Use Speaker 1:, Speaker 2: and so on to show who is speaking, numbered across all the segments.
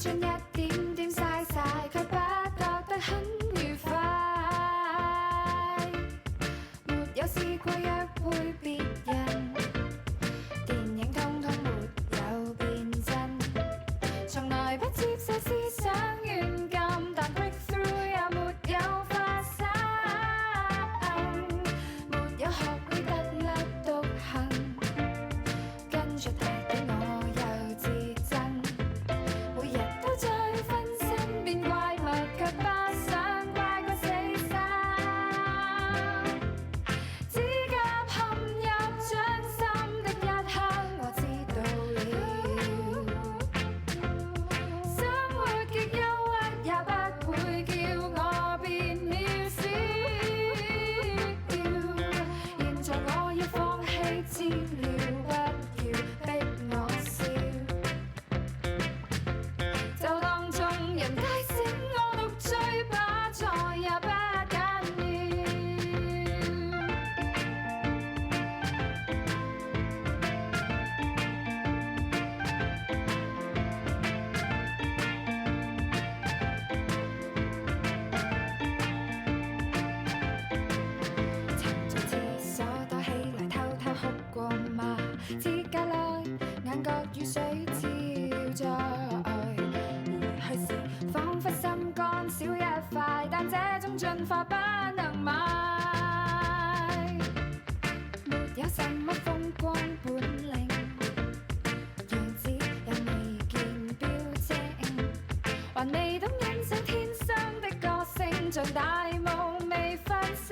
Speaker 1: 春一點點曬曬，卻不覺得很愉快。沒有試過約會別人，電影通通沒有變真，從來不接受思想軟禁，但 breakthrough 也沒有發生，沒有學會特立獨行，跟着大隊我又自憎，每日都在分身變怪物，卻不想乖乖死生，指甲陷入掌心的一刻，我知道了，生活極憂鬱也不會叫我變渺小，現在我要放棄治療，不要逼我笑，就當眾人大聲我獨醉吧，再也不緊要。沉進廁所躲起來偷偷哭過嗎？指甲內眼角雨水照在，離去時彷彿心肝少一塊，但這種進化不能買。沒有什麼風光本領，樣子也未見標證，還未懂欣賞天生的個性，像大夢未瞓醒。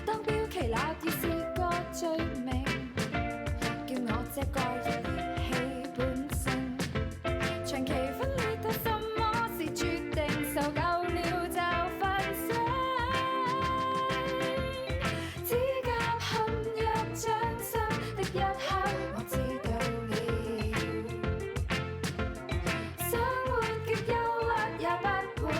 Speaker 1: 當標奇立異是個罪名，叫我這個人離棄本性，長期分裂到什麼是決定，受夠了就瞓醒，指甲陷入掌心的一刻，我知道了，生活極憂鬱也不會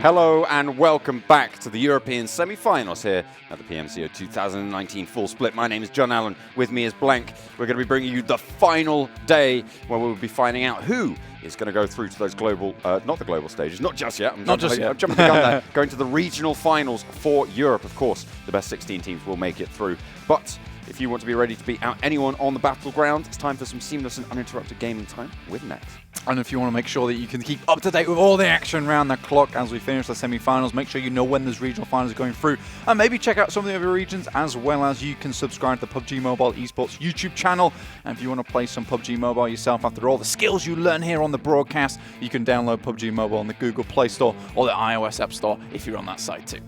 Speaker 2: Hello and welcome back to the European semi-finals here at the PMCO 2019 Full Split. My name is John Allen. With me is Blank. We're going to be bringing you the final day where we'll be finding out who is going to go through to those global, not the global stages, not just yet. I'm jumping the gun there. Going to the regional finals for Europe, of course. The best 16 teams will make it through. But if you want to be ready to beat out anyone on the battleground, it's time for some seamless and uninterrupted gaming time with NEX.
Speaker 3: And if you want to make sure that you can keep up to date with all the action around the clock as we finish the semi-finals, make sure you know when those regional finals are going through. And maybe check out some of the other regions, as well as you can subscribe to the PUBG Mobile Esports YouTube channel. And if you want to play some PUBG Mobile yourself after all the skills you learn here on the broadcast, you can download PUBG Mobile on the Google Play Store or the iOS App Store if you're on that site too.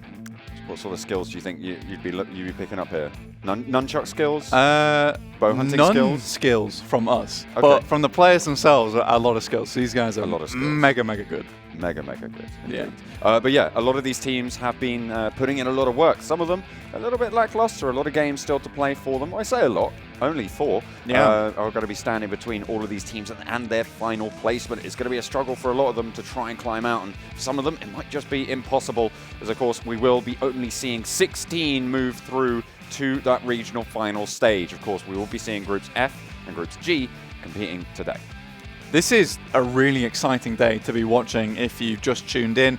Speaker 2: What sort of skills do you think you'd be picking up here? Nunchuck skills? Bow hunting skills?
Speaker 3: Skills from us.
Speaker 2: Okay.
Speaker 3: But from the players themselves, a lot of skills. These guys are
Speaker 2: a lot of skills.
Speaker 3: mega good.
Speaker 2: Mega good.
Speaker 3: Yeah.
Speaker 2: But yeah, a lot of these teams have been putting in a lot of work. Some of them a little bit lackluster. A lot of games still to play for them. I say a lot. Only 4 are going to be standing between all of these teams and their final placement. It's going to be a struggle for a lot of them to try and climb out. And for some of them, it might just be impossible. As of course, we will be only seeing 16 move through to that regional final stage. Of course, we will be seeing Groups F and Groups G competing today.
Speaker 3: This is a really exciting day to be watching if you've just tuned in.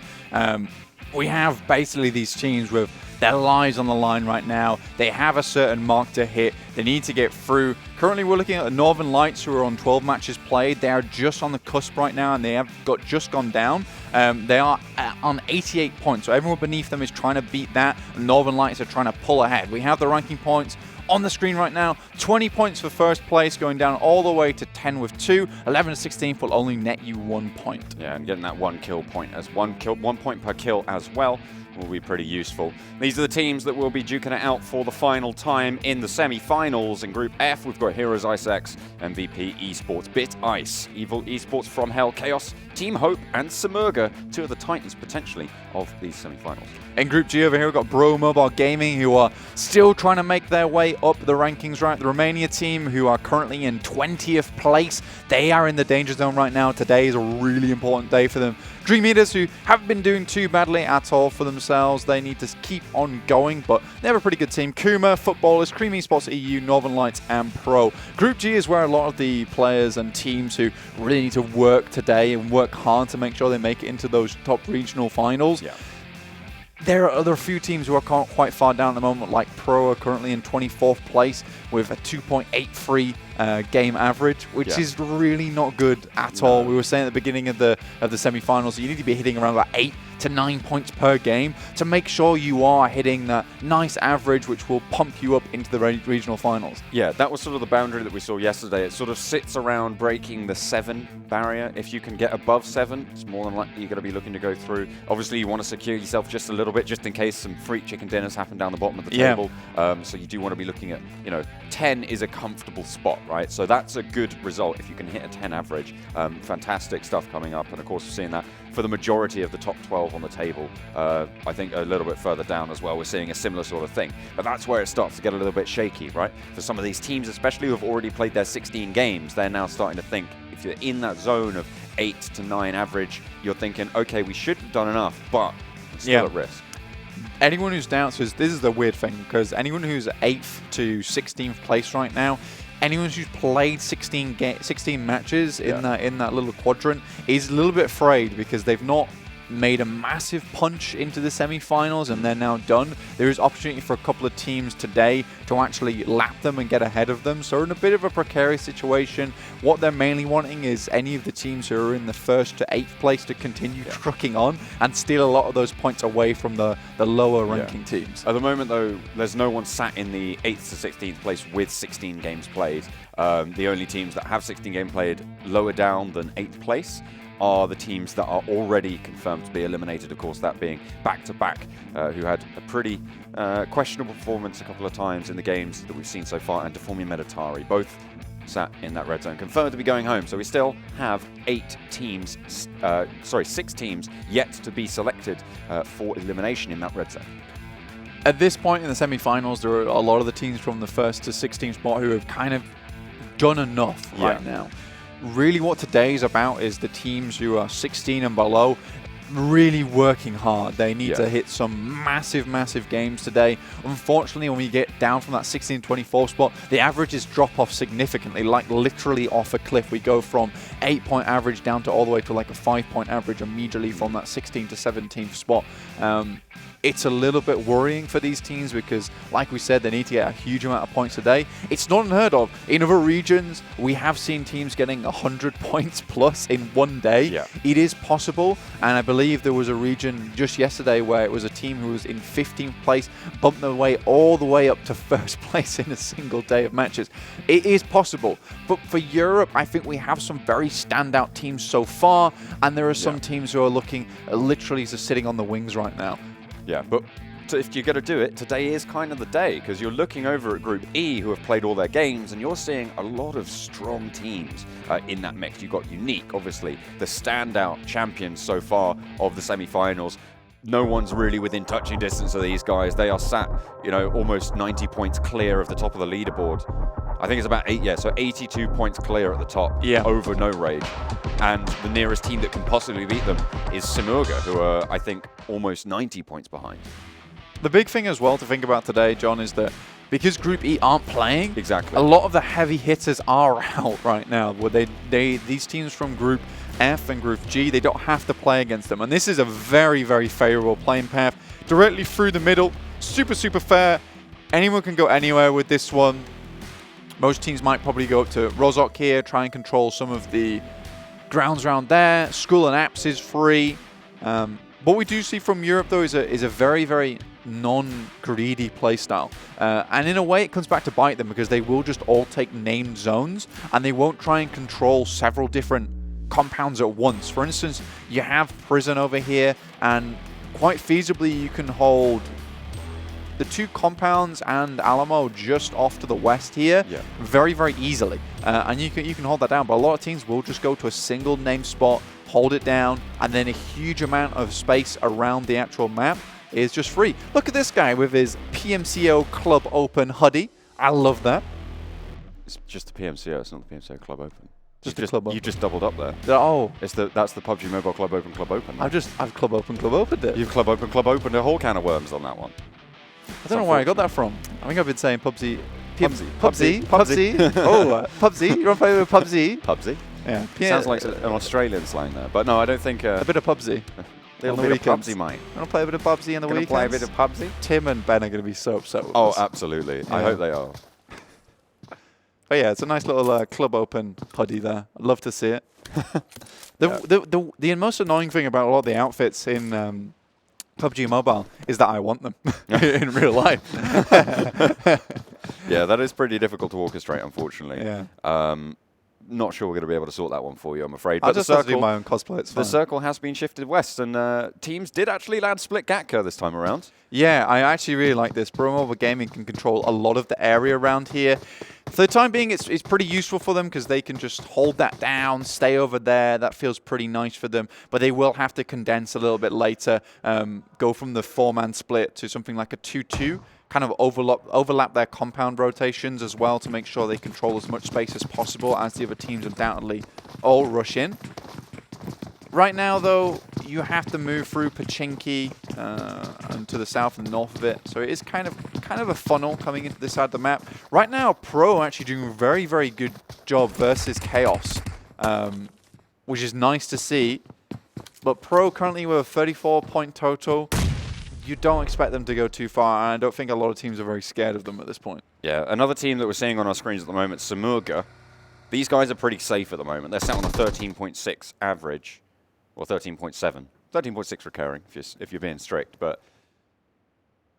Speaker 3: We have basically these teams with their lives on the line right now. They have a certain mark to hit. They need to get through. Currently, we're looking at the Northern Lights, who are on 12 matches played. They are just on the cusp right now, and they have just gone down. They are on 88 points, so everyone beneath them is trying to beat that. And Northern Lights are trying to pull ahead. We have the ranking points on the screen right now. 20 points for first place, going down all the way to 10 with 2. 11 to 16 will only net you 1 point.
Speaker 2: Yeah, and getting that 1 kill point as 1 point per kill as well will be pretty useful. These are the teams that will be duking it out for the final time in the semi-finals. In Group F, we've got Heroes IceX, MVP Esports, Bit Ice, Evil Esports, FROMHELLL, Kaos, Team Hope, and SIMURGA, 2 of the titans potentially of these semi-finals.
Speaker 3: In Group G over here, we've got PROMOBILE Gaming, who are still trying to make their way up the rankings, right? The Romania team, who are currently in 20th place, they are in the danger zone right now. Today is a really important day for them. DreamEaters, who haven't been doing too badly at all for themselves, they need to keep on going, but they have a pretty good team. KUMA, FUTBOLIST, Cream Esports EU, Northern Lights, and Pro. Group G is where a lot of the players and teams who really need to work today and work hard to make sure they make it into those top regional finals.
Speaker 2: Yeah.
Speaker 3: There are other few teams who are quite far down at the moment, like Pro are currently in 24th place with a 2.83 game average, which is really not good at all. We were saying at the beginning of the semi-finals, you need to be hitting around about 8 to 9 points per game to make sure you are hitting that nice average, which will pump you up into the regional finals.
Speaker 2: Yeah, that was sort of the boundary that we saw yesterday. It sort of sits around breaking the 7 barrier. If you can get above 7, it's more than likely you're going to be looking to go through. Obviously, you want to secure yourself just a little bit, just in case some freak chicken dinners happen down the bottom of the table. So you do want to be looking at, 10 is a comfortable spot, right? So that's a good result if you can hit a 10 average. Fantastic stuff coming up. And of course, we're seeing that for the majority of the top 12 on the table. I think a little bit further down as well, we're seeing a similar sort of thing. But that's where it starts to get a little bit shaky, right? For some of these teams, especially who have already played their 16 games, they're now starting to think, if you're in that zone of 8 to 9 average, you're thinking, okay, we should have done enough, but it's still at risk.
Speaker 3: Anyone who's down, so this is the weird thing, because anyone who's 8th to 16th place right now, anyone who's played 16 matches in that little quadrant is a little bit afraid, because they've not made a massive punch into the semi-finals and they're now done. There is opportunity for a couple of teams today to actually lap them and get ahead of them, so we're in a bit of a precarious situation. What they're mainly wanting is any of the teams who are in the 1st to 8th place to continue trucking on and steal a lot of those points away from the lower ranking teams.
Speaker 2: At the moment though, there's no one sat in the 8th to 16th place with 16 games played. The only teams that have 16 games played lower down than 8th place are the teams that are already confirmed to be eliminated, of course, that being back-to-back, who had a pretty questionable performance a couple of times in the games that we've seen so far, and Deformia Meditari, both sat in that red zone, confirmed to be going home. So we still have 6 teams yet to be selected for elimination in that red zone.
Speaker 3: At this point in the semi-finals, there are a lot of the teams from the 1st to 16th spot who have kind of done enough right now. Really what today is about is the teams who are 16 and below. really working hard. They need to hit some massive, massive games today. Unfortunately, when we get down from that 16-24 spot, the averages drop off significantly, like literally off a cliff. We go from 8-point average down to all the way to like a 5-point average immediately from that 16th to 17th spot. It's a little bit worrying for these teams because, like we said, they need to get a huge amount of points today. It's not unheard of. In other regions, we have seen teams getting 100 points plus in one day.
Speaker 2: Yeah.
Speaker 3: It is possible, and I believe there was a region just yesterday where it was a team who was in 15th place, bumped their way all the way up to first place in a single day of matches. It is possible, but for Europe, I think we have some very standout teams so far, and there are some teams who are looking literally just sitting on the wings right now.
Speaker 2: Yeah, but if you're going to do it, today is kind of the day, because you're looking over at Group E, who have played all their games, and you're seeing a lot of strong teams in that mix. You've got Unique, obviously, the standout champions so far of the semi-finals. No one's really within touching distance of these guys. They are sat, almost 90 points clear of the top of the leaderboard. I think it's about 82 points clear at the top over No Rage. And the nearest team that can possibly beat them is SIMURGA, who are, I think, almost 90 points behind.
Speaker 3: The big thing as well to think about today, John, is that because Group E aren't playing,
Speaker 2: exactly,
Speaker 3: a lot of the heavy hitters are out right now. Where these teams from Group F and Group G, they don't have to play against them. And this is a very, very favorable playing path. Directly through the middle, super, super fair. Anyone can go anywhere with this one. Most teams might probably go up to Rozhok here, try and control some of the grounds around there. School and Apps is free. What we do see from Europe, though, is a very, very non-greedy playstyle. And in a way, it comes back to bite them because they will just all take named zones and they won't try and control several different compounds at once. For instance, you have Prison over here, and quite feasibly you can hold the two compounds and Alamo just off to the west here very, very easily. And you can hold that down, but a lot of teams will just go to a single named spot, hold it down, and then a huge amount of space around the actual map is just free. Look at this guy with his PMCO Club Open hoodie. I love that.
Speaker 2: It's just the PMCO, it's not the PMCO Club Open.
Speaker 3: Club
Speaker 2: you just doubled up there.
Speaker 3: Oh,
Speaker 2: that's the PUBG Mobile Club Open, Club Open.
Speaker 3: I've Club Opened it.
Speaker 2: You've Club Opened a whole can of worms on that one.
Speaker 3: I don't know where I got that from. I think I've been saying PUBG.
Speaker 2: PUBG.
Speaker 3: Oh, PUBG. You want to play with PUBG?
Speaker 2: PUBG.
Speaker 3: Yeah.
Speaker 2: Sounds like an Australian slang there, but no, I don't think.
Speaker 3: A bit of PUBG.
Speaker 2: Little bit of PUBG, mate.
Speaker 3: Want to play a bit of PUBG on the weekends?
Speaker 2: Play a bit of PUBG?
Speaker 3: Tim and Ben are going to be so upset with
Speaker 2: us.
Speaker 3: us.
Speaker 2: Oh, absolutely. Yeah. I hope they are.
Speaker 3: But yeah, it's a nice little Club Open hoodie there. I'd love to see it. The most annoying thing about a lot of the outfits in PUBG Mobile is that I want them in real life.
Speaker 2: Yeah, that is pretty difficult to orchestrate, unfortunately.
Speaker 3: Yeah.
Speaker 2: Not sure we're going to be able to sort that one for you, I'm afraid.
Speaker 3: I'll just have to do my own cosplay. It's fine.
Speaker 2: The circle has been shifted west, and teams did actually land Split Gatka this time around.
Speaker 3: Yeah, I actually really like this. ProMobile Gaming can control a lot of the area around here. For the time being, it's pretty useful for them because they can just hold that down, stay over there. That feels pretty nice for them. But they will have to condense a little bit later, go from the 4-man split to something like a 2-2. Kind of overlap their compound rotations as well to make sure they control as much space as possible as the other teams undoubtedly all rush in. Right now, though, you have to move through Pachinki and to the south and north of it. So it is kind of a funnel coming into this side of the map. Right now, Pro are actually doing a very, very good job versus Chaos, which is nice to see. But Pro currently with a 34-point total. You don't expect them to go too far, and I don't think a lot of teams are very scared of them at this point.
Speaker 2: Yeah, another team that we're seeing on our screens at the moment, SIMURGA. These guys are pretty safe at the moment. They're sat on a 13.6 average, or 13.7. 13.6 recurring, if you're being strict, but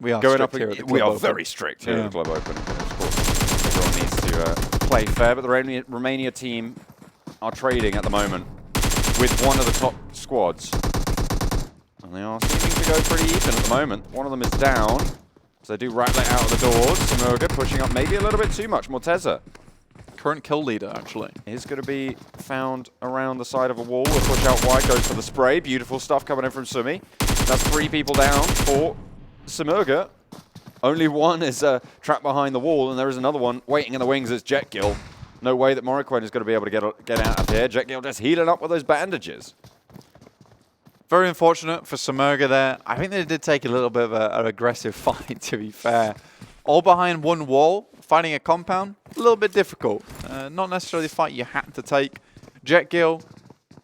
Speaker 3: we are
Speaker 2: going
Speaker 3: strict here at the Club
Speaker 2: we are
Speaker 3: Open.
Speaker 2: very strict here at the Club Open. Of course, everyone needs to play fair, but the Romania team are trading at the moment with one of the top squads. And they are seeming to go pretty even at the moment. One of them is down, so they do rattle it out of the doors. SIMURGA pushing up maybe a little bit too much. Morteza,
Speaker 3: current kill leader, actually,
Speaker 2: is going to be found around the side of a wall. We'll push out wide, goes for the spray. Beautiful stuff coming in from Sumi. That's 3 people down for SIMURGA. Only one is trapped behind the wall, and there is another one waiting in the wings. It's Jetgill. No way that Moriquin is going to be able to get out of here. Jetgill just healing up with those bandages.
Speaker 3: Very unfortunate for SIMURGA there. I think they did take a little bit of an aggressive fight, to be fair. All behind one wall, fighting a compound, a little bit difficult. Not necessarily the fight you had to take. JetGill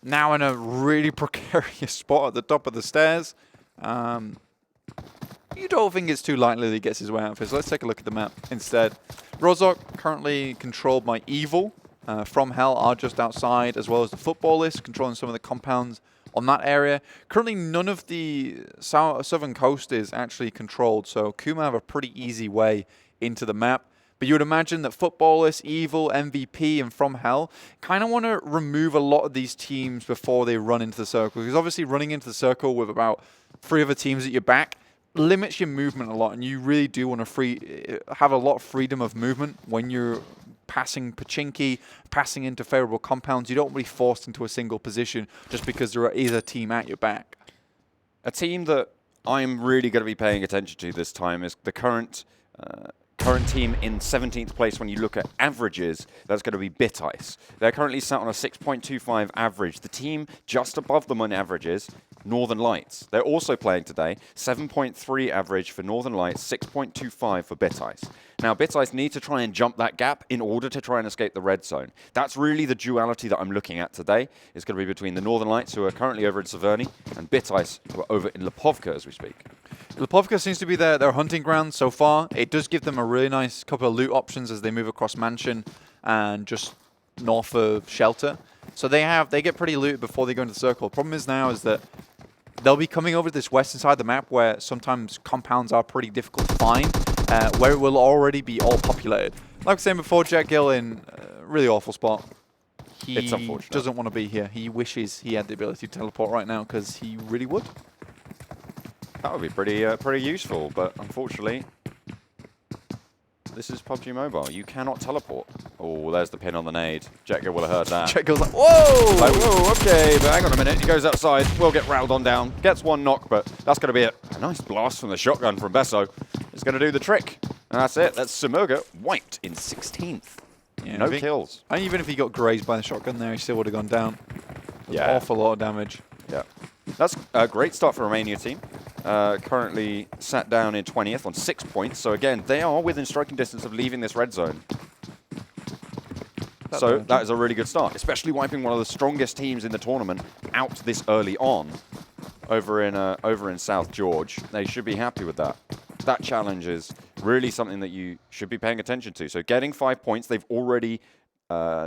Speaker 3: now in a really precarious spot at the top of the stairs. You don't think it's too likely that he gets his way out of this. Let's take a look at the map instead. Rozok currently controlled by Evil. FROMHELL are just outside, as well as the FUTBOLIST, controlling some of the compounds on that area. Currently, none of the southern coast is actually controlled, so KUMA have a pretty easy way into the map. But you would imagine that FUTBOLIST, Evil, MVP, and FROMHELL kind of want to remove a lot of these teams before they run into the circle. Because obviously running into the circle with about 3 other teams at your back limits your movement a lot, and you really do want to have a lot of freedom of movement when you're passing Pachinki, passing into favorable compounds. You don't want to be forced into a single position just because there is a team at your back.
Speaker 2: A team that I'm really going to be paying attention to this time is the current team in 17th place. When you look at averages, that's going to be BitIce. They're currently sat on a 6.25 average. The team just above them on averages, Northern Lights. They're also playing today, 7.3 average for Northern Lights, 6.25 for BitIce. Now, BitIce need to try and jump that gap in order to try and escape the red zone. That's really the duality that I'm looking at today. It's going to be between the Northern Lights, who are currently over in Severny, and BitIce, who are over in Lipovka as we speak.
Speaker 3: Lipovka seems to be their hunting ground so far. It does give them a really nice couple of loot options as they move across Mansion and just north of Shelter. So they get pretty looted before they go into the circle. The problem is now is that they'll be coming over to this western side of the map where sometimes compounds are pretty difficult to find, where it will already be all populated. Like I was saying before, JetGill in a really awful spot.
Speaker 2: It's unfortunate.
Speaker 3: He doesn't want to be here. He wishes he had the ability to teleport right now because he really would.
Speaker 2: That would be pretty useful, but unfortunately, this is PUBG Mobile. You cannot teleport. Oh, there's the pin on the nade. JetGill will have heard that.
Speaker 3: JetGill's like, whoa!
Speaker 2: Like, whoa, okay, but hang on a minute. He goes outside, will get railed on down, gets one knock, but that's going to be a nice blast from the shotgun from Besso. It's going to do the trick. And that's it. That's SIMURGA wiped in 16th.
Speaker 3: Yeah,
Speaker 2: no kills.
Speaker 3: And even if he got grazed by the shotgun there, he still would have gone down.
Speaker 2: Yeah.
Speaker 3: An awful lot of damage.
Speaker 2: Yeah. That's a great start for Romania team. Currently sat down in 20th on 6 points. So again, they are within striking distance of leaving this red zone. So that is a really good start, especially wiping one of the strongest teams in the tournament out this early on over in South George. They should be happy with that. That challenge is really something that you should be paying attention to. So getting 5 points, they've already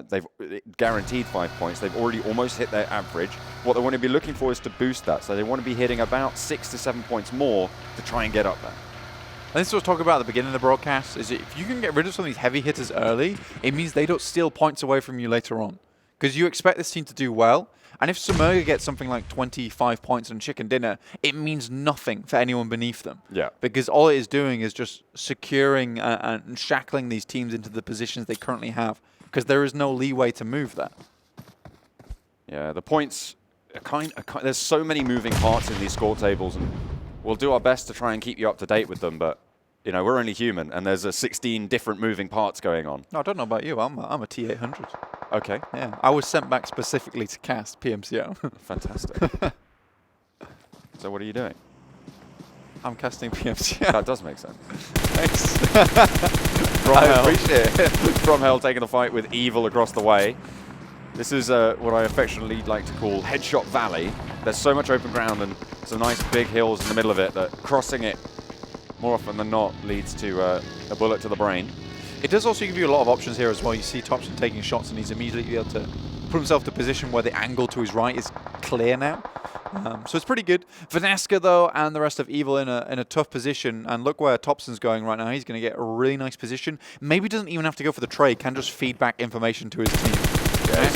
Speaker 2: they've guaranteed 5 points. They've already almost hit their average. What they want to be looking for is to boost that. So they want to be hitting about 6 to 7 points more to try and get up there.
Speaker 3: And this is what I was talking about at the beginning of the broadcast, is if you can get rid of some of these heavy hitters early, it means they don't steal points away from you later on. Because you expect this team to do well, and if SIMURGA gets something like 25 points on chicken dinner, it means nothing for anyone beneath them.
Speaker 2: Yeah.
Speaker 3: Because all it is doing is just securing and shackling these teams into the positions they currently have, because there is no leeway to move that.
Speaker 2: Yeah, the points are there's so many moving parts in these score tables, and we'll do our best to try and keep you up to date with them, but you know, we're only human, and there's 16 different moving parts going on.
Speaker 3: No, I don't know about you. I'm a T800.
Speaker 2: Okay.
Speaker 3: Yeah, I was sent back specifically to cast PMCO.
Speaker 2: Fantastic. So what are you doing?
Speaker 3: I'm casting PMCO.
Speaker 2: That does make sense.
Speaker 3: Thanks.
Speaker 2: I appreciate it. FROMHELL taking the fight with Evil across the way. This is what I affectionately like to call Headshot Valley. There's so much open ground and some nice big hills in the middle of it that crossing it more often than not leads to a bullet to the brain.
Speaker 3: It does also give you a lot of options here as well. You see Thompson taking shots, and he's immediately able to put himself to a position where the angle to his right is clear now. So it's pretty good. Vaneska, though, and the rest of Evil in a tough position. And look where Thompson's going right now. He's going to get a really nice position. Maybe doesn't even have to go for the trade. Can just feed back information to his team.
Speaker 2: Yeah,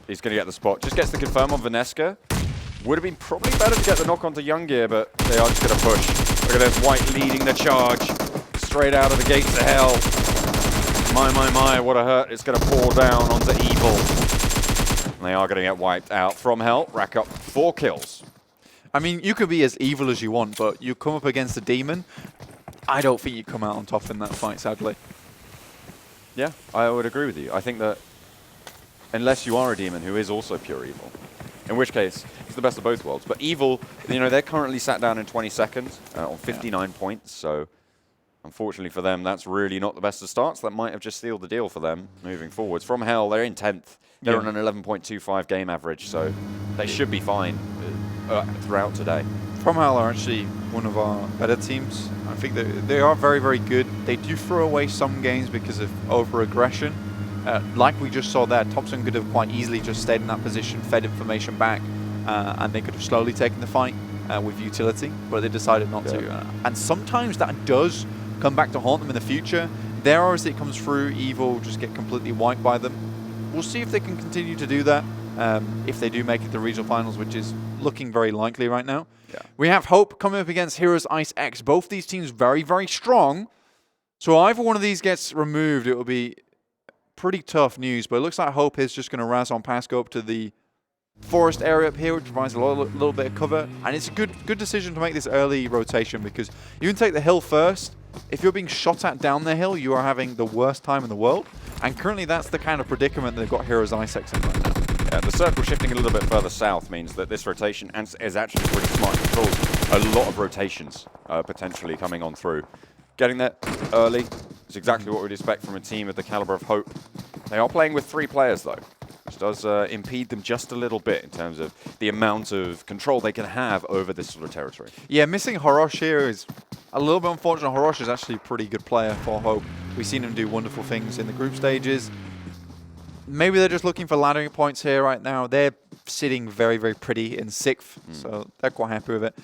Speaker 2: he's going to get the spot. Just gets the confirm on Vaneska. Would have been probably better to get the knock onto Young Gear, but they are just going to push. Look at this, White leading the charge. Straight out of the gates of hell. My, what a hurt. It's going to pour down onto Evil. And they are going to get wiped out. FROMHELL rack up 4 kills.
Speaker 3: I mean, you could be as evil as you want, but you come up against a demon. I don't think you come out on top in that fight, sadly.
Speaker 2: Yeah, I would agree with you. I think that unless you are a demon who is also pure evil, in which case it's the best of both worlds. But Evil, you know, they're currently sat down in 22nd on 59 points, so unfortunately for them, that's really not the best of starts. That might have just sealed the deal for them moving forwards. FROMHELL, they're in 10th. They're on an 11.25 game average, so they should be fine throughout today.
Speaker 3: FROMHELL are actually one of our better teams. I think they are very, very good. They do throw away some games because of over-aggression. Like we just saw there, Thompson could have quite easily just stayed in that position, fed information back, and they could have slowly taken the fight with utility, but they decided not to. And sometimes that does come back to haunt them in the future. There, obviously, it comes through, Evil just get completely wiped by them. We'll see if they can continue to do that, if they do make it to the regional finals, which is looking very likely right now.
Speaker 2: Yeah.
Speaker 3: We have Hope coming up against Heroes IceX. Both these teams very, very strong. So either one of these gets removed, it will be pretty tough news. But it looks like Hope is just going to razz on past, go up to the forest area up here, which provides a little bit of cover. And it's a good decision to make this early rotation, because you can take the hill first. If you're being shot at down the hill, you are having the worst time in the world. And currently that's the kind of predicament they've got Heroes IceX in right now.
Speaker 2: Yeah, the circle shifting a little bit further south means that this rotation is actually pretty smart. Controls a lot of rotations potentially coming on through. Getting there early is exactly what we'd expect from a team of the caliber of Hope. They are playing with 3 players though, which does impede them just a little bit in terms of the amount of control they can have over this sort of territory.
Speaker 3: Yeah, missing Horosh here is a little bit unfortunate. Horosh is actually a pretty good player for Hope. We've seen him do wonderful things in the group stages. Maybe they're just looking for laddering points here right now. They're sitting very, very pretty in 6th, so they're quite happy with it.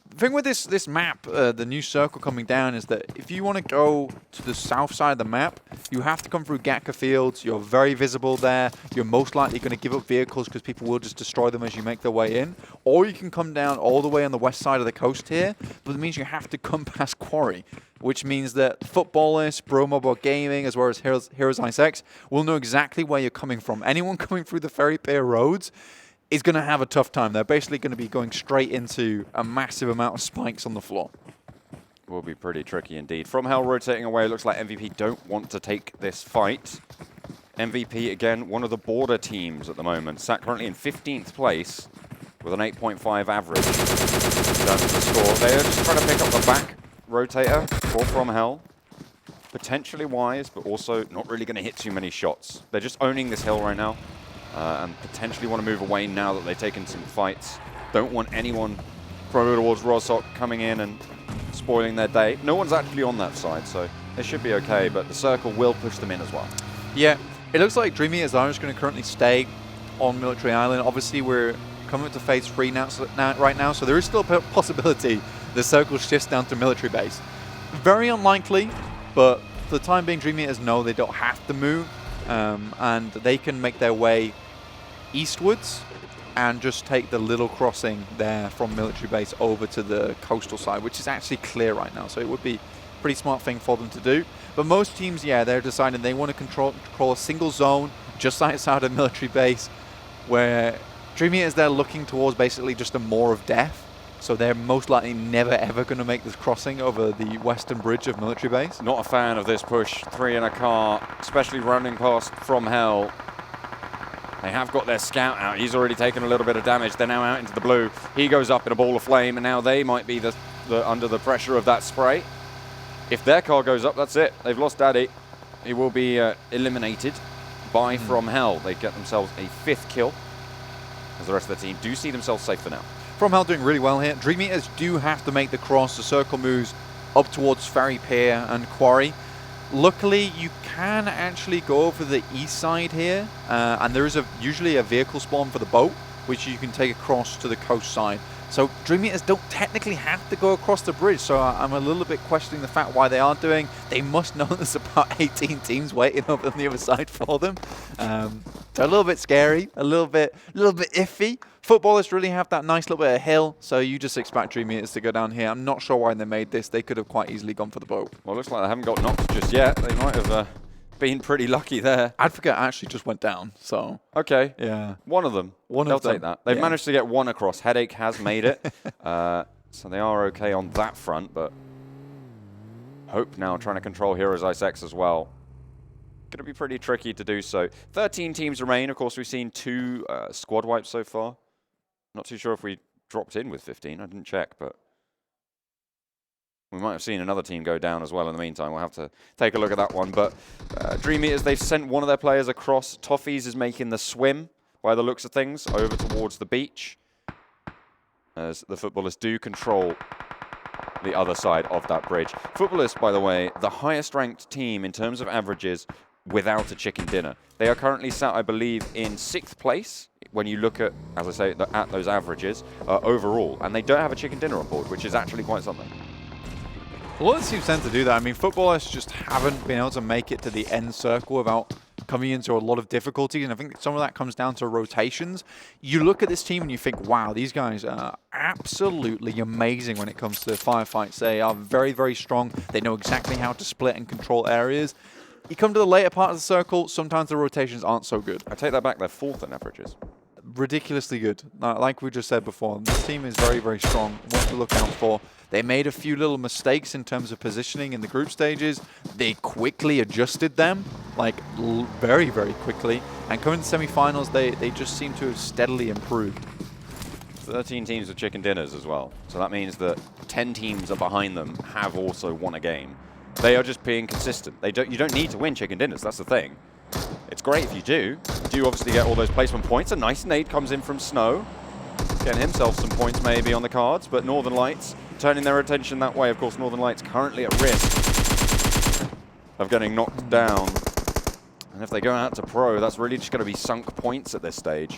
Speaker 3: The thing with this map, the new circle coming down, is that if you want to go to the south side of the map, you have to come through Gatka fields. You're very visible there. You're most likely going to give up vehicles because people will just destroy them as you make their way in. Or you can come down all the way on the west side of the coast here, but it means you have to come past Quarry, which means that FUTBOLIST, ProMobile Gaming, as well as Heroes IceX will know exactly where you're coming from. Anyone coming through the Ferry Pier roads is going to have a tough time. They're basically going to be going straight into a massive amount of spikes on the floor.
Speaker 2: Will be pretty tricky indeed. FROMHELL rotating away. Looks like MVP don't want to take this fight. MVP, again, one of the border teams at the moment. Sat currently in 15th place with an 8.5 average in terms of the score. They are just trying to pick up the back rotator for FROMHELL. Potentially wise, but also not really going to hit too many shots. They're just owning this hill right now. And potentially want to move away now that they've taken some fights. Don't want anyone probably towards Rosok coming in and spoiling their day. No one's actually on that side, so they should be okay, but the circle will push them in as well.
Speaker 3: Yeah, it looks like DreamEaters are just going to currently stay on Military Island. Obviously, we're coming to phase 3 right now, so there is still a possibility the circle shifts down to military base. Very unlikely, but for the time being, DreamEaters know they don't have to move, and they can make their way eastwards and just take the little crossing there from military base over to the coastal side, which is actually clear right now, so it would be a pretty smart thing for them to do. But most teams, yeah, they're deciding they want to control a single zone just outside of military base, where DreamEaters, they're looking towards basically just a Maw of Death, so they're most likely never ever going to make this crossing over the western bridge of military base.
Speaker 2: Not a fan of this push, 3 in a car, especially running past FROMHELL. They have got their scout out. He's already taken a little bit of damage. They're now out into the blue. He goes up in a ball of flame, and now they might be under the pressure of that spray. If their car goes up, that's it. They've lost Daddy. He will be eliminated by FROMHELL. They get themselves a 5th kill, as the rest of the team do see themselves safe for now.
Speaker 3: FROMHELL doing really well here. DreamEaters do have to make the cross. The circle moves up towards Ferry Pier and Quarry. Luckily, you can actually go over the east side here, and there is usually a vehicle spawn for the boat, which you can take across to the coast side. So DreamEaters don't technically have to go across the bridge, so I'm a little bit questioning the fact why they aren't doing. They must know there's about 18 teams waiting up on the other side for them. They're a little bit scary, a little bit iffy. FUTBOLIST really have that nice little bit of hill, so you just expect DreamEaters to go down here. I'm not sure why they made this. They could have quite easily gone for the boat.
Speaker 2: Well, it looks like they haven't got knocked just yet. They might have been pretty lucky there.
Speaker 3: Advocate actually just went down, so...
Speaker 2: Okay.
Speaker 3: Yeah.
Speaker 2: One of them. They'll take that. They've managed to get one across. Headache has made it. So they are okay on that front, but Hope now trying to control Heroes IceX as well. Going to be pretty tricky to do so. 13 teams remain. Of course, we've seen 2 squad wipes so far. Not too sure if we dropped in with 15. I didn't check, but we might have seen another team go down as well in the meantime. We'll have to take a look at that one. But DreamEaters, they've sent one of their players across. Toffees is making the swim, by the looks of things, over towards the beach, as the Futbolists do control the other side of that bridge. Futbolists, by the way, the highest ranked team in terms of averages without a chicken dinner. They are currently sat, I believe, in 6th place when you look at, as I say, at those averages overall. And they don't have a chicken dinner on board, which is actually quite something.
Speaker 3: A lot of teams tend to do that. I mean, Futbolists just haven't been able to make it to the end circle without coming into a lot of difficulty, and I think some of that comes down to rotations. You look at this team and you think, wow, these guys are absolutely amazing when it comes to firefights. They are very, very strong. They know exactly how to split and control areas. You come to the later part of the circle, sometimes the rotations aren't so good.
Speaker 2: I take that back, they're 4th in averages.
Speaker 3: Ridiculously good. Like we just said before, this team is very, very strong. What to look out for. They made a few little mistakes in terms of positioning in the group stages. They quickly adjusted them, like very, very quickly. And coming to semi-finals, they just seem to have steadily improved.
Speaker 2: 13 teams with chicken dinners as well. So that means that 10 teams are behind them have also won a game. They are just being consistent. You don't need to win chicken dinners, that's the thing. It's great if you do. You do obviously get all those placement points. A nice nade comes in from Snow. Getting himself some points maybe on the cards, but Northern Lights turning their attention that way. Of course, Northern Lights currently at risk of getting knocked down. And if they go out to pro, that's really just going to be sunk points at this stage,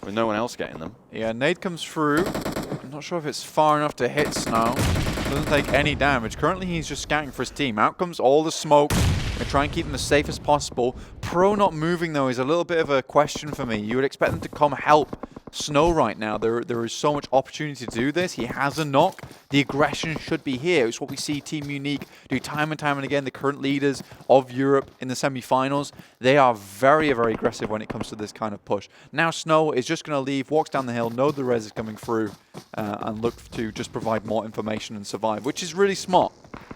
Speaker 2: with no one else getting them.
Speaker 3: Yeah, nade comes through. I'm not sure if it's far enough to hit Snow. Doesn't take any damage. Currently, he's just scouting for his team. Out comes all the smoke. They try and keep them as safe as possible. Pro not moving, though, is a little bit of a question for me. You would expect them to come help Snow right now. There is so much opportunity to do this. He has a knock. The aggression should be here. It's what we see Team Unique do time and time and again. The current leaders of Europe in the semi-finals. They are very, very aggressive when it comes to this kind of push. Now Snow is just going to leave, walks down the hill, know the res is coming through, and look to just provide more information and survive, which is really smart.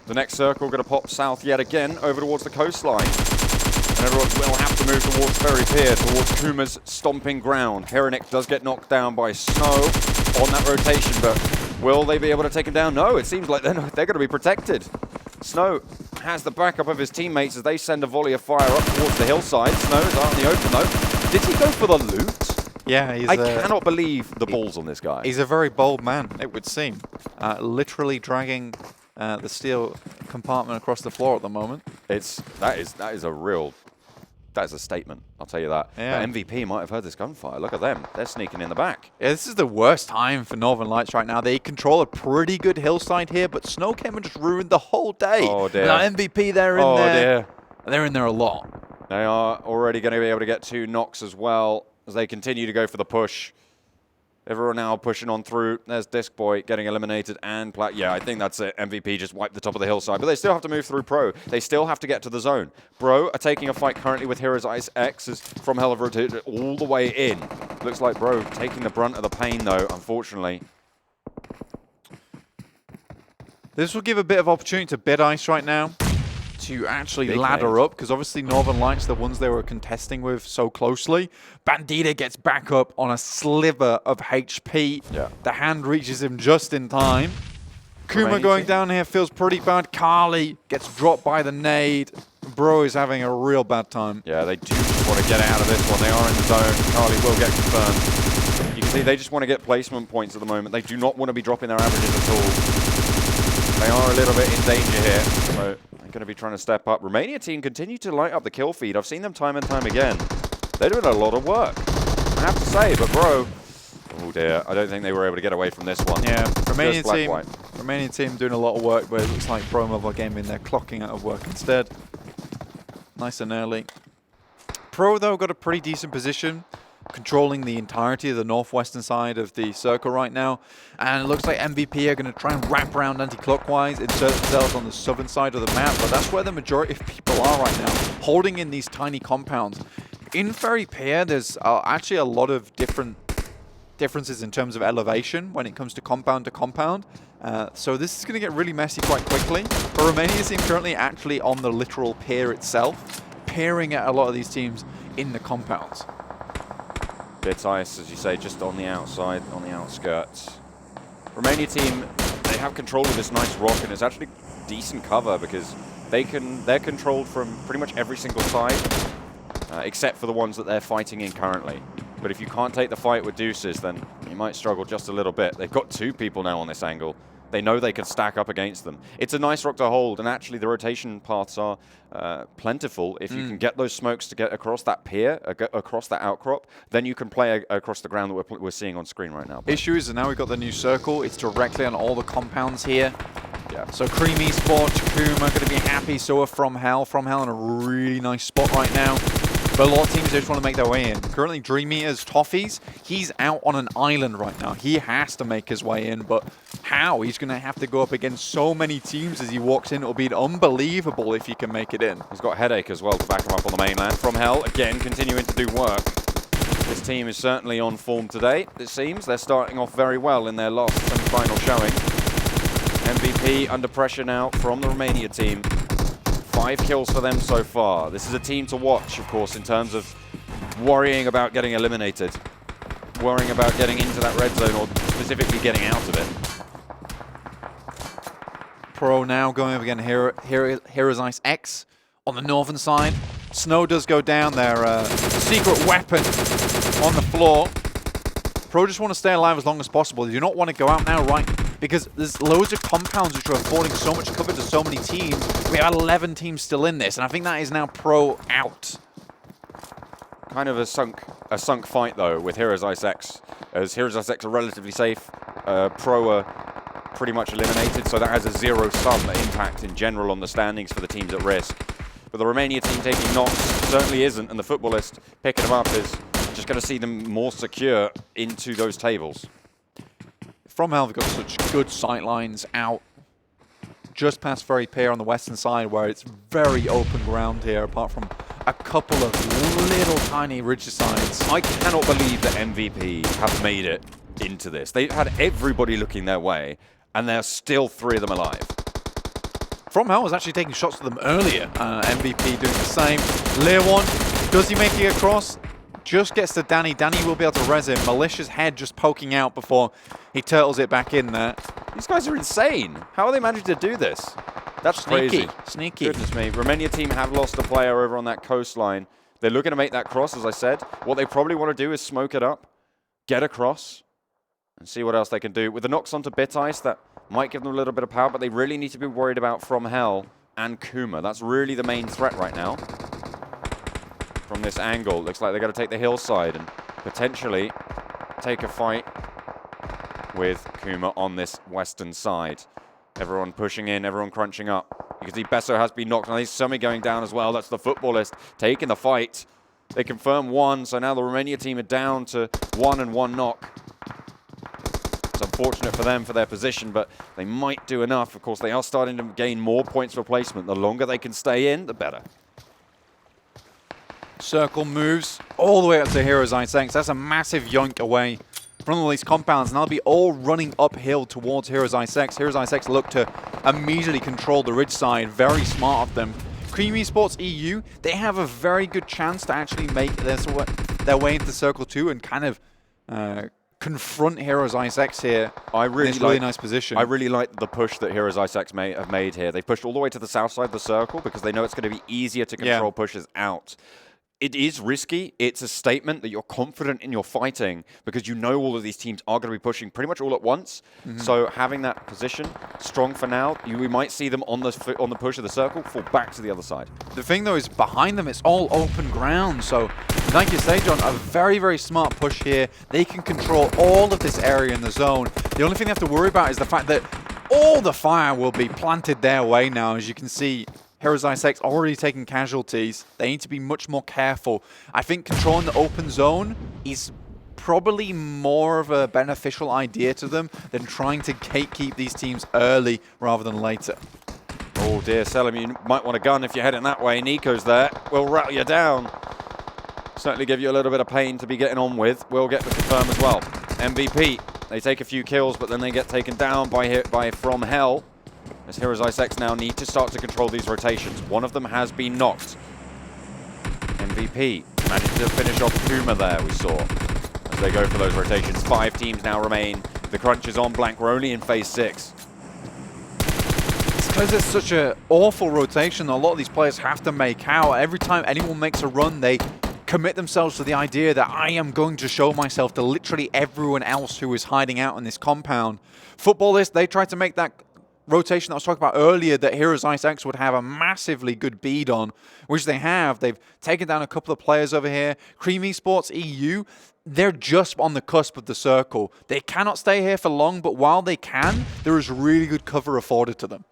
Speaker 2: The next circle going to pop south yet again, over towards the coastline. And everyone will have to move towards Ferry Pier, towards KUMA's stomping ground. Heronic does get knocked down by Snow on that rotation, but will they be able to take him down? No, it seems like they're going to be protected. Snow has the backup of his teammates as they send a volley of fire up towards the hillside. Snow is out in the open though. Did he go for the loot?
Speaker 3: Yeah,
Speaker 2: I cannot believe the balls on this guy.
Speaker 3: He's a very bold man, it would seem. Literally dragging the steel compartment across the floor at the moment.
Speaker 2: That is a statement, I'll tell you that.
Speaker 3: Yeah.
Speaker 2: But MVP might have heard this gunfire. Look at them. They're sneaking in the back.
Speaker 3: Yeah, this is the worst time for Northern Lights right now. They control a pretty good hillside here, but Snow came and just ruined the whole day.
Speaker 2: Oh, dear.
Speaker 3: Now MVP, they're in there.
Speaker 2: Dear.
Speaker 3: They're in there a lot.
Speaker 2: They are already going to be able to get 2 knocks as well as they continue to go for the push. Everyone now pushing on through. There's Disc Boy getting eliminated and yeah, I think that's it. MVP just wiped the top of the hillside, but they still have to move through Pro. They still have to get to the zone. Bro are taking a fight currently with Heroes IceX as FROMHELLL have rotated all the way in. Looks like Bro taking the brunt of the pain though, unfortunately.
Speaker 3: This will give a bit of opportunity to Bid Ice right now to actually
Speaker 2: Big
Speaker 3: ladder
Speaker 2: nade.
Speaker 3: up, because obviously Northern Lights, the ones they were contesting with so closely. Bandita gets back up on a sliver of HP.
Speaker 2: Yeah.
Speaker 3: The hand reaches him just in time. KUMA
Speaker 2: Romania
Speaker 3: going
Speaker 2: team.
Speaker 3: down here feels pretty bad. Carly gets dropped by the nade. Bro is having a real bad time.
Speaker 2: Yeah, they do just want to get out of this one. They are in the zone. Carly will get confirmed. You can see they just want to get placement points at the moment. They do not want to be dropping their averages at all. They are a little bit in danger here. So they're going to be trying to step up. Romania team continue to light up the kill feed. I've seen them time and time again. They're doing a lot of work, I have to say. But Bro, oh dear, I don't think they were able to get away from this one.
Speaker 3: Yeah,
Speaker 2: Romanian
Speaker 3: Romanian team doing a lot of work, but it looks like Pro Mobile Gaming, they're clocking out of work instead. Nice and early. Pro, though, got a pretty decent position, controlling the entirety of the northwestern side of the circle right now. And it looks like MVP are going to try and wrap around anti-clockwise, insert themselves on the southern side of the map, but that's where the majority of people are right now, holding in these tiny compounds. In Ferry Pier, there's actually a lot of differences in terms of elevation when it comes to compound. So this is going to get really messy quite quickly. But Romania team currently actually on the literal pier itself, peering at a lot of these teams in the compounds.
Speaker 2: BitIce, as you say, just on the outside, on the outskirts. Romania team, they have control of this nice rock, and it's actually decent cover because they're controlled from pretty much every single side, except for the ones that they're fighting in currently. But if you can't take the fight with Deuces, then you might struggle just a little bit. They've got 2 people now on this angle. They know they can stack up against them. It's a nice rock to hold, and actually the rotation paths are plentiful. If you can get those smokes to get across that pier, across that outcrop, then you can play across the ground that we're seeing on screen right now.
Speaker 3: Issue is that now we've got the new circle. It's directly on all the compounds here.
Speaker 2: Yeah.
Speaker 3: So Cream Esports, KUMA going to be happy, so are FROMHELL. FROMHELL in a really nice spot right now. But a lot of teams just want to make their way in. Currently, DreamEaters, Toffees, he's out on an island right now. He has to make his way in, but how? He's going to have to go up against so many teams as he walks in. It'll be unbelievable if he can make it in.
Speaker 2: He's got Headache as well to back him up on the mainland. FROMHELL, again, continuing to do work. This team is certainly on form today, it seems. They're starting off very well in their last semi-final showing. MVP under pressure now from the Romania team. 5 kills for them so far. This is a team to watch, of course, in terms of worrying about getting eliminated, worrying about getting into that red zone, or specifically getting out of it.
Speaker 3: Pro now going up again. Here is IceX on the northern side. Snow does go down, their secret weapon on the floor. Pro just want to stay alive as long as possible. They do not want to go out now, right? Because there's loads of compounds which are affording so much cover to so many teams. We have 11 teams still in this, and I think that is now Pro out.
Speaker 2: Kind of a sunk fight, though, with HIceX. As HIceX are relatively safe, Pro are pretty much eliminated, so that has a zero-sum impact in general on the standings for the teams at risk. But the Romania team taking knocks certainly isn't, and the Futbolist picking them up is just going to see them more secure into those tables.
Speaker 3: FROMHELL have got such good sight lines out just past Ferry Pier on the western side, where it's very open ground here, apart from a couple of little tiny ridge sides.
Speaker 2: I cannot believe that MVP have made it into this. They've had everybody looking their way, and there's still 3 of them alive.
Speaker 3: FROMHELL was actually taking shots to them earlier. MVP doing the same. Lear one, does he make it across? Just gets to Danny. Danny will be able to res him. Malicious head just poking out before he turtles it back in there.
Speaker 2: These guys are insane. How are they managing to do this? That's
Speaker 3: Sneaky.
Speaker 2: crazy.
Speaker 3: Sneaky.
Speaker 2: Goodness me. Romania team have lost a player over on that coastline. They're looking to make that cross, as I said. What they probably want to do is smoke it up, get across, and see what else they can do. With the knocks onto BitIce, that might give them a little bit of power, but they really need to be worried about FROMHELL and KUMA. That's really the main threat right now. From this angle, looks like they're going to take the hillside and potentially take a fight with KUMA on this western side. Everyone pushing in, everyone crunching up. You can see Besso has been knocked, and there's Sumi going down as well. That's the Futbolist taking the fight. They confirm 1, so now the Romania team are down to 1 and 1 knock. It's unfortunate for them for their position, but they might do enough. Of course, they are starting to gain more points for placement. The longer they can stay in, the better.
Speaker 3: Circle moves all the way up to HIceX. That's a massive yoink away from all these compounds, and they'll be all running uphill towards HIceX. HIceX look to immediately control the ridge side. Very smart of them. Cream Esports EU, they have a very good chance to actually make their way into Circle 2 and kind of confront HIceX here.
Speaker 2: I really
Speaker 3: in this really nice position.
Speaker 2: I really like the push that HIceX have made here. They pushed all the way to the south side of the circle because they know it's going to be easier to control pushes out. It is risky. It's a statement that you're confident in your fighting because you know all of these teams are going to be pushing pretty much all at once. So having that position strong for now, we might see them on the push of the circle fall back to the other side.
Speaker 3: The thing though is behind them, it's all open ground. So like you say, John, a very, very smart push here. They can control all of this area in the zone. The only thing they have to worry about is the fact that all the fire will be planted their way now. As you can see, HIceX already taking casualties. They need to be much more careful. I think controlling the open zone is probably more of a beneficial idea to them than trying to gatekeep these teams early rather than later.
Speaker 2: Oh dear, Selim, you might want a gun if you're heading that way. Nico's there. We'll rattle you down. Certainly give you a little bit of pain to be getting on with. We'll get the confirm as well. MVP, they take a few kills, but then they get taken down by FROMHELL. As HIceX now need to start to control these rotations. One of them has been knocked. MVP managed to finish off KUMA there, we saw. they go for those rotations. 5 teams now remain. The crunch is on. Blank, we're only in phase 6.
Speaker 3: It's because it's such an awful rotation that a lot of these players have to make out. Every time anyone makes a run, they commit themselves to the idea that I am going to show myself to literally everyone else who is hiding out in this compound. FUTBOLIST, they tried to make that rotation that I was talking about earlier that HIceX would have a massively good bead on, which they have. They've taken down a couple of players over here. Esports EU, they're just on the cusp of the circle. They cannot stay here for long, but while they can, there is really good cover afforded to them.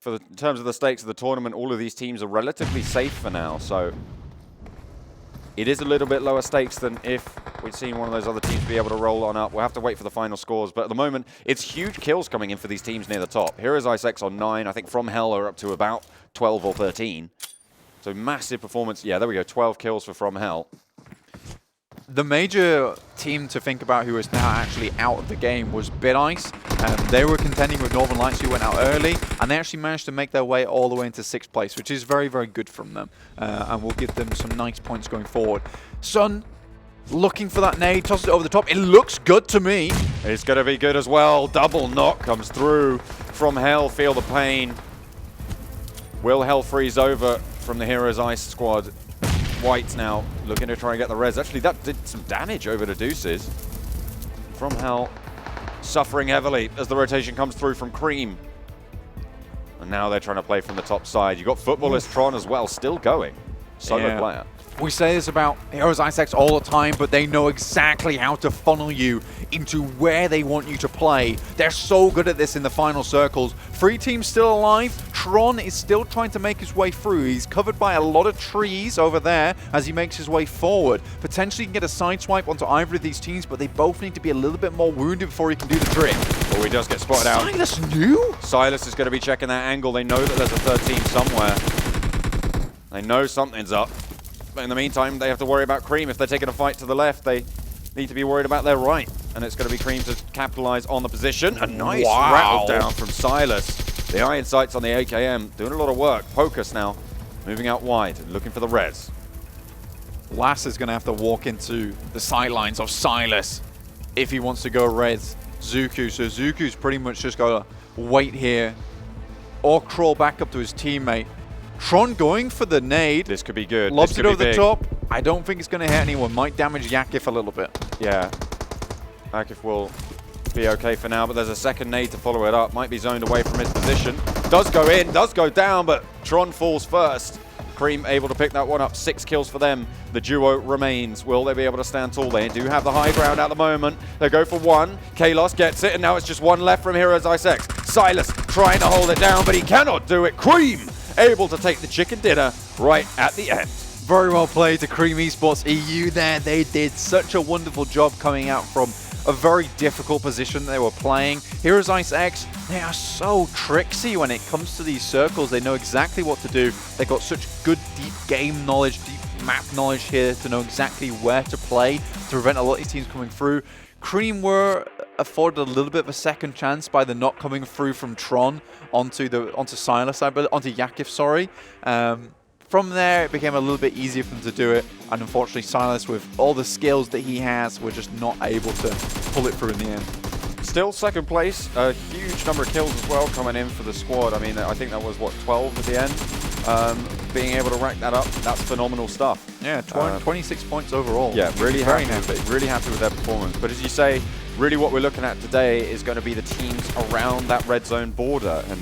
Speaker 2: In terms of the stakes of the tournament, all of these teams are relatively safe for now, so it is a little bit lower stakes than if we'd seen one of those other teams be able to roll on up. We'll have to wait for the final scores, but at the moment, it's huge kills coming in for these teams near the top. Here is IceX on 9. I think FROMHELL are up to about 12 or 13. So massive performance. Yeah, there we go. 12 kills for FROMHELL.
Speaker 3: The major team to think about who is now actually out of the game was BitIce. They were contending with Northern Lights, who went out early, and they actually managed to make their way all the way into 6th place, which is very, very good from them, and will give them some nice points going forward. Sun, looking for that nade, tosses it over the top. It looks good to me.
Speaker 2: It's going to be good as well. Double knock comes through from Hell. Feel the pain. Will Hell freeze over from the Heroes Ice squad? White's now looking to try and get the res. Actually, that did some damage over to Deuces. FROMHELL suffering heavily as the rotation comes through from Cream. And now they're trying to play from the top side. You've got FUTBOLIST Tron as well, still going. Solo player.
Speaker 3: We say this about HIceX all the time, but they know exactly how to funnel you into where they want you to play. They're so good at this in the final circles. 3 teams still alive. Tron is still trying to make his way through. He's covered by a lot of trees over there as he makes his way forward. Potentially he can get a side swipe onto either of these teams, but they both need to be a little bit more wounded before he can do the trick.
Speaker 2: Oh, he does get spotted out.
Speaker 3: Silas knew?
Speaker 2: Silas is going to be checking that angle. They know that there's a 3rd team somewhere. They know something's up. But in the meantime, they have to worry about Cream. If they're taking a fight to the left, they need to be worried about their right. And it's going to be Cream to capitalize on the position. A nice rattle down from Silas. The iron sights on the AKM, doing a lot of work. Focus now, moving out wide, looking for the res.
Speaker 3: Lass is going to have to walk into the sidelines of Silas if he wants to go res Zuku. So Zuku's pretty much just got to wait here or crawl back up to his teammate. Tron going for the nade.
Speaker 2: This could be good.
Speaker 3: Lobs it over the top. I don't think it's going to hit anyone. Might damage Yakif a little bit.
Speaker 2: Yeah. Yakif will be okay for now, but there's a second nade to follow it up. Might be zoned away from his position. Does go in, does go down, but Tron falls first. Cream able to pick that one up. 6 kills for them. The duo remains. Will they be able to stand tall? They do have the high ground at the moment. They go for 1. Kalos gets it, and now it's just 1 left from Heroes IceX. Silas trying to hold it down, but he cannot do it. Cream able to take the chicken dinner right at the end.
Speaker 3: Very well played to Cream Esports EU there. They did such a wonderful job coming out from a very difficult position they were playing. Heroes IceX, they are so tricksy when it comes to these circles. They know exactly what to do. They got such good deep game knowledge, deep map knowledge here to know exactly where to play to prevent a lot of these teams coming through. Cream were afforded a little bit of a second chance by the not coming through from Tron onto Silas, I believe, onto Yakif, sorry. From there, it became a little bit easier for them to do it, and unfortunately, Silas, with all the skills that he has, were just not able to pull it through in the end.
Speaker 2: Still 2nd place, a huge number of kills as well coming in for the squad. I mean, I think that was, what, 12 at the end? Being able to rack that up, that's phenomenal stuff.
Speaker 3: Yeah, 26 points overall.
Speaker 2: Yeah, really happy with their performance. But as you say, really what we're looking at today is going to be the teams around that red zone border. And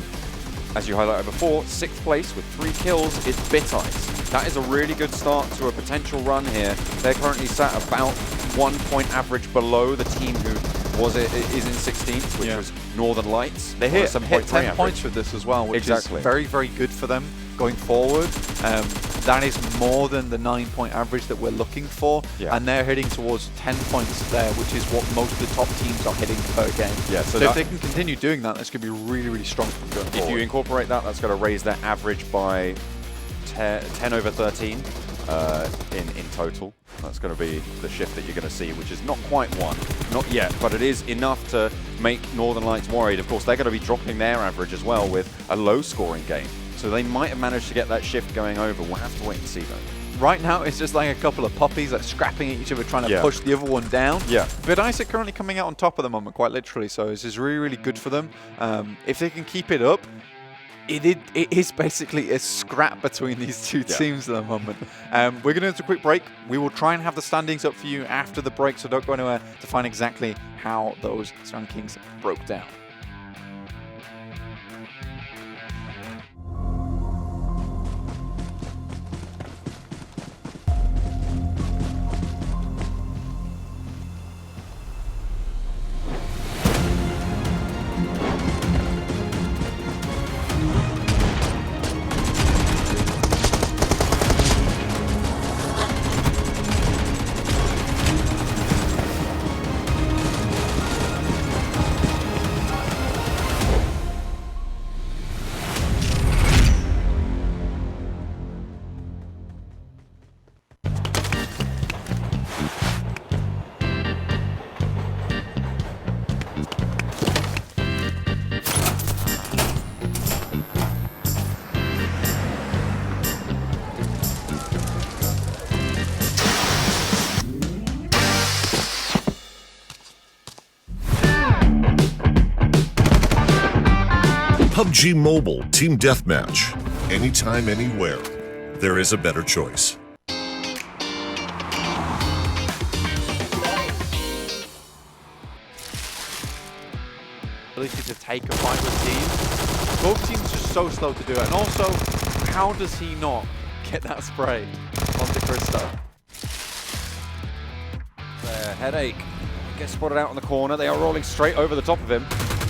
Speaker 2: as you highlighted before, 6th place with 3 kills is BitIce. That is a really good start to a potential run here. They're currently sat about 1 point average below the team who is in 16th, which was Northern Lights.
Speaker 3: They hit 10 points with this as well, which is very, very good for them going forward. That is more than the 9-point average that we're looking for, and they're hitting towards 10 points there, which is what most of the top teams are hitting per game. Yeah, so if they can continue doing that, that's going to be really, really strong for them going forward.
Speaker 2: If you incorporate that, that's going to raise their average by 10 over 13 in total. That's going to be the shift that you're going to see, which is not quite 1, not yet, but it is enough to make Northern Lights worried. Of course, they're going to be dropping their average as well with a low-scoring game. So they might have managed to get that shift going over. We'll have to wait and see, though.
Speaker 3: right now it's just like a couple of puppies like scrapping at each other, trying to push the other one down.
Speaker 2: Yeah.
Speaker 3: But IceX currently coming out on top at the moment, quite literally, so this is really, really good for them. If they can keep it up, it is basically a scrap between these two teams at the moment. We're going to do a quick break. We will try and have the standings up for you after the break, so don't go anywhere to find exactly how those rankings broke down.
Speaker 4: PUBG Mobile Team Deathmatch. Anytime, anywhere. There is a better choice.
Speaker 3: Ability to take a fight with teams. Both teams just so slow to do it. And also, how does he not get that spray onto Christo?
Speaker 2: Headache gets spotted out in the corner. They are rolling straight over the top of him.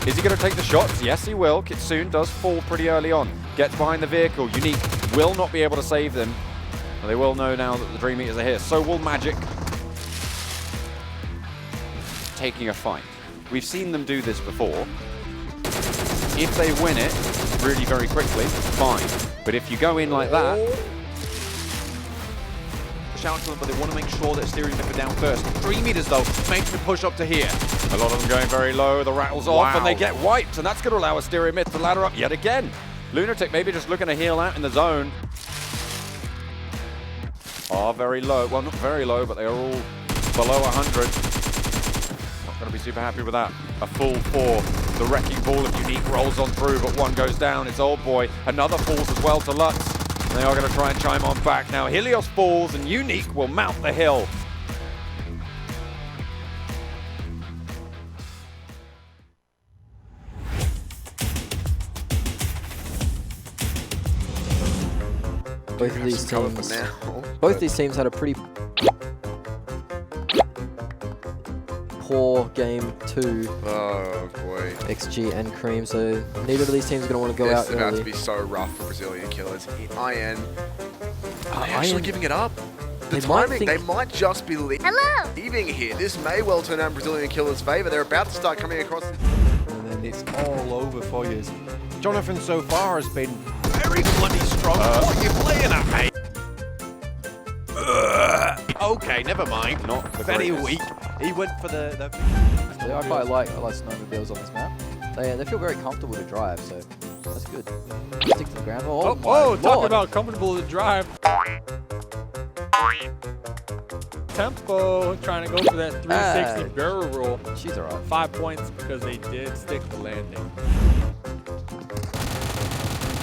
Speaker 2: Is he going to take the shots? Yes, he will. Kitsune does fall pretty early on. Gets behind the vehicle. Unique will not be able to save them. Well, they will know now that the DreamEaters are here. So will Magic. Taking a fight. We've seen them do this before. If they win it really very quickly, fine. But if you go in like that...
Speaker 3: Shout to them, but they want to make sure that steering them down first. DreamEaters, though, makes the push up to here.
Speaker 2: A lot of them going very low, the rattles off, and they get wiped, and that's going to allow Asteria Myth to ladder up yet again. Lunatic maybe just looking to heal out in the zone. Are very low. Well, not very low, but they are all below 100. Not going to be super happy with that. A full 4. The wrecking ball of Unique rolls on through, but one goes down. It's Old Boy. Another falls as well to Lutz. And they are going to try and chime on back now. Helios falls, and Unique will mount the hill.
Speaker 5: Both of these teams had a pretty poor game 2.
Speaker 6: Oh boy.
Speaker 5: XG and Cream, so neither of these teams are going to want to go out
Speaker 6: This is about
Speaker 5: early.
Speaker 6: to be so rough for Brazilian killers. IN, are they actually giving it up? The timing, they might just be leaving here. This may well turn out in Brazilian killers' favor. They're about to start coming across.
Speaker 3: And then it's all over for you. Jonathan so far has been very bloody strong. What are you playing at, mate? Okay, never mind.
Speaker 2: Not the
Speaker 3: very
Speaker 2: greatest.
Speaker 3: weak. He went for the
Speaker 5: Yeah, I quite like snowmobiles on this map. They feel very comfortable to drive, so that's good. Stick to the ground. Oh,
Speaker 7: talking about comfortable to drive. Tempo trying to go for that 360 barrel roll.
Speaker 5: She's alright.
Speaker 7: 5 points because they did stick the landing.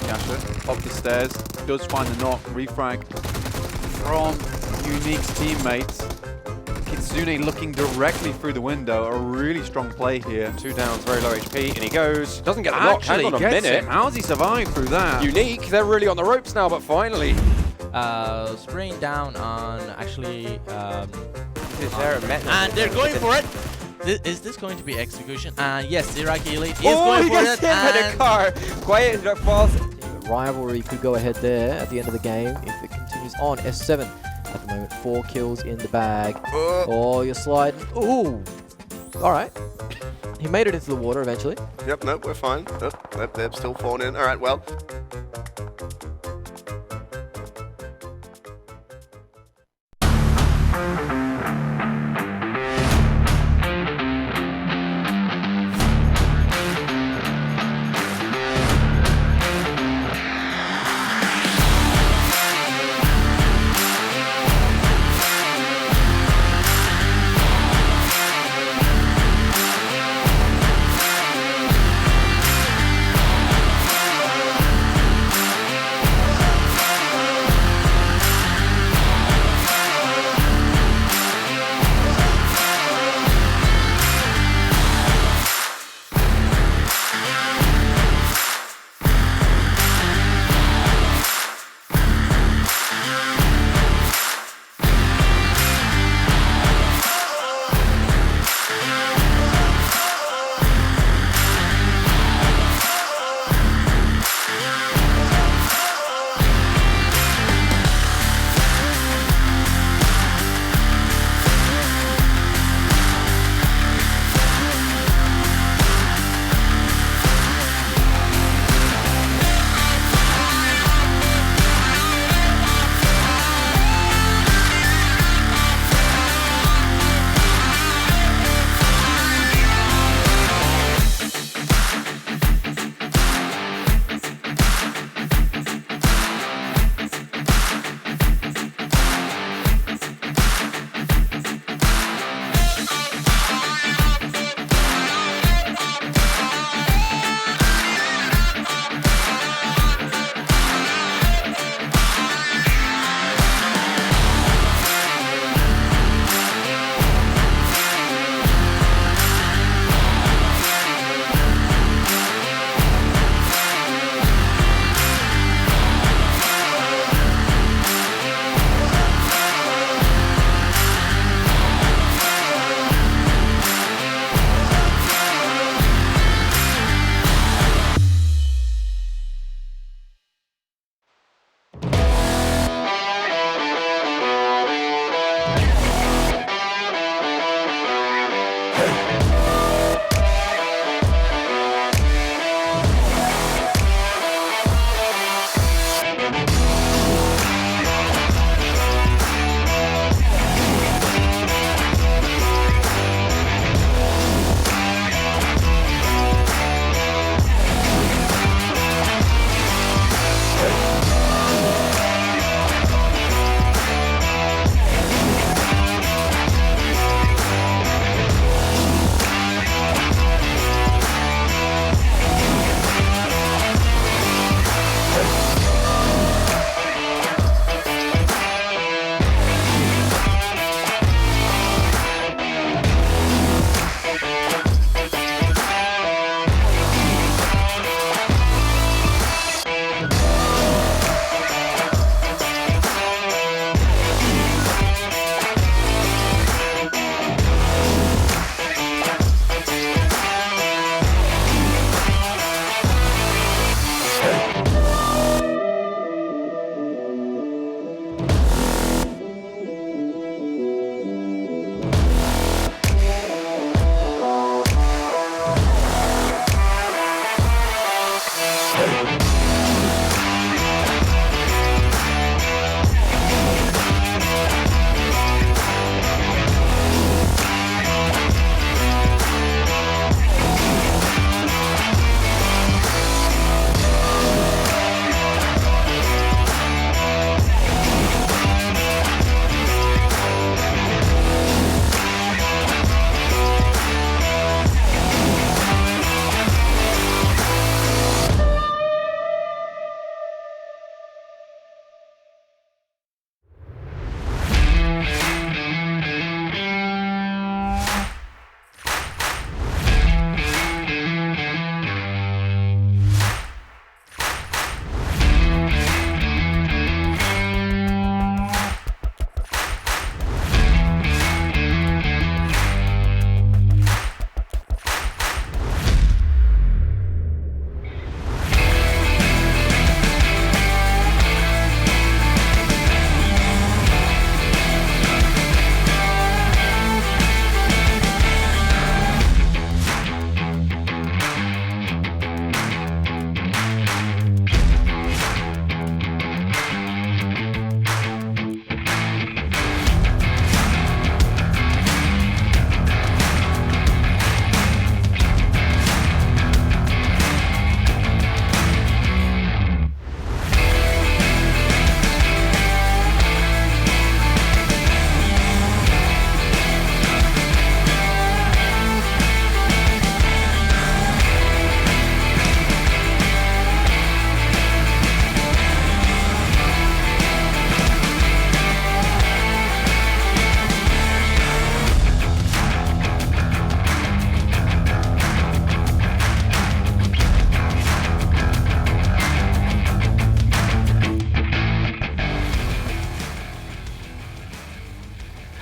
Speaker 3: Yasha up the stairs, does find the knock, refrag from Unique's teammates. Kitsune looking directly through the window, a really strong play here.
Speaker 2: 2 downs, very low HP, and he goes. Doesn't get the knock, hang on a minute.
Speaker 3: How does he survive through that?
Speaker 2: Unique, they're really on the ropes now, but finally.
Speaker 8: Spraying down on actually
Speaker 2: And
Speaker 8: they're going for it. Is this going to be execution? And yes, Iraqi Elite is going for it.
Speaker 2: And a car. Quiet, falls.
Speaker 5: Rivalry could go ahead there at the end of the game if it continues on. S7 at the moment, 4 kills in the bag. Oh, you're sliding. Ooh. All right. He made it into the water eventually.
Speaker 6: Yep, nope, we're fine. Nope, they're still falling in. All right, well.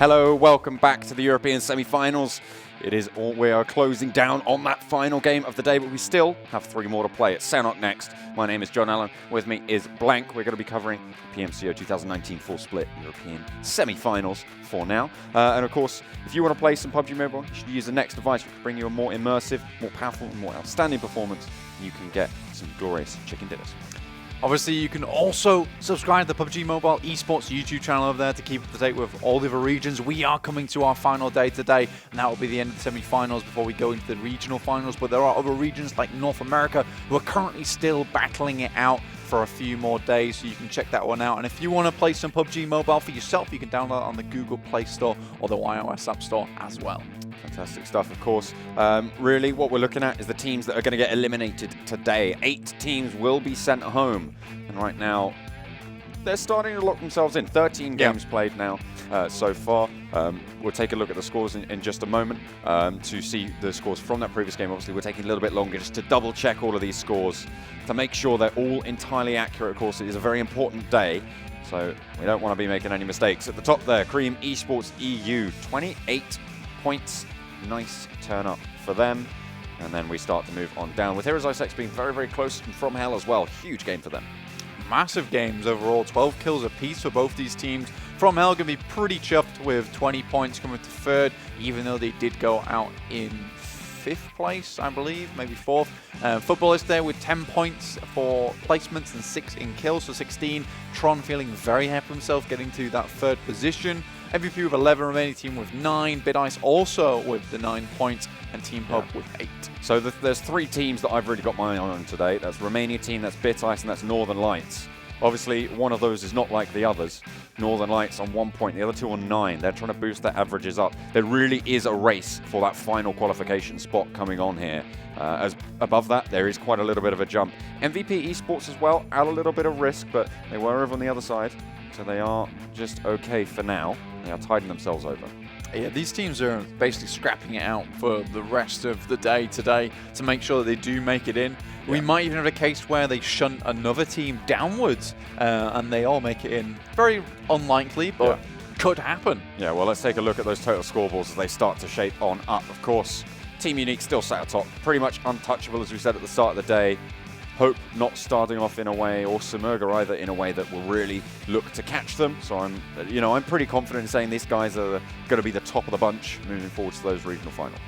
Speaker 2: Hello, welcome back to the European semi-finals. We are closing down on that final game of the day, but we still have 3 more to play. It's Sanhok next. My name is John Allen. With me is Blank. We're going to be covering PMCO 2019 full split European semi-finals for now. And of course, if you want to play some PUBG Mobile, you should use the NEX device, which will bring you a more immersive, more powerful, and more outstanding performance. You can get some glorious chicken dinners.
Speaker 3: Obviously, you can also subscribe to the PUBG Mobile Esports YouTube channel over there to keep up to date with all the other regions. We are coming to our final day today, and that will be the end of the semi-finals before we go into the regional finals. But there are other regions like North America who are currently still battling it out for a few more days, so you can check that one out. And if you want to play some PUBG Mobile for yourself, you can download it on the Google Play Store or the iOS App Store as well.
Speaker 2: Fantastic stuff, of course. Really, what we're looking at is the teams that are going to get eliminated today. 8 teams will be sent home. And right now, they're starting to lock themselves in. 13 games played now so far. We'll take a look at the scores in just a moment to see the scores from that previous game. Obviously, we're taking a little bit longer just to double-check all of these scores to make sure they're all entirely accurate. Of course, it is a very important day, so we don't want to be making any mistakes. At the top there, Cream Esports EU, 28 points. Nice turn up for them. And then we start to move on down with HIceX being very, very close, and FROMHELLL as well. Huge game for them.
Speaker 3: Massive games overall, 12 kills apiece for both these teams. FROMHELLL going to be pretty chuffed with 20 points coming to 3rd, even though they did go out in 5th place, I believe, maybe 4th. FUTBOLIST there with 10 points for placements and 6 in kills, so 16. Tron feeling very happy with himself, getting to that 3rd position. MVP with 11, remaining team with 9. BitIce also with the 9 points, and Team Hub with 8.
Speaker 2: So there's 3 teams that I've really got my eye on today. That's Romania team, that's BitIce, and that's Northern Lights. Obviously, one of those is not like the others. Northern Lights on 1 point, the other 2 on 9. They're trying to boost their averages up. There really is a race for that final qualification spot coming on here. As above that, there is quite a little bit of a jump. MVP Esports as well, at a little bit of risk, but they were over on the other side. So they are just okay for now. They are tiding themselves over.
Speaker 3: Yeah, these teams are basically scrapping it out for the rest of the day today to make sure that they do make it in. Yeah. We might even have a case where they shunt another team downwards and they all make it in. Very unlikely, but could happen.
Speaker 2: Yeah, well, let's take a look at those total scoreboards as they start to shape on up. Of course, Team Unique still sat atop, pretty much untouchable, as we said at the start of the day. Hope not starting off in a way, or SIMURGA either, in a way that will really look to catch them. So I'm pretty confident in saying these guys are going to be the top of the bunch moving forward to those regional finals.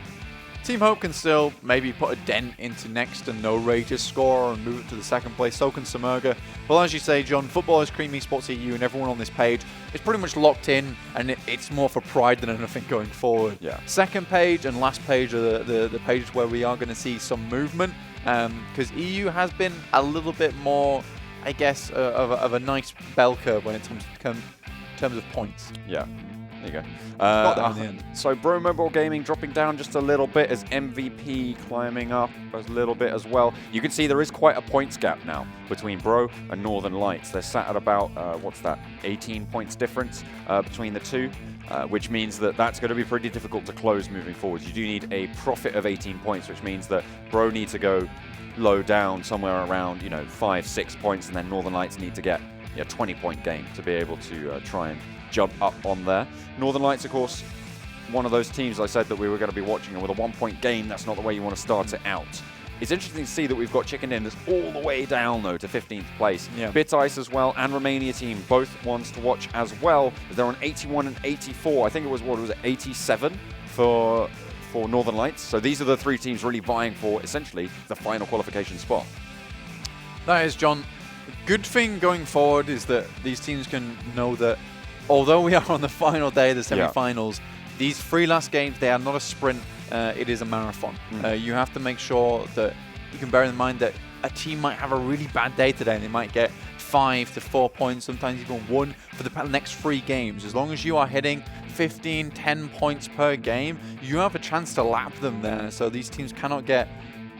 Speaker 3: Team Hope can still maybe put a dent into next and no Rage's score and move it to the 2nd place. So can SIMURGA. Well, as you say, John, FUTBOLIST, Cream Esports EU, and everyone on this page is pretty much locked in, and it's more for pride than anything going forward.
Speaker 2: Yeah.
Speaker 3: 2nd page and last page are the pages where we are going to see some movement. Because EU has been a little bit more, I guess, of a nice bell curve when it comes in terms of points.
Speaker 2: Yeah, there you go.
Speaker 3: Got that in the end.
Speaker 2: So Bro Mobile Gaming dropping down just a little bit as MVP climbing up a little bit as well. You can see there is quite a points gap now between Bro and Northern Lights. They're sat at about, 18 points difference between the two. Which means that that's going to be pretty difficult to close moving forward. You do need a profit of 18 points, which means that Bro needs to go low down somewhere around 5-6 points, and then Northern Lights need to get a 20-point game to be able to try and jump up on there. Northern Lights, of course, one of those teams I said that we were going to be watching, and with a 1-point game, that's not the way you want to start it out. It's interesting to see that we've got Chicken Dinners all the way down, though, to 15th place. Yeah. BitIce as well, and Romania team, both ones to watch as well. They're on 81 and 84. I think it was, 87 for Northern Lights. So these are the 3 teams really vying for, essentially, the final qualification spot.
Speaker 3: That is, John. The good thing going forward is that these teams can know that although we are on the final day of the semi-finals, these 3 last games, they are not a sprint. It is a marathon. You have to make sure that you can bear in mind that a team might have a really bad day today and they might get 5 to 4 points, sometimes even 1 for the next 3 games. As long as you are hitting 15, 10 points per game, you have a chance to lap them there. So these teams cannot get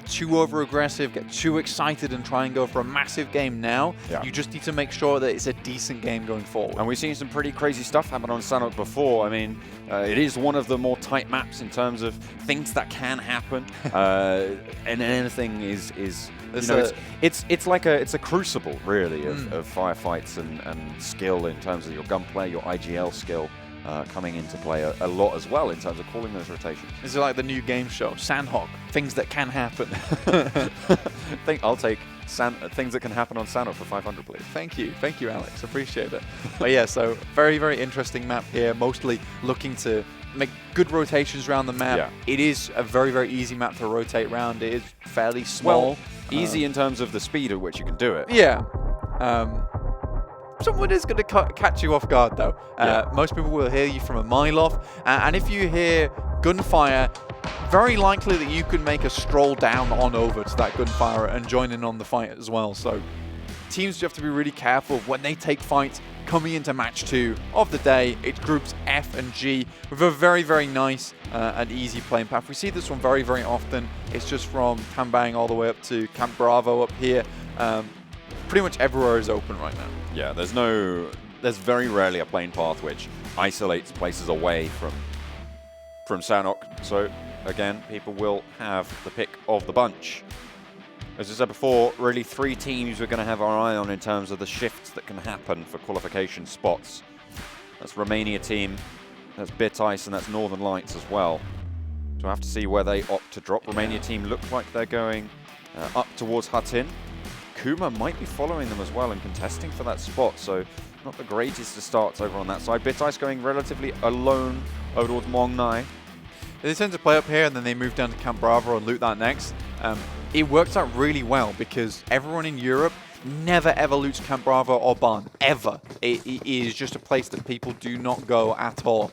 Speaker 3: too over-aggressive, get too excited and try and go for a massive game now. Yeah. You just need to make sure that it's a decent game going forward.
Speaker 2: And we've seen some pretty crazy stuff happen on Sanhok before. I mean, it is one of the more tight maps in terms of things that can happen. And anything is it's like a crucible, really, of firefights and skill in terms of your gunplay, your IGL skill. coming into play a lot as well in terms of calling those rotations.
Speaker 3: This is like the new game show, Sanhok, things that can happen.
Speaker 2: I'll take things that can happen on Sanhok for 500, please.
Speaker 3: Thank you, Alex. Appreciate it. But yeah, so very, very interesting map here. Mostly looking to make good rotations around the map.
Speaker 2: Yeah.
Speaker 3: It is a very, very easy map to rotate around. It is fairly small.
Speaker 2: Well, easy in terms of the speed at which you can do it.
Speaker 3: Yeah. Someone is going to catch you off guard, though. Most people will hear you from a mile off. And if you hear gunfire, very likely that you could make a stroll down on over to that gunfire and join in on the fight as well. So teams do have to be really careful when they take fights coming into match 2 of the day. It's groups F and G with a very, very nice and easy playing path. We see this one very, very often. It's just from Tambang all the way up to Camp Bravo up here. Pretty much everywhere is open right now.
Speaker 2: Yeah, there's very rarely a plane path which isolates places away from Sanhok. So again, people will have the pick of the bunch. As I said before, really 3 teams we're going to have our eye on in terms of the shifts that can happen for qualification spots. That's Romania team, that's BitIce, and that's Northern Lights as well. So we'll have to see where they opt to drop. Romania team look like they're going up towards Hatin. KUMA might be following them as well and contesting for that spot, so not the greatest of starts over on that side. BitIce going relatively alone over towards Mong Nai.
Speaker 3: They tend to play up here and then they move down to Camp Bravo and loot that next. It works out really well because everyone in Europe never ever loots Camp Bravo or Barn, ever. It is just a place that people do not go at all.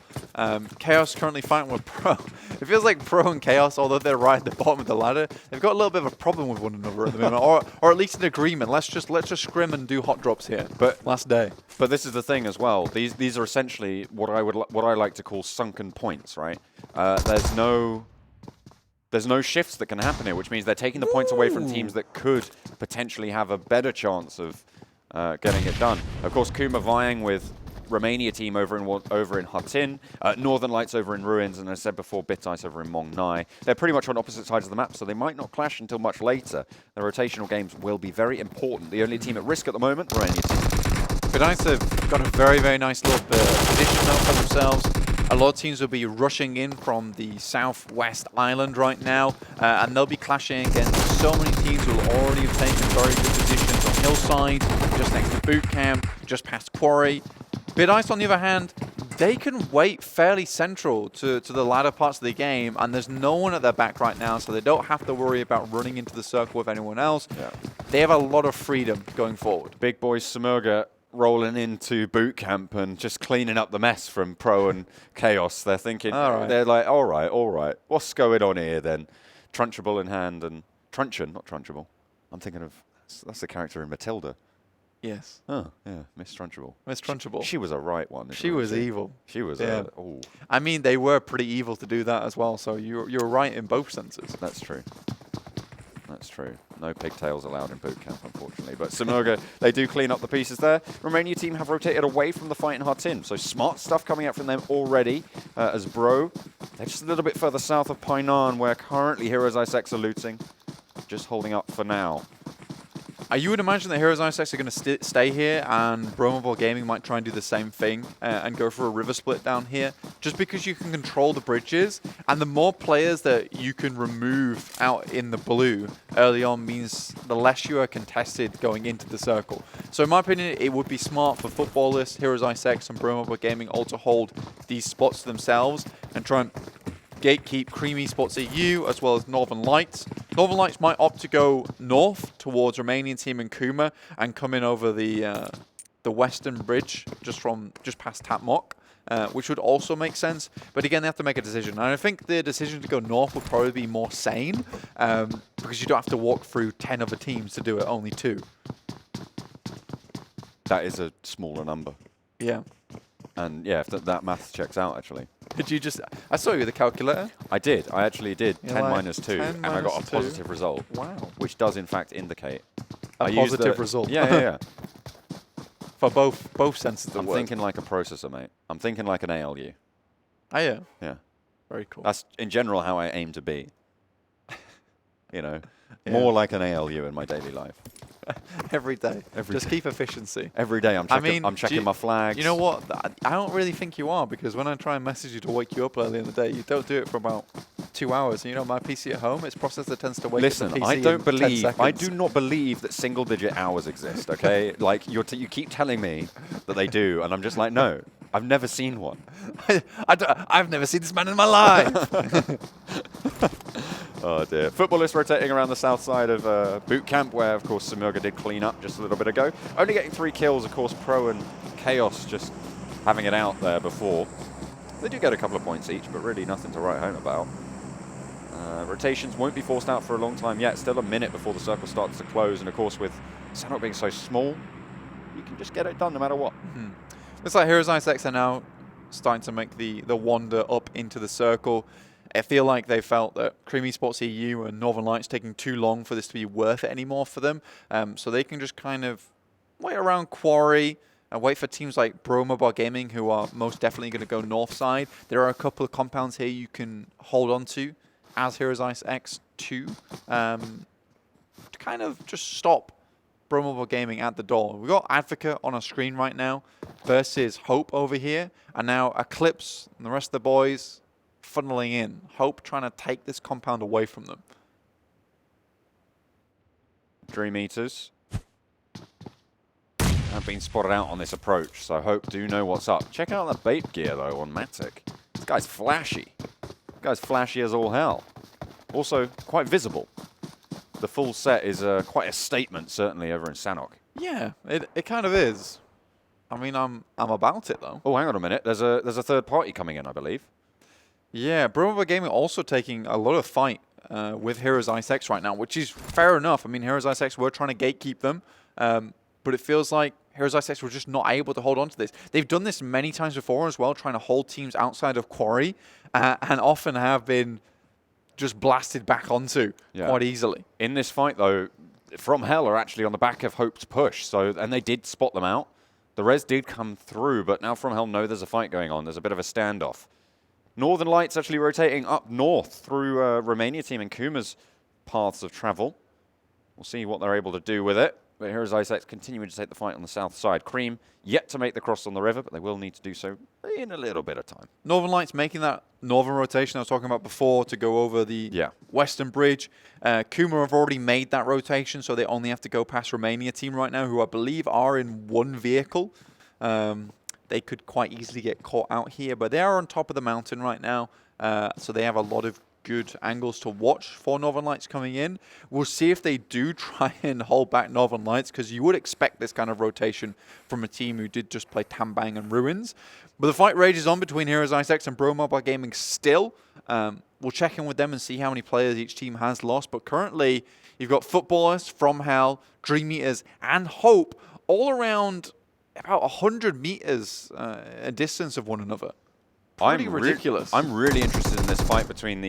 Speaker 3: Kaos currently fighting with Pro. It feels like Pro and Kaos, although they're right at the bottom of the ladder, they've got a little bit of a problem with one another at the moment, or at least an agreement. Let's just scrim and do hot drops here. But last day.
Speaker 2: But this is the thing as well. These are essentially what I like to call sunken points, right? There's no shifts that can happen here, which means they're taking the points away from teams that could potentially have a better chance of getting it done. Of course, KUMA vying with Romania team over in Hatin, Northern Lights over in Ruins, and as I said before, BitIce over in Mong Nai. They're pretty much on opposite sides of the map, so they might not clash until much later. The rotational games will be very important. The only team at risk at the moment, Romania team.
Speaker 3: BitIce have got a very, very nice little position now for themselves. A lot of teams will be rushing in from the southwest island right now, and they'll be clashing against so many teams who will already have taken very good positions on Hillside, just next to Boot Camp, just past Quarry. BitIce, on the other hand, they can wait fairly central to the latter parts of the game, and there's no one at their back right now, so they don't have to worry about running into the circle with anyone else. Yeah. They have a lot of freedom going forward.
Speaker 2: Big boys SIMURGA rolling into boot camp and just cleaning up the mess from Pro and Kaos. They're thinking, they're like, all right, what's going on here then? Trunchable in hand and Truncheon, not Trunchable. I'm thinking of, that's the character in Matilda.
Speaker 3: Yes.
Speaker 2: Oh, yeah, Miss Trunchable.
Speaker 3: Miss Trunchable.
Speaker 2: She was a right one.
Speaker 3: She was evil.
Speaker 2: She was
Speaker 3: oh. I mean, they were pretty evil to do that as well, so you're right in both senses.
Speaker 2: That's true. That's true. No pigtails allowed in boot camp, unfortunately. But SIMURGA, they do clean up the pieces there. Romania team have rotated away from the fight in Hatin, so smart stuff coming out from them already. As Bro, they're just a little bit further south of Painan, where currently HIceX are looting. Just holding up for now.
Speaker 3: You would imagine that HIceX are going to stay here, and ProMobile Gaming might try and do the same thing and go for a river split down here, just because you can control the bridges, and the more players that you can remove out in the blue early on means the less you are contested going into the circle. So in my opinion, it would be smart for FUTBOLIST, HIceX, and ProMobile Gaming all to hold these spots to themselves and try and gatekeep Creamy Sports EU as well as Northern Lights. Northern Lights might opt to go north towards Romanian team and KUMA and come in over the western bridge just past Tapmok, which would also make sense. But again, they have to make a decision. And I think the decision to go north would probably be more sane because you don't have to walk through 10 other teams to do it, only 2.
Speaker 2: That is a smaller number.
Speaker 3: Yeah.
Speaker 2: And yeah, if that math checks out, actually.
Speaker 3: Did you just... I saw you with the calculator.
Speaker 2: I did. I actually did.
Speaker 3: You're
Speaker 2: 10
Speaker 3: like,
Speaker 2: minus 2.
Speaker 3: 10
Speaker 2: and I got a
Speaker 3: 2.
Speaker 2: positive result.
Speaker 3: Wow.
Speaker 2: Which does, in fact, indicate...
Speaker 3: A positive result.
Speaker 2: Yeah.
Speaker 3: For both senses of the
Speaker 2: I'm
Speaker 3: word.
Speaker 2: thinking like a processor, mate. I'm thinking like an ALU.
Speaker 3: Oh, yeah?
Speaker 2: Yeah.
Speaker 3: Very cool.
Speaker 2: That's, in general, how I aim to be. You know, more like an ALU in my daily life.
Speaker 3: Every day. Just
Speaker 2: day.
Speaker 3: keep efficiency.
Speaker 2: Every day I'm checking my flags.
Speaker 3: You know what? I don't really think you are, because when I try and message you to wake you up early in the day, you don't do it for about 2 hours. And you know, my PC at home, its processor tends to wake up the PC
Speaker 2: I don't
Speaker 3: in 10
Speaker 2: believe,
Speaker 3: seconds.
Speaker 2: I do not believe that single-digit hours exist, okay? Like, you keep telling me that they do, and I'm just like, no, I've never seen one.
Speaker 3: I've never seen this man in my life.
Speaker 2: Oh dear. Futbolist rotating around the south side of boot camp, where of course SIMURGA did clean up just a little bit ago. Only getting 3 kills, of course. Pro and Chaos just having it out there before. They do get a couple of points each, but really nothing to write home about. Rotations won't be forced out for a long time yet. Still a minute before the circle starts to close, and of course with Sanhok being so small, you can just get it done no matter what.
Speaker 3: Looks like HIceX are now starting to make the wander up into the circle. I feel like they felt that Cream Esports EU and Northern Lights taking too long for this to be worth it anymore for them. So they can just kind of wait around Quarry and wait for teams like PMCO Gaming, who are most definitely going to go north side. There are a couple of compounds here you can hold on to as HIceX 2 to kind of just stop PMCO Gaming at the door. We've got Advocate on our screen right now versus Hope over here, and now Eclipse and the rest of the boys funneling in. Hope trying to take this compound away from them.
Speaker 2: DreamEaters have been spotted out on this approach, so Hope do know what's up. Check out that bait gear though on Matic. This guy's flashy. This guy's flashy as all hell. Also quite visible. The full set is quite a statement, certainly over in Sanhok.
Speaker 3: Yeah, it kind of is. I mean, I'm about it though.
Speaker 2: Oh, hang on a minute. There's a third party coming in, I believe.
Speaker 3: Yeah, PMCO Gaming also taking a lot of fight with HIceX right now, which is fair enough. I mean, HIceX were trying to gatekeep them, but it feels like HIceX were just not able to hold on to this. They've done this many times before as well, trying to hold teams outside of Quarry, and often have been just blasted back onto quite easily.
Speaker 2: In this fight, though, FROMHELL are actually on the back of Hope's push, and they did spot them out. The res did come through, but now FROMHELL know there's a fight going on. There's a bit of a standoff. Northern Lights actually rotating up north through Romania team and KUMA's paths of travel. We'll see what they're able to do with it. But here is IceX continuing to take the fight on the south side. Cream yet to make the cross on the river, but they will need to do so in a little bit of time.
Speaker 3: Northern Lights making that northern rotation I was talking about before to go over the western bridge. KUMA have already made that rotation, so they only have to go past Romania team right now, who I believe are in one vehicle. They could quite easily get caught out here, but they are on top of the mountain right now, so they have a lot of good angles to watch for Northern Lights coming in. We'll see if they do try and hold back Northern Lights, because you would expect this kind of rotation from a team who did just play Tambang and Ruins. But the fight rages on between HIceX and PMCO Gaming still. We'll check in with them and see how many players each team has lost, but currently you've got FUTBOLIST, FROMHELL, DreamEaters, and Hope all around about 100 meters a distance of one another. Pretty ridiculous.
Speaker 2: I'm really interested in this fight between the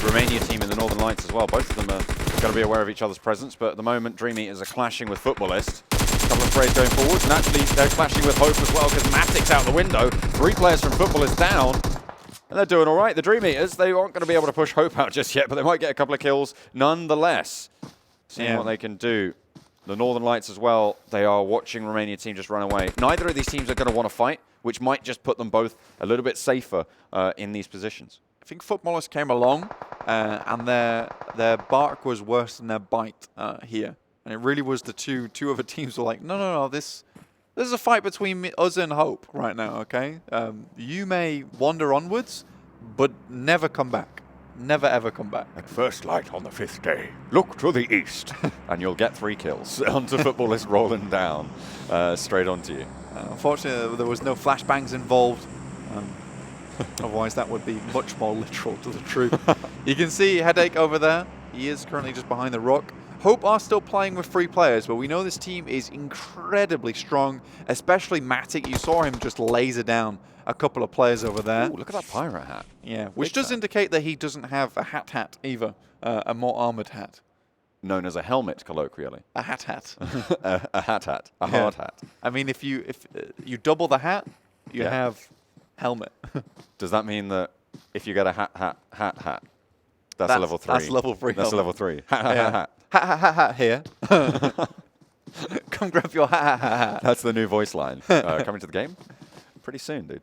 Speaker 2: Romania team and the Northern Lights as well. Both of them are going to be aware of each other's presence, but at the moment DreamEaters are clashing with FUTBOLIST. A couple of frays going forwards, and actually they're clashing with Hope as well, because Matic's out the window. 3 players from FUTBOLIST down, and they're doing all right. The DreamEaters, they aren't going to be able to push Hope out just yet, but they might get a couple of kills nonetheless. Seeing what they can do. The Northern Lights as well, they are watching Romania team just run away. Neither of these teams are going to want to fight, which might just put them both a little bit safer in these positions.
Speaker 3: I think FUTBOLIST came along, and their bark was worse than their bite here. And it really was the two other teams were like, no, this is a fight between us and Hope right now, okay? You may wander onwards, but never come back. Never ever come back.
Speaker 2: At first light on the 5th day, look to the east, and you'll get 3 kills onto FUTBOLIST rolling down straight onto you.
Speaker 3: Unfortunately, there was no flashbangs involved. Otherwise, that would be much more literal to the truth. You can see Headache over there. He is currently just behind the rock. Hope are still playing with 3 players, but we know this team is incredibly strong, especially Matic. You saw him just laser down a couple of players over there.
Speaker 2: Ooh, look at that pirate hat.
Speaker 3: Yeah, which does indicate that he doesn't have a hat either, a more armored hat.
Speaker 2: Known as a helmet, colloquially.
Speaker 3: A hat.
Speaker 2: a hat. A hard hat.
Speaker 3: I mean, if you double the hat, you have helmet.
Speaker 2: Does that mean that if you get a hat, that's a level 3?
Speaker 3: That's level 3.
Speaker 2: That's a level 3. Hat.
Speaker 3: Hat here. Come grab your hat.
Speaker 2: That's the new voice line coming to the game pretty soon, dude.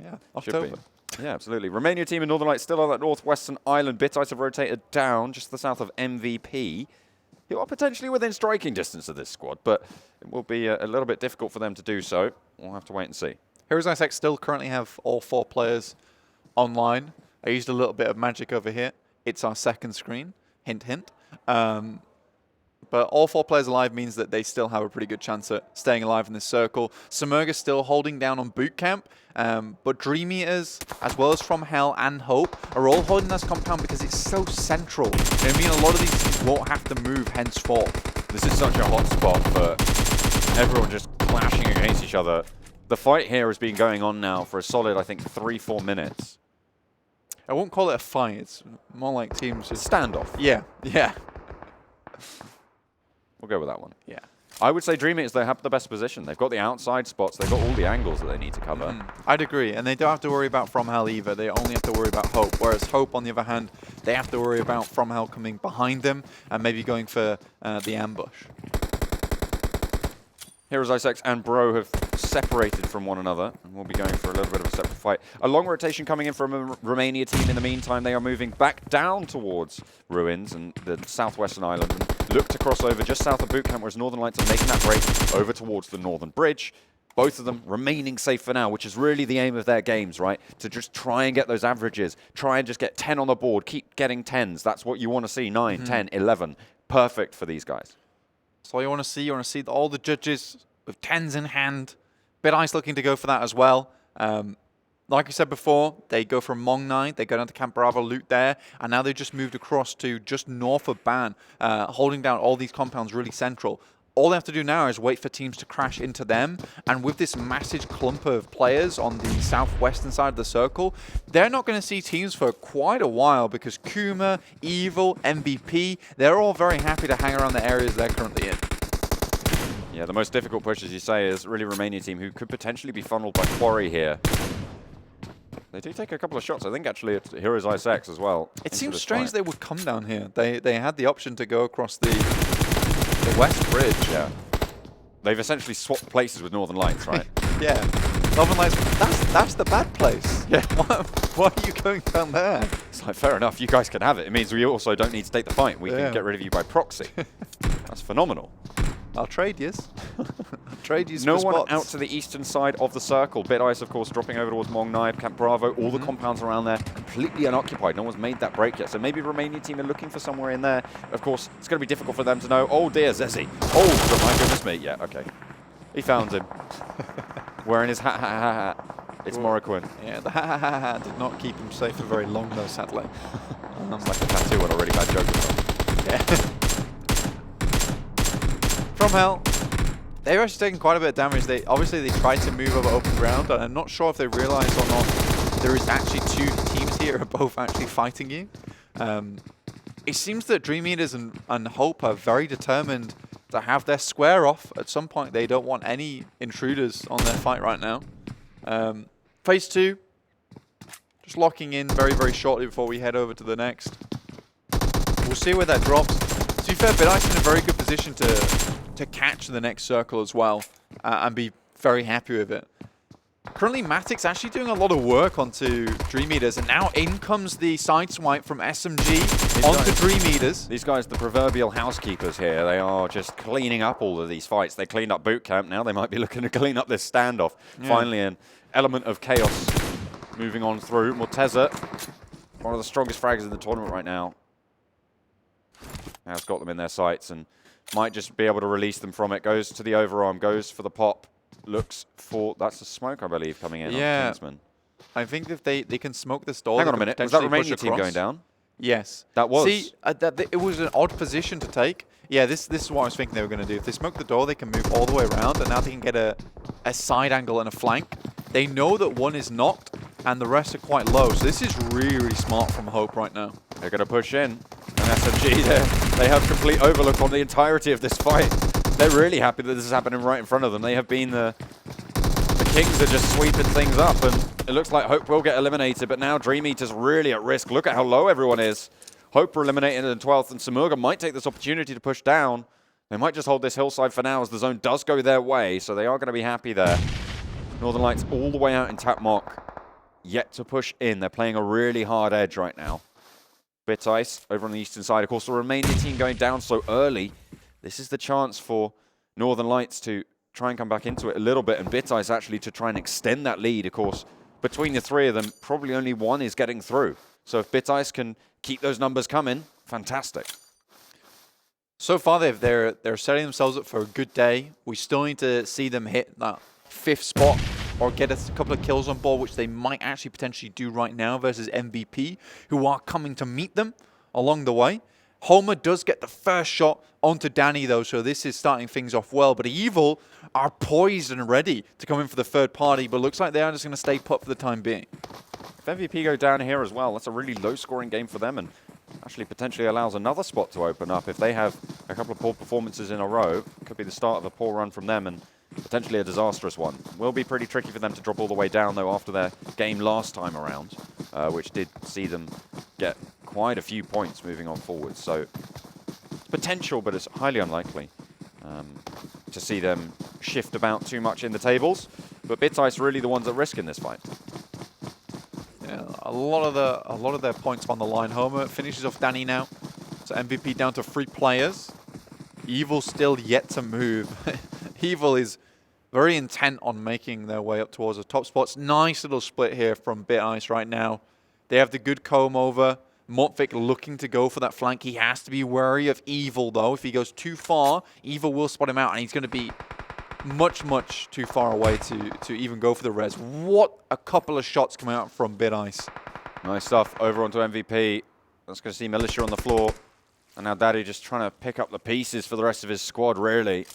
Speaker 3: Yeah,
Speaker 2: Should
Speaker 3: October.
Speaker 2: be. Yeah, absolutely. Romania team and Northern Lights still on that northwestern island. BitIce have rotated down just to the south of MVP, who are potentially within striking distance of this squad, but it will be a little bit difficult for them to do so. We'll have to wait and see.
Speaker 3: HIceX still currently have all 4 players online. I used a little bit of magic over here. It's our second screen. Hint, hint. But all 4 players alive means that they still have a pretty good chance at staying alive in this circle. SIMURGA still holding down on boot camp, but DreamEaters, as well as FROMHELL and Hope, are all holding this compound because it's so central. I mean, a lot of these teams won't have to move henceforth.
Speaker 2: This is such a hot spot for everyone just clashing against each other. The fight here has been going on now for a solid, I think, 3-4 minutes.
Speaker 3: I won't call it a fight. It's more like teams just...
Speaker 2: Standoff.
Speaker 3: Yeah, yeah.
Speaker 2: We'll go with that one.
Speaker 3: Yeah.
Speaker 2: I would say DreamEaters, they have the best position. They've got the outside spots. They've got all the angles that they need to cover.
Speaker 3: I'd agree. And they don't have to worry about FROMHELL either. They only have to worry about Hope. Whereas Hope, on the other hand, they have to worry about FROMHELL coming behind them and maybe going for the ambush.
Speaker 2: HIceX and Bro have separated from one another, and we'll be going for a little bit of a separate fight. A long rotation coming in from a Romania team. In the meantime, they are moving back down towards Ruins and the southwestern island, and look to cross over just south of Bootcamp, whereas Northern Lights are making that break over towards the northern bridge. Both of them remaining safe for now, which is really the aim of their games, right? To just try and get those averages, try and just get 10 on the board, keep getting 10s. That's what you want to see, 9, 10, 11. Perfect for these guys.
Speaker 3: That's all you want to see. You want to see all the judges with 10s in hand. BitIce looking to go for that as well. Like I said before, they go from Mong 9, they go down to Camp Bravo, loot there, and now they've just moved across to just north of Ban, holding down all these compounds really central. All they have to do now is wait for teams to crash into them, and with this massive clump of players on the southwestern side of the circle, they're not going to see teams for quite a while because KUMA, Evil, MVP, they're all very happy to hang around the areas they're currently in.
Speaker 2: Yeah, the most difficult push, as you say, is really Romania team, who could potentially be funneled by Quarry here. They do take a couple of shots. I think actually it's HIceX as well.
Speaker 3: It seems strange they would come down here. They had the option to go across the west bridge.
Speaker 2: Yeah. They've essentially swapped places with Northern Lights, right?
Speaker 3: Yeah. Northern Lights, that's the bad place.
Speaker 2: Yeah.
Speaker 3: Why are you going down there?
Speaker 2: It's like, fair enough, you guys can have it. It means we also don't need to take the fight. We can get rid of you by proxy. That's phenomenal.
Speaker 3: I'll trade yous. Trade yous
Speaker 2: No
Speaker 3: for
Speaker 2: one
Speaker 3: spots.
Speaker 2: out to the eastern side of the circle. BitIce, of course, dropping over towards Mong 9, Camp Bravo. All the compounds around there completely unoccupied. No one's made that break yet. So maybe Romanian team are looking for somewhere in there. Of course, it's going to be difficult for them to know. Oh, dear, Zezzy. Oh, my goodness me. Yeah, okay. He found him. Wearing his hat. It's Morroquin.
Speaker 3: Yeah, the ha did not keep him safe for very long, though, sadly.
Speaker 2: It's like a tattoo on a really bad joke.
Speaker 3: Yeah. FROMHELL, they're actually taking quite a bit of damage. Obviously they tried to move over open ground, and I'm not sure if they realize or not there is actually 2 teams here who are both actually fighting you. It seems that DreamEaters and Hope are very determined to have their square off. At some point they don't want any intruders on their fight right now. Phase 2, just locking in very, very shortly before we head over to the next. We'll see where that drops. To be fair, BitIce in a very good position to catch the next circle as well and be very happy with it. Currently, Matic's actually doing a lot of work onto DreamEaters, and now in comes the side swipe from SMG onto DreamEaters.
Speaker 2: These guys, the proverbial housekeepers here, they are just cleaning up all of these fights. They cleaned up boot camp. Now they might be looking to clean up this standoff. Yeah. Finally, an element of chaos moving on through. Morteza, one of the strongest fraggers in the tournament right now, has got them in their sights and might just be able to release them from it. Goes to the overarm, goes for the pop, looks for... That's a smoke, I believe, coming in.
Speaker 3: Yeah.
Speaker 2: On Kingsman.
Speaker 3: I think if they can smoke this door...
Speaker 2: Hang on a minute. Was that Romania team going down?
Speaker 3: Yes.
Speaker 2: That was.
Speaker 3: See, it was an odd position to take. Yeah, this is what I was thinking they were going to do. If they smoke the door, they can move all the way around, and now they can get a side angle and a flank. They know that one is knocked, and the rest are quite low. So this is really smart from Hope right now. They're
Speaker 2: going to push in. And SMG there, they have complete overlook on the entirety of this fight. They're really happy that this is happening right in front of them. They have been the Kings are just sweeping things up, and it looks like Hope will get eliminated, but now DreamEaters really at risk. Look at how low everyone is. Hope are eliminated in 12th, and SIMURGA might take this opportunity to push down. They might just hold this hillside for now as the zone does go their way, so they are going to be happy there. Northern Lights all the way out in Tapmock, yet to push in. They're playing a really hard edge right now. BitIce over on the eastern side. Of course, the Romanian team going down so early. This is the chance for Northern Lights to try and come back into it a little bit, and BitIce actually to try and extend that lead. Of course, between the three of them, probably only one is getting through. So if BitIce can keep those numbers coming, fantastic.
Speaker 3: So far, they're setting themselves up for a good day. We still need to see them hit that 5th spot or get a couple of kills on board, which they might actually potentially do right now versus MVP, who are coming to meet them along the way. Homer does get the first shot onto Danny, though, so this is starting things off well. But Evil are poised and ready to come in for the third party, but looks like they are just going to stay put for the time being.
Speaker 2: If MVP go down here as well, that's a really low-scoring game for them, and actually potentially allows another spot to open up. If they have a couple of poor performances in a row, could be the start of a poor run from them, and potentially a disastrous one. Will be pretty tricky for them to drop all the way down, though, after their game last time around, which did see them get quite a few points moving on forward. So potential, but it's highly unlikely to see them shift about too much in the tables. But BitIce really the ones at risk in this fight.
Speaker 3: Yeah, a lot of their points on the line. Homer finishes off Danny now. So MVP down to 3 players. Evil still yet to move. Evil is very intent on making their way up towards the top spots. Nice little split here from BitIce right now. They have the good comb over. Motvik looking to go for that flank. He has to be wary of Evil, though. If he goes too far, Evil will spot him out, and he's going to be much, much too far away to even go for the res. What a couple of shots coming out from BitIce.
Speaker 2: Nice stuff over onto MVP. That's going to see Militia on the floor. And now Daddy just trying to pick up the pieces for the rest of his squad, really.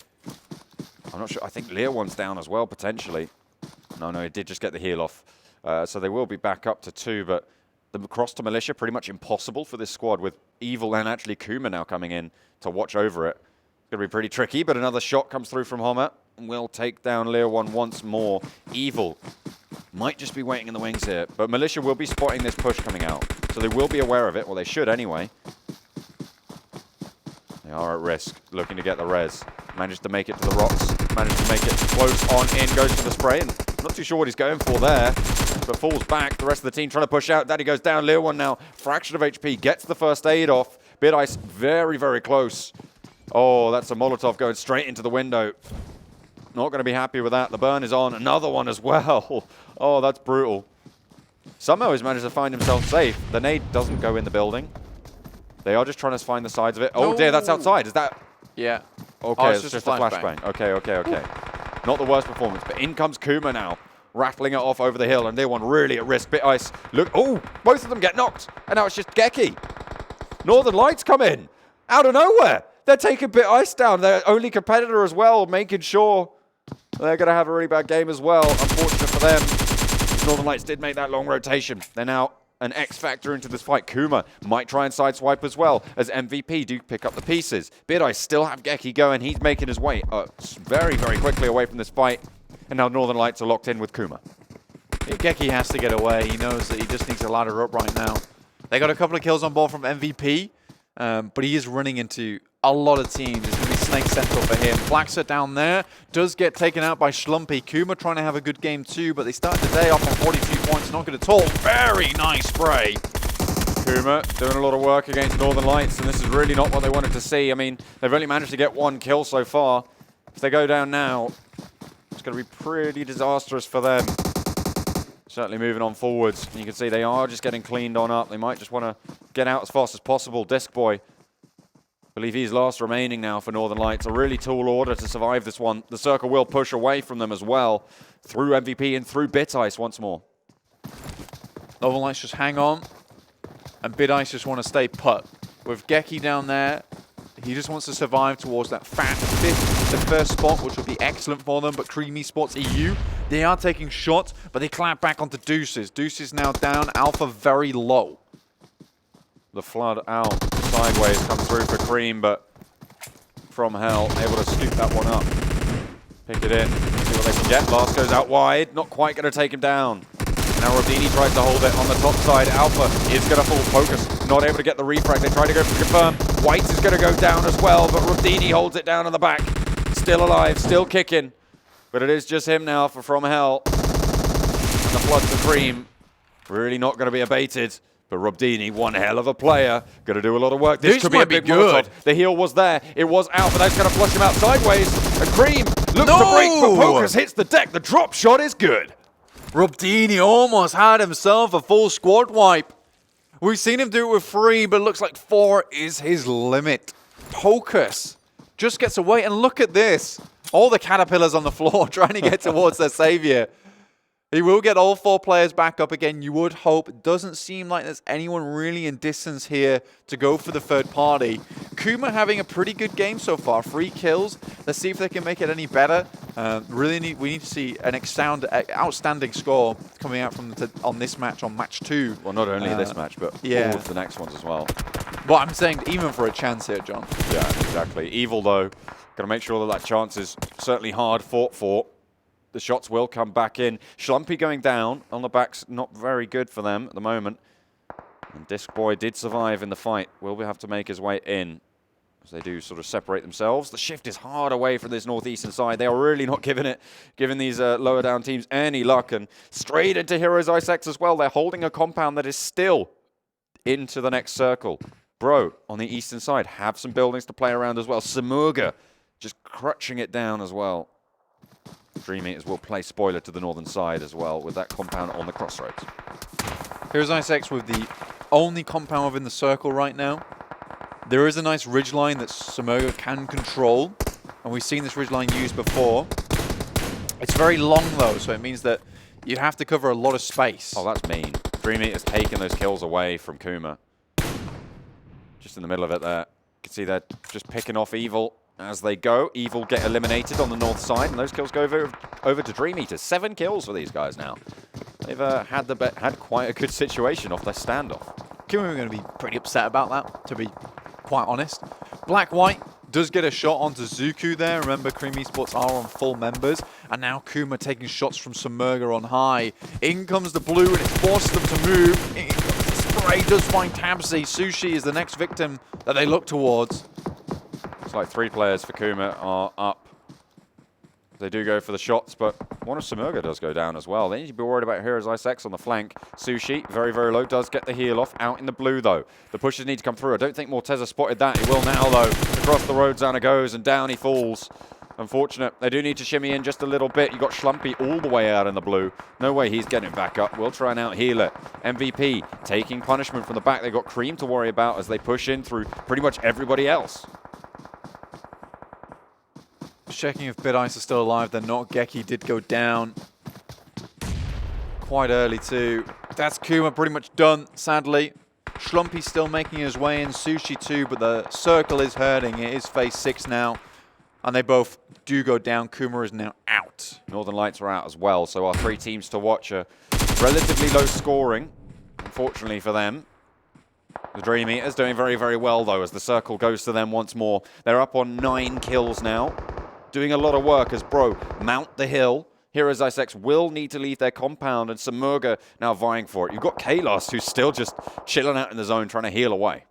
Speaker 2: I'm not sure. I think Lear one's down as well, potentially. No, he did just get the heal off. So they will be back up to 2, but the cross to Militia, pretty much impossible for this squad with Evil and actually KUMA now coming in to watch over it. It's going to be pretty tricky, but another shot comes through from Homer. Will take down Lear one once more. Evil might just be waiting in the wings here, but Militia will be spotting this push coming out. So they will be aware of it. Well, they should anyway. They are at risk, looking to get the res. Managed to make it to the rocks. Managed to make it close on in. Goes for the spray. And not too sure what he's going for there, but falls back. The rest of the team trying to push out. Daddy goes down. Lear one now. Fraction of HP. Gets the first aid off. BitIce very, very close. Oh, that's a Molotov going straight into the window. Not going to be happy with that. The burn is on. Another one as well. Oh, that's brutal. Somehow he's managed to find himself safe. The nade doesn't go in the building. They are just trying to find the sides of it. Oh, dear, that's outside. Is that...
Speaker 3: Yeah.
Speaker 2: Okay, it's just a flashbang. Okay. Not the worst performance, but in comes KUMA now, rattling it off over the hill, and they want really at risk. BitIce, look, oh, both of them get knocked, and now it's just Geki. Northern Lights come in, out of nowhere. They're taking BitIce down, their only competitor as well, making sure they're going to have a really bad game as well. Unfortunate for them. Northern Lights did make that long rotation. They're now an X factor into this fight. KUMA might try and sideswipe as well, as MVP do pick up the pieces. BitIce still have Geki going. He's making his way very, very quickly away from this fight. And now Northern Lights are locked in with KUMA.
Speaker 3: Yeah, Geki has to get away. He knows that he just needs to ladder up right now. They got a couple of kills on board from MVP, but he is running into a lot of teams. It's going to be Snake Central for him. Flaxer down there does get taken out by Schlumpy. KUMA trying to have a good game too, but they start the day off on 42 points. Not good at all. Very nice spray.
Speaker 2: KUMA doing a lot of work against Northern Lights, and this is really not what they wanted to see. I mean, they've only managed to get 1 kill so far. If they go down now, it's going to be pretty disastrous for them. Certainly moving on forwards. And you can see they are just getting cleaned on up. They might just want to get out as fast as possible. Disc Boy, I believe he's last remaining now for Northern Lights. A really tall order to survive this one. The circle will push away from them as well. Through MVP and through BitIce once more.
Speaker 3: Northern Lights just hang on. And BitIce just want to stay put. With Geki down there, he just wants to survive towards that fat 5th, the first spot, which would be excellent for them. But Creamy Sports EU, they are taking shots, but they clap back onto Deuces. Deuces now down, Alpha very low.
Speaker 2: The flood out sideways comes through for Cream, but FROMHELL able to scoop that one up. Pick it in, see what they can get. Last goes out wide, not quite going to take him down. Now Rodini tries to hold it on the top side. Alpha is going to fall focus, not able to get the refrag. They try to go for confirm. White is going to go down as well, but Rubdini holds it down in the back. Still alive, still kicking. But it is just him now for FROMHELL. And the floods of cream really not going to be abated. But Rubdini, one hell of a player. Going to do a lot of work. This could be a big good. The heel was there. It was out, but that's going to flush him out sideways. And Cream looks to break, but Focus hits the deck. The drop shot is good.
Speaker 3: Rubdini almost had himself a full squad wipe. We've seen him do it with 3, but it looks like 4 is his limit. Focus just gets away, and look at this. All the caterpillars on the floor trying to get towards their savior. He will get all 4 players back up again, you would hope. It doesn't seem like there's anyone really in distance here to go for the third party. KUMA having a pretty good game so far. 3 kills. Let's see if they can make it any better. We need to see an outstanding score coming out from on this match, on match 2.
Speaker 2: Well, not only this match, but all of the next ones as well.
Speaker 3: But I'm saying even for a chance here, John.
Speaker 2: Yeah, exactly. Evil, though, got to make sure that chance is certainly hard fought for. The shots will come back in. Schlumpy going down on the back's not very good for them at the moment. And Disc Boy did survive in the fight. Will have to make his way in as they do sort of separate themselves. The shift is hard away from this northeastern side. They are really not giving these lower down teams any luck. And straight into HIceX as well. They're holding a compound that is still into the next circle. Bro, on the eastern side, have some buildings to play around as well. SIMURGA just crutching it down as well. DreamEaters will play spoiler to the northern side as well with that compound on the crossroads.
Speaker 3: Here's IceX with the only compound within the circle right now. There is a nice ridgeline that SIMURGA can control, and we've seen this ridgeline used before. It's very long though, so it means that you have to cover a lot of space.
Speaker 2: Oh, that's mean. DreamEaters taking those kills away from KUMA. Just in the middle of it there. You can see they're just picking off Evil as they go. Evil get eliminated on the north side, and those kills go over to DreamEaters. 7 kills for these guys now. They've had quite a good situation off their standoff.
Speaker 3: KUMA are going to be pretty upset about that, to be quite honest. Black-White does get a shot onto Zuku there. Remember, Cream Esports are on full members. And now KUMA taking shots from SIMURGA on high. In comes the blue, and it forces them to move. In comes the spray, does find Tabsy. Sushi is the next victim that they look towards.
Speaker 2: Looks like 3 players for KUMA are up. They do go for the shots, but one of SIMURGA does go down as well. They need to be worried about HIceX on the flank. Sushi, very, very low, does get the heal off. Out in the blue, though. The pushes need to come through. I don't think Morteza spotted that. He will now, though. Across the road, Zana goes, and down he falls. Unfortunate. They do need to shimmy in just a little bit. You got Schlumpy all the way out in the blue. No way he's getting it back up. We'll try and out-heal it. MVP taking punishment from the back. They've got Cream to worry about as they push in through pretty much everybody else.
Speaker 3: Checking if BitIce is still alive. They're not. Geki did go down quite early too. That's KUMA pretty much done, sadly. Schlumpy still making his way in. Sushi too, but the circle is hurting. It is phase 6 now. And they both do go down. KUMA is now out.
Speaker 2: Northern Lights are out as well, so our 3 teams to watch are relatively low scoring, unfortunately for them. The DreamEaters doing very, very well, though, as the circle goes to them once more. They're up on 9 kills now. Doing a lot of work as Bro mount the hill. HIceX will need to leave their compound, and SIMURGA now vying for it. You've got Kaos, who's still just chilling out in the zone, trying to heal away.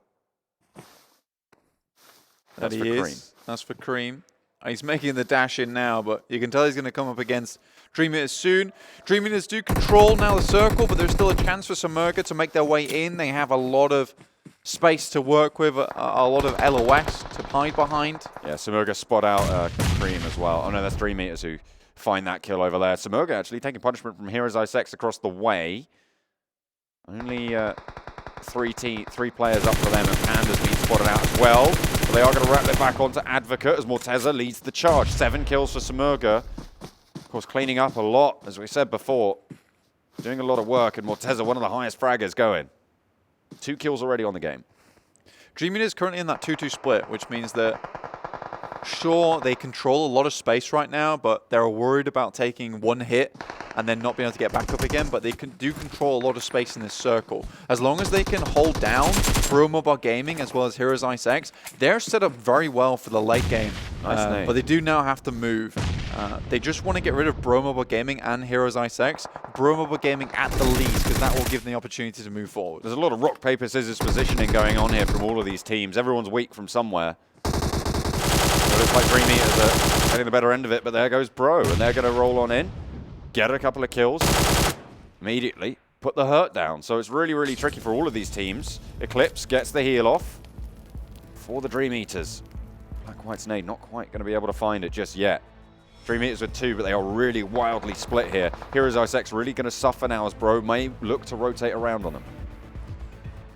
Speaker 2: That's for Cream.
Speaker 3: That's for Cream. He's making the dash in now, but you can tell he's going to come up against DreamEaters soon. DreamEaters do control now the circle, but there's still a chance for SIMURGA to make their way in. They have a lot of space to work with, a lot of LOS to hide behind.
Speaker 2: Yeah, SIMURGA spot out Cream as well. Oh no, that's DreamEaters who find that kill over there. SIMURGA actually taking punishment from HIceX across the way. Only 3 players up for them, and Panda's been spotted out as well. But they are going to wrap it back onto Advocate as Morteza leads the charge. 7 kills for SIMURGA. Of course, cleaning up a lot, as we said before. Doing a lot of work, and Morteza, one of the highest fraggers going. 2 kills already on the game.
Speaker 3: DreamEaters is currently in that 2-2 split, which means that, sure, they control a lot of space right now, but they're worried about taking 1 hit and then not being able to get back up again, but they do control a lot of space in this circle. As long as they can hold down ProMobile Gaming as well as HIceX, they're set up very well for the late game.
Speaker 2: Nice name.
Speaker 3: But they do now have to move. They just want to get rid of PMCO Gaming and HIceX. PMCO Gaming at the least, because that will give them the opportunity to move forward.
Speaker 2: There's a lot of rock, paper, scissors positioning going on here from all of these teams. Everyone's weak from somewhere. It looks like DreamEaters are getting the better end of it, but there goes Bro, and they're going to roll on in, get a couple of kills, immediately put the hurt down. So it's really, really tricky for all of these teams. Eclipse gets the heal off for the DreamEaters. Black White's nade not quite going to be able to find it just yet. DreamEaters with 2, but they are really wildly split here. Here is HIceX really going to suffer now as Bro may look to rotate around on them.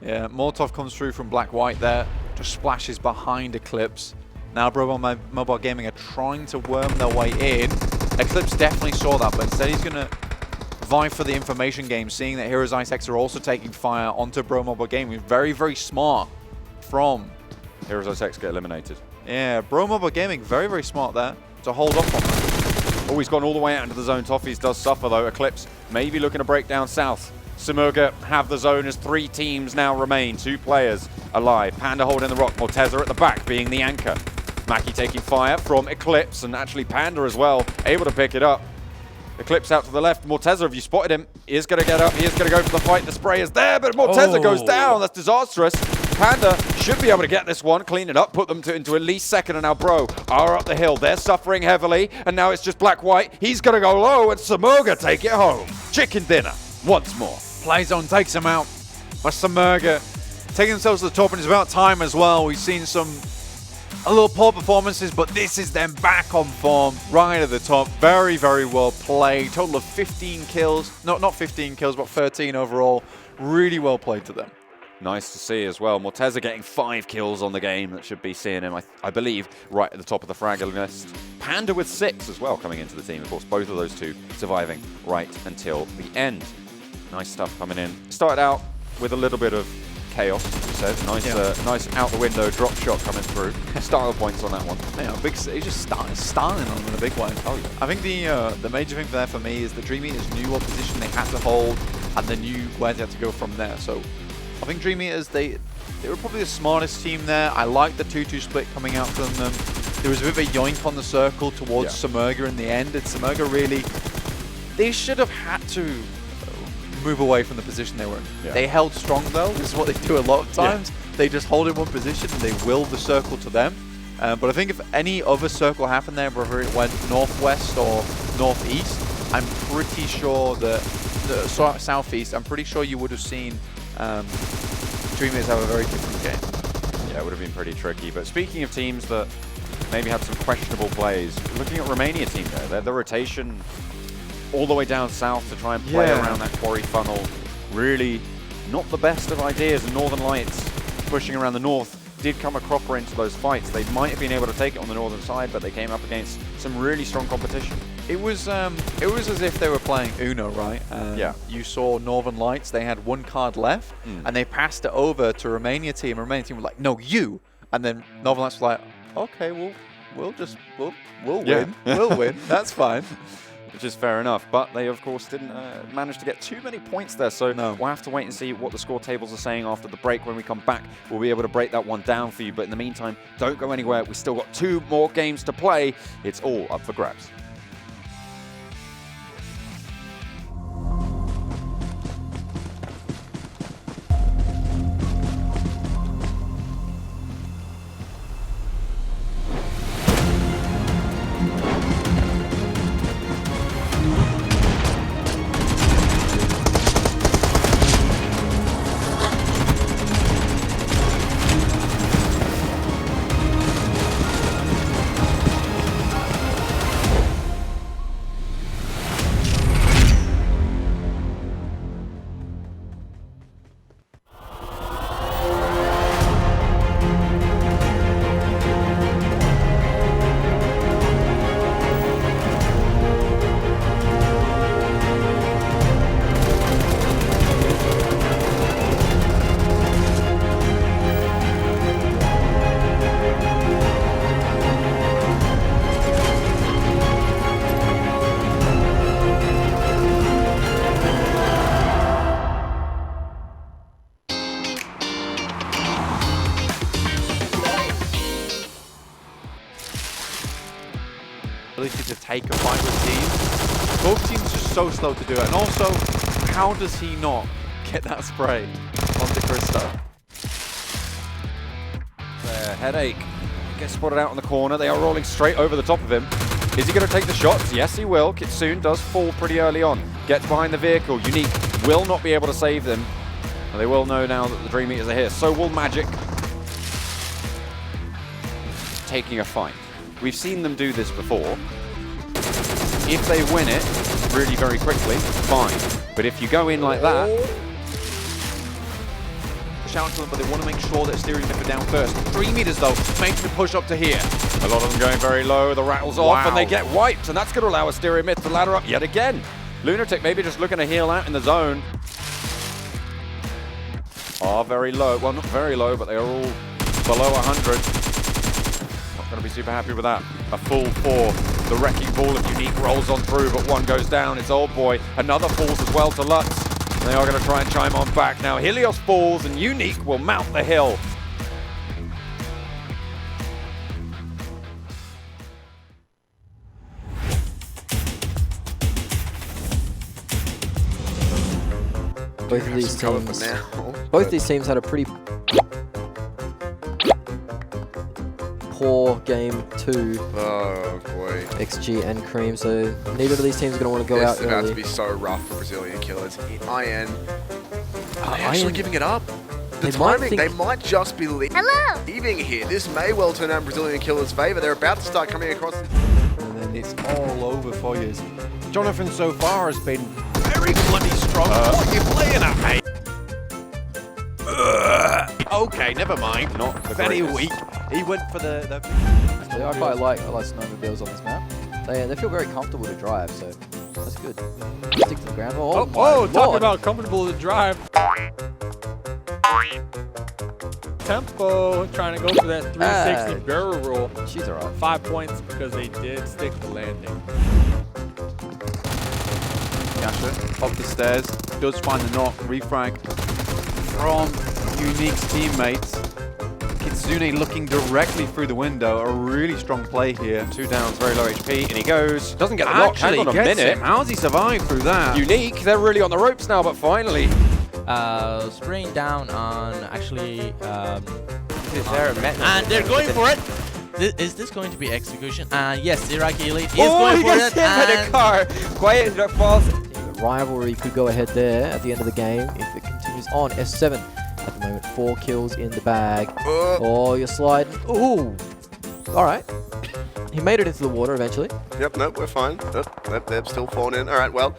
Speaker 3: Yeah, Molotov comes through from Black White there, just splashes behind Eclipse. Now PMCO Gaming are trying to worm their way in. Eclipse definitely saw that, but instead he's going to vie for the information game, seeing that HIceX are also taking fire onto PMCO Gaming. Very, very smart from
Speaker 2: HIceX get eliminated.
Speaker 3: Yeah, PMCO Gaming, very, very smart there to hold off on that.
Speaker 2: Oh, he's gone all the way out into the zone. Toffees does suffer, though. Eclipse maybe looking to break down south. SIMURGA have the zone as 3 teams now remain. 2 players alive. Panda holding the rock. Morteza at the back being the anchor. Mackie taking fire from Eclipse, and actually Panda as well, able to pick it up. Eclipse out to the left. Morteza, have you spotted him? He is going to get up. He is going to go for the fight. The spray is there, but Morteza goes down. That's disastrous. Panda should be able to get this one, clean it up, put them into at least second, and now Bro are up the hill. They're suffering heavily, and now it's just Black White. He's going to go low, and SIMURGA take it home. Chicken dinner once more.
Speaker 3: Playzone takes him out. But SIMURGA taking themselves to the top, and it's about time as well. We've seen a little poor performances, but this is them back on form, right at the top. Very, very well played. Total of 15 kills. No, not 15 kills, but 13 overall. Really well played to them.
Speaker 2: Nice to see as well. Morteza getting 5 kills on the game. That should be seeing him, I believe, right at the top of the frag list. Panda with 6 as well coming into the team. Of course, both of those 2 surviving right until the end. Nice stuff coming in. Started out with a little bit of chaos, as we said. Nice out the window drop shot coming through. Style points on that one.
Speaker 3: Yeah, he's just styling on them in a big way. Oh, yeah. I think the major thing there for me is the DreamEaters knew what position they had to hold, and they knew where they had to go from there. So I think DreamEaters, they were probably the smartest team there. I like the 2-2 split coming out from them. There was a bit of a yoink on the circle towards SIMURGA in the end, and SIMURGA really, they should have had to move away from the position they were in. Yeah. They held strong though. This is what they do a lot of times. Yeah. They just hold in one position and they will the circle to them. But I think if any other circle happened there, whether it went northwest or northeast, I'm pretty sure that southeast, I'm pretty sure you would have seen DreamEaters have a very different game.
Speaker 2: Yeah, it would have been pretty tricky. But speaking of teams that maybe had some questionable plays, looking at Romania team there, the rotation all the way down south to try and play around that quarry funnel. Really not the best of ideas, and Northern Lights pushing around the north did come a cropper into those fights. They might have been able to take it on the northern side, but they came up against some really strong competition.
Speaker 3: It was as if they were playing Uno, right? You saw Northern Lights, they had 1 card left, and they passed it over to Romania team. Romania team were like, no, you. And then Northern Lights were like, okay, we'll win. We'll win. That's fine.
Speaker 2: Which is fair enough, but they of course didn't manage to get too many points there, so we'll have to wait and see what the score tables are saying after the break. When we come back, we'll be able to break that one down for you, but in the meantime, don't go anywhere. We've still got 2 more games to play. It's all up for grabs.
Speaker 3: ability to take a fight with teams. Both teams just so slow to do it. And also, how does he not get that spray onto Christo?
Speaker 2: Headache gets spotted out in the corner. They are rolling straight over the top of him. Is he going to take the shots? Yes, he will. Kitsune does fall pretty early on. Gets behind the vehicle. Unique will not be able to save them. And they will know now that the DreamEaters are here. So will Magic. Taking a fight. We've seen them do this before. If they win it really very quickly, fine. But if you go in like that...
Speaker 3: Push out to them, but they want to make sure that Asterion nip it down first. DreamEaters, though, makes the push up to here.
Speaker 2: A lot of them going very low, the rattles off, and they get wiped, and that's going to allow Asterion Myth to ladder up yet again. Lunatic maybe just looking to heal out in the zone. Are very low. Well, not very low, but they are all below 100. Not going to be super happy with that. A full 4. The wrecking ball of Unique rolls on through, but one goes down. It's Old Boy. Another falls as well to Lutz. They are going to try and chime on back now. Helios falls, and Unique will mount the hill.
Speaker 5: Both these teams had a pretty poor game 2.
Speaker 6: Oh boy.
Speaker 5: XG and Cream, so neither of these teams are going to want to go out
Speaker 6: It's about
Speaker 5: early.
Speaker 6: to be so rough for Brazilian killers. IN. Are they actually giving it up? The timing, they might just be leaving here. This may well turn out in Brazilian killers' favor. They're about to start coming across.
Speaker 3: And then it's all over for you. Jonathan so far has been very bloody strong. What are you playing at, mate? Okay, never mind.
Speaker 2: Not the
Speaker 3: very
Speaker 2: greatest.
Speaker 3: weak. He went for the
Speaker 9: Yeah, I like snowmobiles on this map. They feel very comfortable to drive, so that's good. Stick to the ground. Oh, my
Speaker 7: talking
Speaker 9: Lord.
Speaker 7: about comfortable to drive. Tempo, trying to go for that 360 barrel roll.
Speaker 9: She's alright.
Speaker 7: 5 points because they did stick the landing.
Speaker 3: Yasha up the stairs, does find the knock, refrag from Unique's teammates. Kitsune looking directly through the window, a really strong play here.
Speaker 2: 2 downs, very low HP, and he goes. Doesn't get the knock. Hang on a minute.
Speaker 3: Him. How's he survived through that?
Speaker 2: Unique, they're really on the ropes now, but finally.
Speaker 8: Spraying down on actually.
Speaker 2: And
Speaker 8: they're going for it. Is this going to be execution? Yes, Iraqi Elite is going for it. And
Speaker 2: car. Quiet falls.
Speaker 5: The rivalry could go ahead there at the end of the game if it continues on. S7 at the moment, 4 kills in the bag. Oh, you're sliding. Ooh. All right. He made it into the water eventually.
Speaker 6: Yep, nope, we're fine. They're still falling in. All right, well.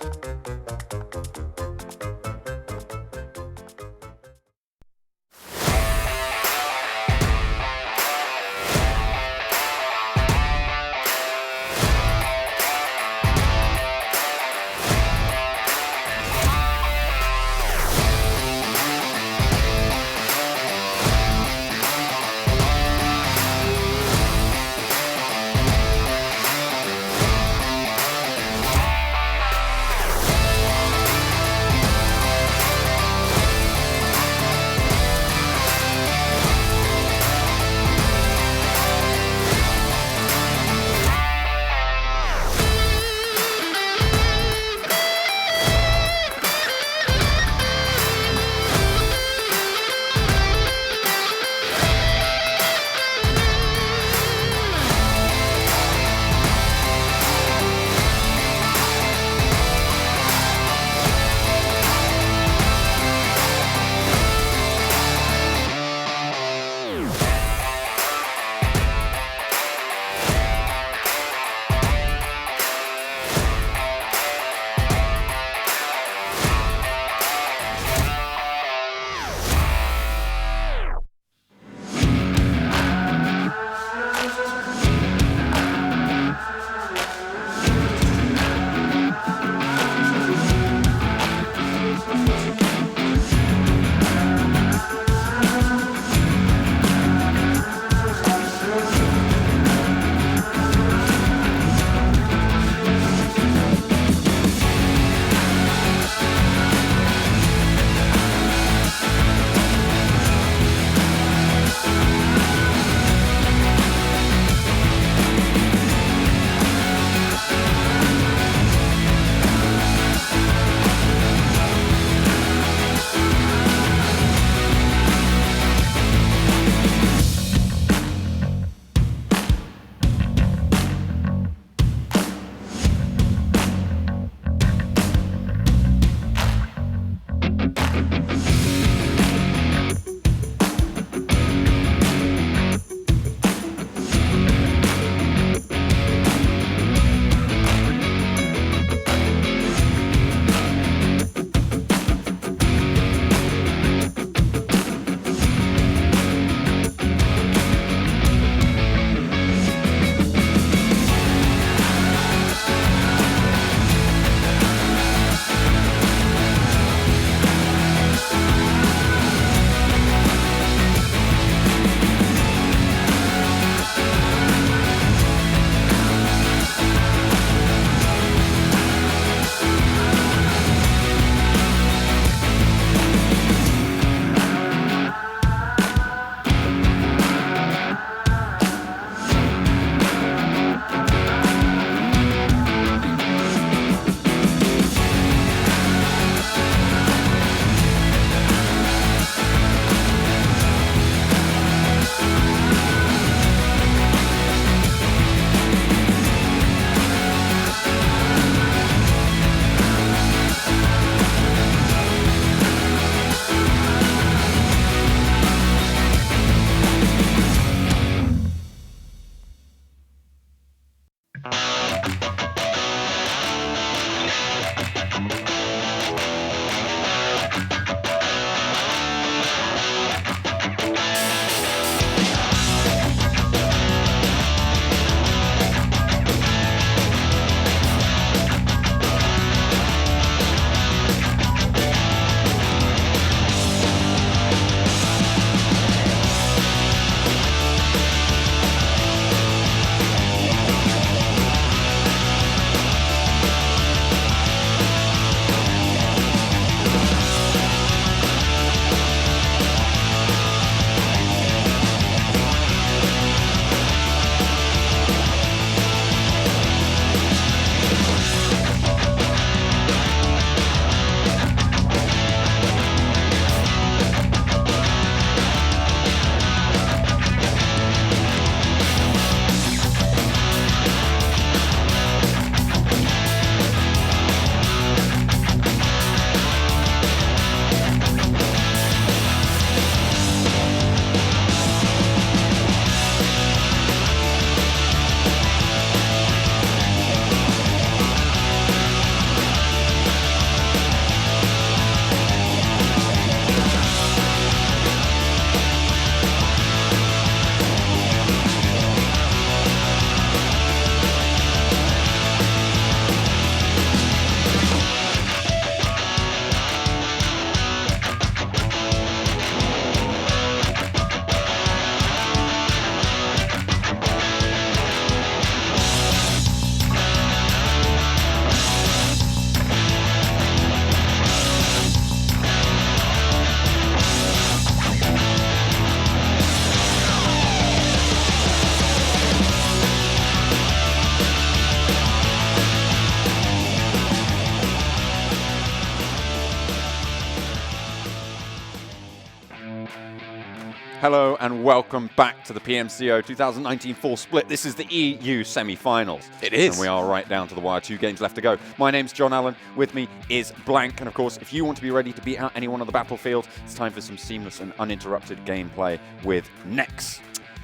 Speaker 2: Hello and welcome back to the PMCO 2019 Full Split. This is the EU semi-finals.
Speaker 3: It is.
Speaker 2: And we are right down to the wire. 2 games left to go. My name's John Allen. With me is Blank. And of course, if you want to be ready to beat out anyone on the battlefield, it's time for some seamless and uninterrupted gameplay with NEX.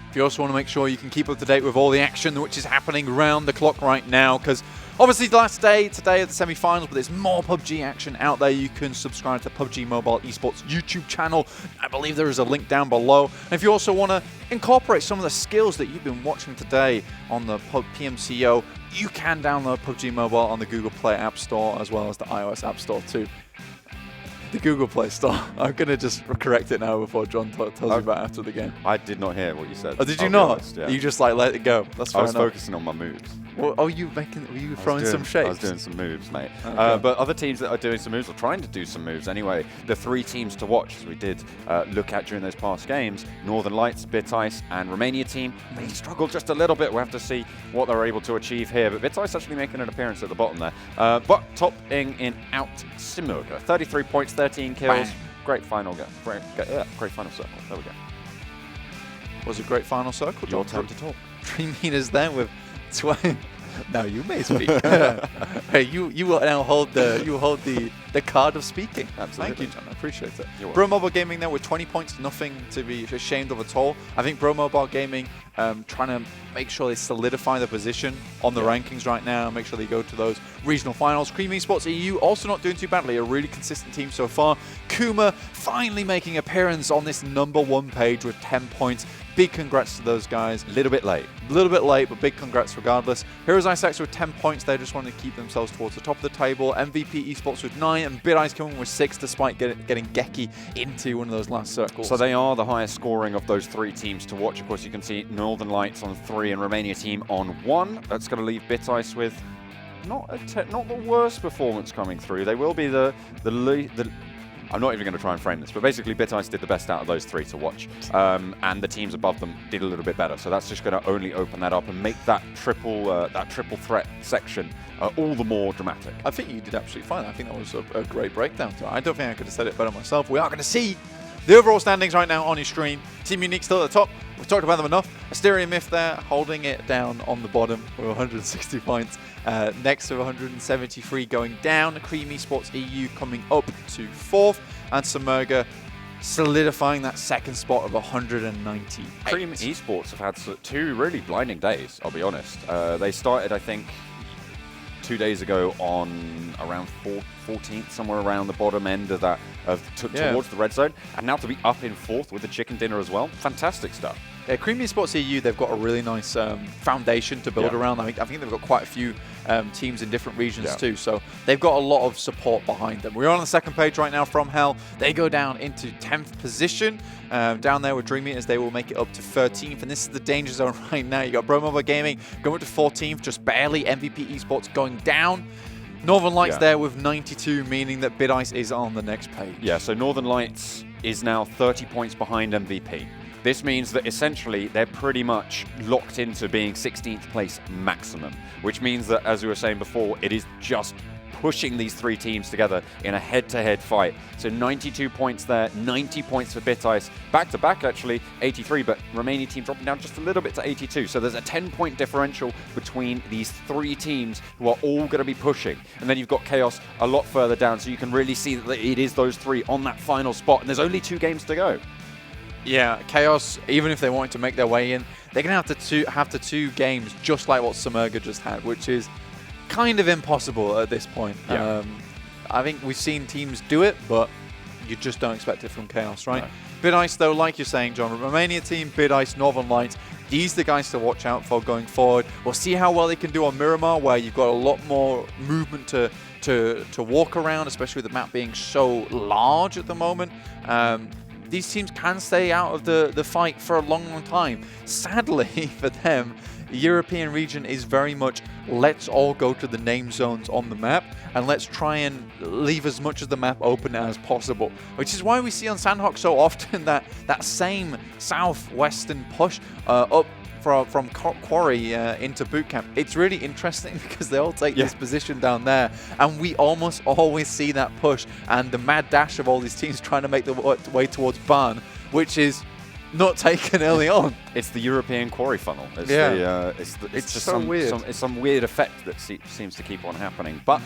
Speaker 3: If you also want to make sure you can keep up to date with all the action which is happening around the clock right now, because obviously the last day today of the semi-finals, but there's more PUBG action out there. You can subscribe to the PUBG Mobile Esports YouTube channel. I believe there is a link down below. And if you also want to incorporate some of the skills that you've been watching today on the PMCO, you can download PUBG Mobile on the Google Play App Store as well as the iOS App Store too. The Google Play Store. I'm going to just correct it now before John tells you about after the game.
Speaker 2: I did not hear what you said.
Speaker 3: Oh, did you not?
Speaker 2: Honest, yeah.
Speaker 3: You just like let it go. That's fair
Speaker 2: I was
Speaker 3: enough.
Speaker 2: focusing on my moves.
Speaker 3: Well, were you throwing some shapes?
Speaker 2: I was doing some moves, mate.
Speaker 3: Okay.
Speaker 2: But other teams that are doing some moves, or trying to do some moves anyway, the 3 teams to watch, as we did look at during those past games, Northern Lights, BitIce, and Romania team, they struggled just a little bit. We'll have to see what they're able to achieve here. But BitIce actually making an appearance at the bottom there. But topping in out SIMURGA. 33 points, 13 kills.
Speaker 3: Bang.
Speaker 2: Great final game. Great final circle. There we go.
Speaker 3: Was a great final circle, John.
Speaker 2: Your turn to talk.
Speaker 3: DreamEaters there with 20. Now you may speak. Hey, you will now hold the card of speaking.
Speaker 2: Absolutely.
Speaker 3: Thank you, John. I appreciate it.
Speaker 2: You're
Speaker 3: Bro Mobile Gaming there with 20 points, nothing to be ashamed of at all. I think Bro Mobile Gaming trying to make sure they solidify their position on the rankings right now, make sure they go to those regional finals. Cream Esports EU also not doing too badly, a really consistent team so far. KUMA finally making appearance on this #1 page with 10 points. Big congrats to those guys.
Speaker 2: A little bit late.
Speaker 3: A little bit late, but big congrats regardless. Here's IceX with 10 points. They just wanted to keep themselves towards the top of the table. MVP Esports with 9, and BitIce coming with 6, despite getting Geki into one of those last circles.
Speaker 2: So they are the highest scoring of those 3 teams to watch. Of course, you can see Northern Lights on 3 and Romania team on 1. That's going to leave BitIce with not the worst performance coming through. They will be the I'm not even going to try and frame this, but basically BitIce did the best out of those 3 to watch, and the teams above them did a little bit better. So that's just going to only open that up and make that triple threat section all the more dramatic.
Speaker 3: I think you did absolutely fine. I think that was a great breakdown. I don't think I could have said it better myself. We are going to see the overall standings right now on your screen. Team Unique still at the top. We've talked about them enough. Asteria Myth there, holding it down on the bottom with 160 points. Next with 173 going down. Cream Esports EU coming up to 4th. And SIMURGA solidifying that 2nd spot of 190.
Speaker 2: Cream Esports have had 2 really blinding days, I'll be honest. They started, I think, 2 days ago on around 14th, somewhere around the bottom end of that, towards the red zone, and now to be up in 4th with the chicken dinner as well. Fantastic stuff.
Speaker 3: Yeah, Cream Esports EU, they've got a really nice foundation to build around. I think they've got quite a few teams in different regions too, so they've got a lot of support behind them. We're on the 2nd page right now from Hell. They go down into 10th position. Down there with DreamEaters, they will make it up to 13th, and this is the danger zone right now. You got Bro Mobile Gaming going up to 14th, just barely. MVP Esports going down. Northern Lights there with 92, meaning that BitIce is on the next page.
Speaker 2: Yeah, so Northern Lights is now 30 points behind MVP. This means that essentially they're pretty much locked into being 16th place maximum, which means that, as we were saying before, it is just pushing these 3 teams together in a head-to-head fight. So 92 points there, 90 points for BitIce. Back-to-back, actually, 83, but Romania team dropping down just a little bit to 82. So there's a 10-point differential between these 3 teams who are all going to be pushing. And then you've got Chaos a lot further down, so you can really see that it is those 3 on that final spot. And there's only 2 games to go.
Speaker 3: Yeah, Chaos, even if they wanted to make their way in, they're going to have to 2 games just like what SIMURGA just had, which is kind of impossible at this point.
Speaker 2: Yeah.
Speaker 3: I think we've seen teams do it, but you just don't expect it from Chaos, right?
Speaker 2: No.
Speaker 3: BitIce, though, like you're saying, John, Romania team, BitIce, Northern Lights, these are the guys to watch out for going forward. We'll see how well they can do on Miramar, where you've got a lot more movement to walk around, especially with the map being so large at the moment. These teams can stay out of the fight for a long, long time. Sadly for them, the European region is very much, let's all go to the name zones on the map, and let's try and leave as much of the map open as possible. Which is why we see on Sanhok so often that same southwestern push up from Quarry into boot camp. It's really interesting because they all take this position down there, and we almost always see that push and the mad dash of all these teams trying to make the way towards Barn, which is not taken early on.
Speaker 2: It's the European quarry funnel. It's
Speaker 3: It's
Speaker 2: just
Speaker 3: so weird.
Speaker 2: It's some weird effect that seems to keep on happening. But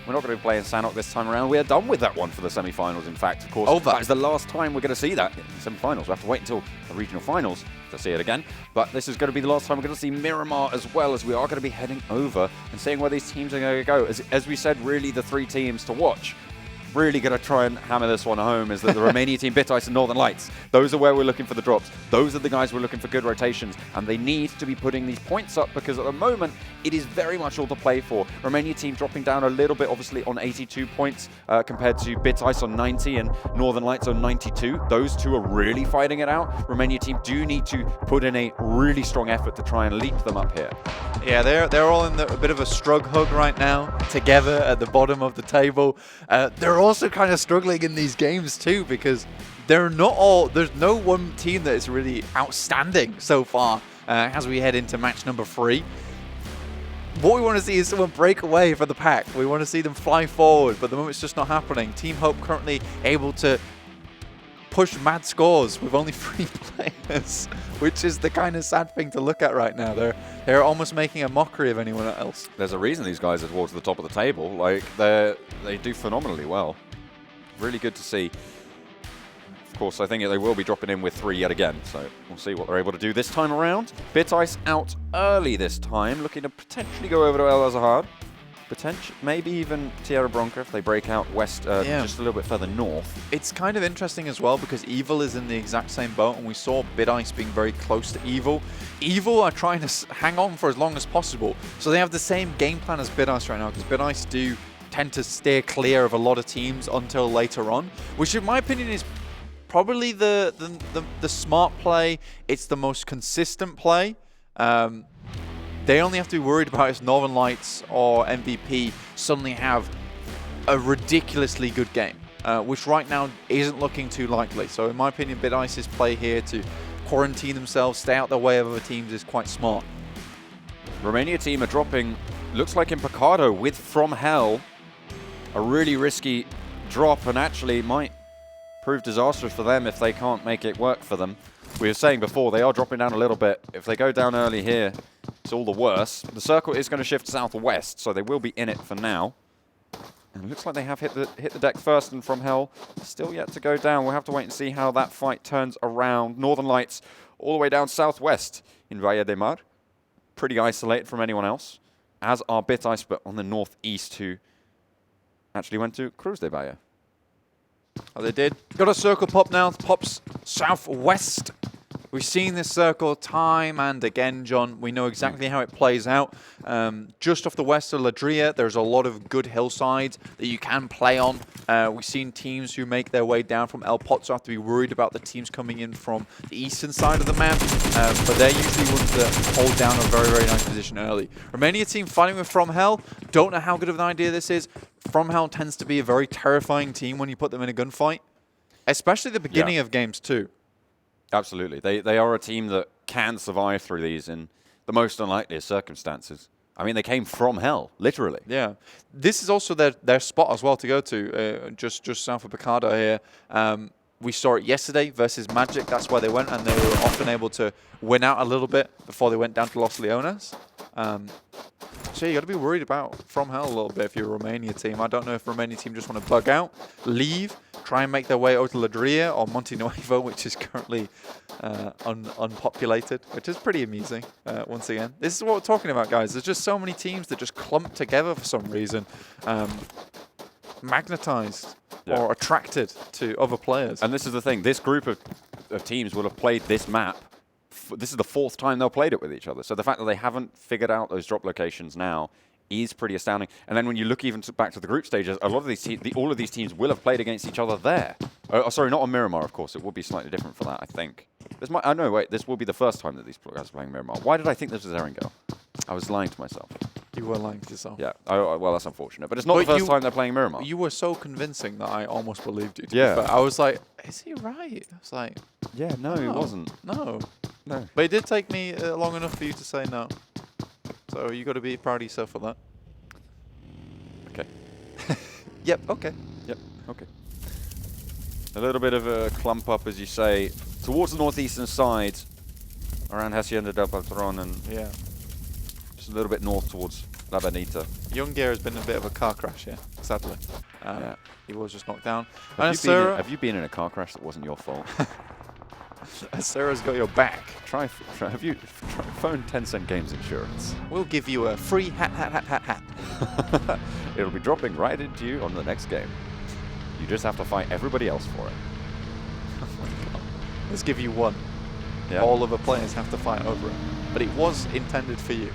Speaker 2: we're not going to be playing Sanhok this time around. We are done with that one for the semi-finals, in fact. Of course, that is the last time we're going to see that in the semi-finals. We have to wait until the regional finals to see it again. But this is going to be the last time we're going to see Miramar, as well as we are going to be heading over and seeing where these teams are going to go. As we said, really the 3 teams to watch. Really going to try and hammer this one home is that the Romania team, BitIce and Northern Lights, those are where we're looking for the drops. Those are the guys we're looking for good rotations, and they need to be putting these points up because at the moment it is very much all to play for. Romania team dropping down a little bit, obviously on 82 points compared to BitIce on 90 and Northern Lights on 92. Those two are really fighting it out. Romania team do need to put in a really strong effort to try and leap them up here.
Speaker 3: Yeah, they're all in a bit of a strug hug right now, together at the bottom of the table. They're also kind of struggling in these games too, because there's no one team that is really outstanding so far as we head into match number 3. What we want to see is someone break away from the pack. We want to see them fly forward, but at the moment it's just not happening. Team Hope currently able to push mad scores with only 3 players, which is the kind of sad thing to look at right now. They're almost making a mockery of anyone else.
Speaker 2: There's a reason these guys are towards the top of the table. Like, they do phenomenally well. Really good to see. Of course, I think they will be dropping in with 3 yet again, so we'll see what they're able to do this time around. BitIce out early this time, looking to potentially go over to El Azahar. Maybe even Tierra Bronca if they break out west, just a little bit further north.
Speaker 3: It's kind of interesting as well because Evil is in the exact same boat, and we saw BitIce being very close to Evil. Evil are trying to hang on for as long as possible, so they have the same game plan as BitIce right now, because BitIce do tend to steer clear of a lot of teams until later on, which in my opinion is probably the smart play. It's the most consistent play. They only have to be worried about if Northern Lights or MVP suddenly have a ridiculously good game, which right now isn't looking too likely. So in my opinion, BitIce's play here to quarantine themselves, stay out the way of other teams is quite smart.
Speaker 2: Romania team are dropping, looks like in Picardo with FROMHELL. A really risky drop, and actually might prove disastrous for them if they can't make it work for them. We were saying before, they are dropping down a little bit. If they go down early here, it's all the worse. The circle is going to shift southwest, so they will be in it for now. And it looks like they have hit the deck first, and FROMHELL still yet to go down. We'll have to wait and see how that fight turns around. Northern Lights all the way down southwest in Valle de Mar. Pretty isolated from anyone else, as are BitIce, but on the northeast, who actually went to Cruz de Valle.
Speaker 3: Oh, they did. Got a circle pop now. Pops southwest. We've seen this circle time and again, John. We know exactly how it plays out. Just off the west of Ladria, there's a lot of good hillsides that you can play on. We've seen teams who make their way down from El Pozo have to be worried about the teams coming in from the eastern side of the map. But they're usually ones that hold down a very, very nice position early. Romania team fighting with FROMHELL. Don't know how good of an idea this is. FROMHELL tends to be a very terrifying team when you put them in a gunfight, especially the beginning of games too. Absolutely.
Speaker 2: They are a team that can survive through these in the most unlikeliest circumstances. I mean, they came from hell, literally.
Speaker 3: Yeah. This is also their spot as well to go to, just south of Picardo here. We saw it yesterday versus Magic. That's where they went, and they were often able to win out a little bit before they went down to Los Leones. So you got to be worried about FROMHELL a little bit if you're a Romania team. I don't know if Romania team just want to bug out, leave, try and make their way over to Ladria or Monte Nuevo, which is currently unpopulated, which is pretty amusing, once again. This is what we're talking about, guys. There's just so many teams that just clump together for some reason, magnetized or attracted to other players.
Speaker 2: And this is the thing. This group of teams will have played this map. This is the 4th time they'll played it with each other. So the fact that they haven't figured out those drop locations now is pretty astounding. And then when you look even back to the group stages, a lot of these all of these teams will have played against each other there. Sorry, not on Miramar, of course. It would be slightly different for that, I think. This will be the first time that these guys are playing Miramar. Why did I think this was Erangel? I was lying to myself.
Speaker 3: You were lying to yourself.
Speaker 2: Yeah. Well, that's unfortunate. But it's not the first time they're playing Miramar.
Speaker 3: You were so convincing that I almost believed you.
Speaker 2: Yeah.
Speaker 3: I was like, is he right? I was like,
Speaker 2: yeah, no, it wasn't.
Speaker 3: No. But it did take me long enough for you to say no. So you got to be proud of yourself for that.
Speaker 2: Okay.
Speaker 3: Yep. Okay.
Speaker 2: Yep. Okay. A little bit of a clump up, as you say, towards the northeastern side, around Hacienda del Patron and
Speaker 3: Yeah.
Speaker 2: just a little bit north towards La Benita.
Speaker 3: Young Gear has been a bit of a car crash here, sadly.
Speaker 2: Yeah.
Speaker 3: He was just knocked down.
Speaker 2: Have you been in a car crash that wasn't your fault?
Speaker 3: Sarah's got your back.
Speaker 2: Have you phone 10-cent games insurance?
Speaker 3: We'll give you a free hat.
Speaker 2: It'll be dropping right into you on the next game. You just have to fight everybody else for it.
Speaker 3: Let's give you one.
Speaker 2: Yeah.
Speaker 3: All of the players have to fight over it. But it was intended for you.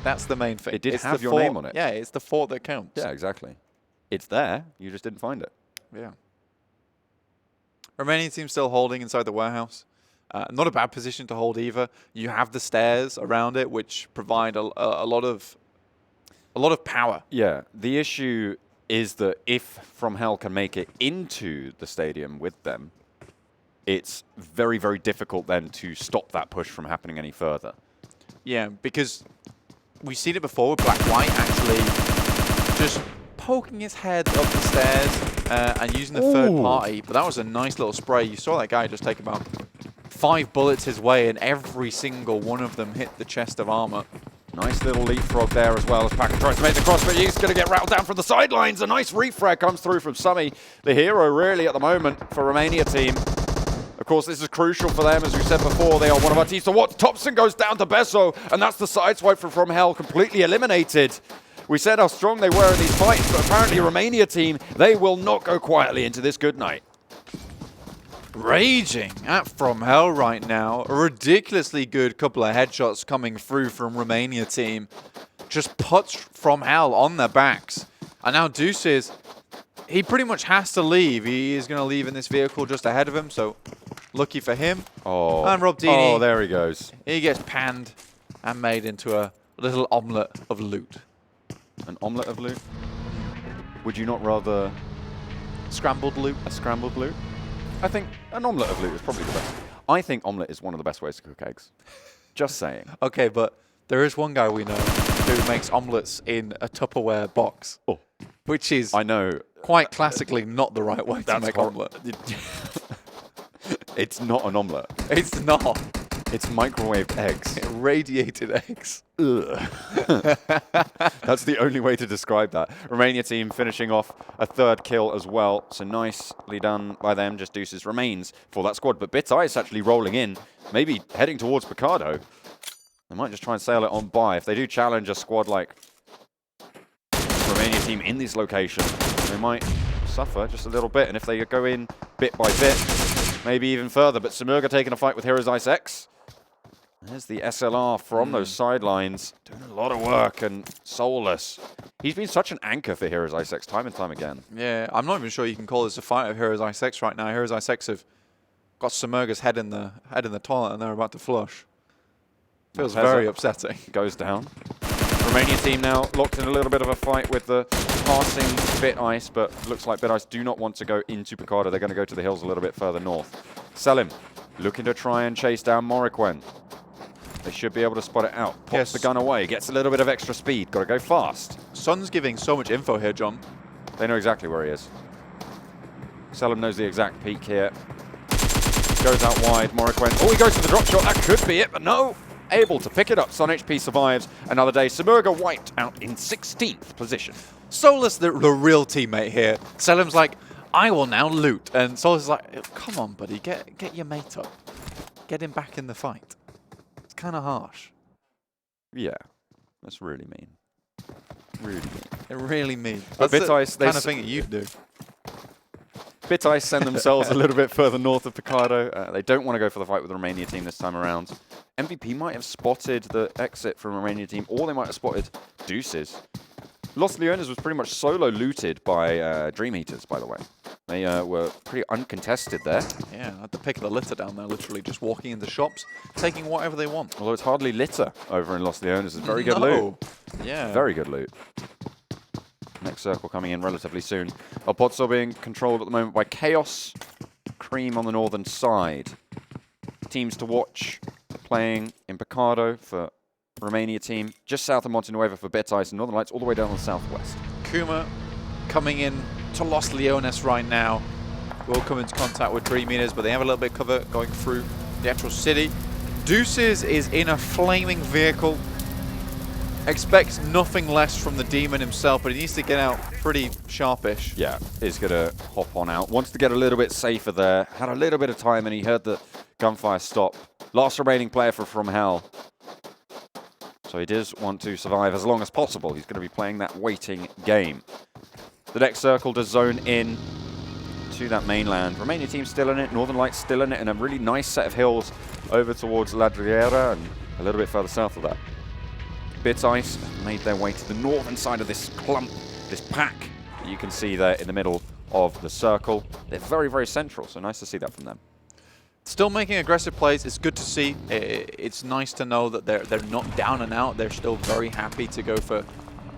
Speaker 3: That's the main thing.
Speaker 2: It did
Speaker 3: it's
Speaker 2: have
Speaker 3: the
Speaker 2: your
Speaker 3: fort,
Speaker 2: name on it.
Speaker 3: Yeah, it's the fort that counts.
Speaker 2: Yeah, exactly. It's there. You just didn't find it.
Speaker 3: Yeah. Romanian team still holding inside the warehouse. Not a bad position to hold either. You have the stairs around it, which provide a lot of power.
Speaker 2: Yeah. The issue is that if FROMHELL can make it into the stadium with them, it's very, very difficult then to stop that push from happening any further.
Speaker 3: Yeah, because we've seen it before with Black White actually just poking his head up the stairs and using the third party. But that was a nice little spray. You saw that guy just take about 5 bullets his way, and every single one of them hit the chest of armor.
Speaker 2: Nice little leapfrog there as well as Packer tries to make the cross, but he's going to get rattled down from the sidelines. A nice refrag comes through from Summy, the hero really at the moment for Romania team. Of course, this is crucial for them. As we said before, they are one of our teams to watch. Thompson goes down to Besso, and that's the sideswipe from FROMHELL, completely eliminated. We said how strong they were in these fights, but apparently Romania team, they will not go quietly into this good night.
Speaker 3: Raging at FROMHELL right now. A ridiculously good couple of headshots coming through from Romania team. Just puts FROMHELL on their backs. And now Deuces, he pretty much has to leave. He is going to leave in this vehicle just ahead of him, so lucky for him.
Speaker 2: Oh,
Speaker 3: And Rob Dini,
Speaker 2: oh, there he goes.
Speaker 3: he gets panned and made into a little omelette of loot.
Speaker 2: An omelette of loot? Would you not rather
Speaker 3: Scrambled loot?
Speaker 2: a scrambled loot? I think an omelette of loot is probably the best. I think omelette is one of the best ways to cook eggs. Just saying.
Speaker 3: Okay, but there is one guy we know who makes omelettes in a Tupperware box.
Speaker 2: Oh.
Speaker 3: Which is
Speaker 2: I know.
Speaker 3: quite classically not the right way to make omelette.
Speaker 2: It's not an omelette.
Speaker 3: It's not.
Speaker 2: It's microwaved eggs.
Speaker 3: Radiated eggs.
Speaker 2: Ugh. That's the only way to describe that. Romania team finishing off a 3rd kill as well. So nicely done by them. Just Deuces remains for that squad. But BitIce actually rolling in, maybe heading towards Picardo. They might just try and sail it on by. If they do challenge a squad like Romania team in this location, they might suffer just a little bit. And if they go in bit by bit, maybe even further. But SIMURGA taking a fight with HIceX. There's the SLR from those sidelines, doing a lot of work and soulless. He's been such an anchor for HIceX time and time again.
Speaker 3: Yeah, I'm not even sure you can call this a fight of HIceX right now. HIceX have got SIMURGA's head in the toilet and they're about to flush. Feels very upsetting.
Speaker 2: Goes down. Romania team now locked in a little bit of a fight with the passing BitIce, but looks like BitIce do not want to go into Picardo. They're going to go to the hills a little bit further north. Selim looking to try and chase down Moriquen. They should be able to spot it out. Pops the gun away, gets a little bit of extra speed. Got to go fast.
Speaker 3: Sun's giving so much info here, John.
Speaker 2: They know exactly where he is. Selim knows the exact peak here. Goes out wide. Moriquen. Oh, he goes for the drop shot. That could be it, but no. Able to pick it up. Sun HP survives another day. SIMURGA wiped out in 16th position.
Speaker 3: Solus, the real teammate here. Selim's like, I will now loot. And Solus is like, come on, buddy, get your mate up. Get him back in the fight. It's kind of harsh.
Speaker 2: Yeah, that's really mean. Really mean.
Speaker 3: It really means.
Speaker 2: But
Speaker 3: That's
Speaker 2: BitIce,
Speaker 3: the kind of thing that you'd do.
Speaker 2: BitIce send themselves a little bit further north of Picardo. They don't want to go for the fight with the Romania team this time around. MVP might have spotted the exit from Romania team, or they might have spotted Deuces. Los Leones was pretty much solo looted by DreamEaters, by the way. They were pretty uncontested there.
Speaker 3: Yeah, at the pick of the litter down there, literally just walking into shops, taking whatever they want.
Speaker 2: Although it's hardly litter over in Los Leones. It's very good loot.
Speaker 3: Yeah.
Speaker 2: Very good loot. Next circle coming in relatively soon. El Pozo being controlled at the moment by Kaos. Cream on the northern side. Teams to watch playing in Picardo for Romania team. Just south of Montenuevo for BitIce and Northern Lights all the way down to the southwest.
Speaker 3: KUMA coming in to Los Leones right now. will come into contact with DreamEaters, but they have a little bit of cover going through the actual city. Deuces is in a flaming vehicle. Expects nothing less from the demon himself, but he needs to get out pretty sharpish.
Speaker 2: Yeah, he's going to hop on out. Wants to get a little bit safer there. Had a little bit of time, and he heard the gunfire stop. Last remaining player for FROMHELL. So he does want to survive as long as possible. He's going to be playing that waiting game. The next circle to zone in to that mainland. Romania team still in it. Northern Lights still in it. And a really nice set of hills over towards La Driera and a little bit further south of that. BitIce made their way to the northern side of this clump, this pack that you can see there in the middle of the circle. They're very, very central, so nice to see that from them.
Speaker 3: Still making aggressive plays. It's good to see. It's nice to know that they're not down and out. They're still very happy to go for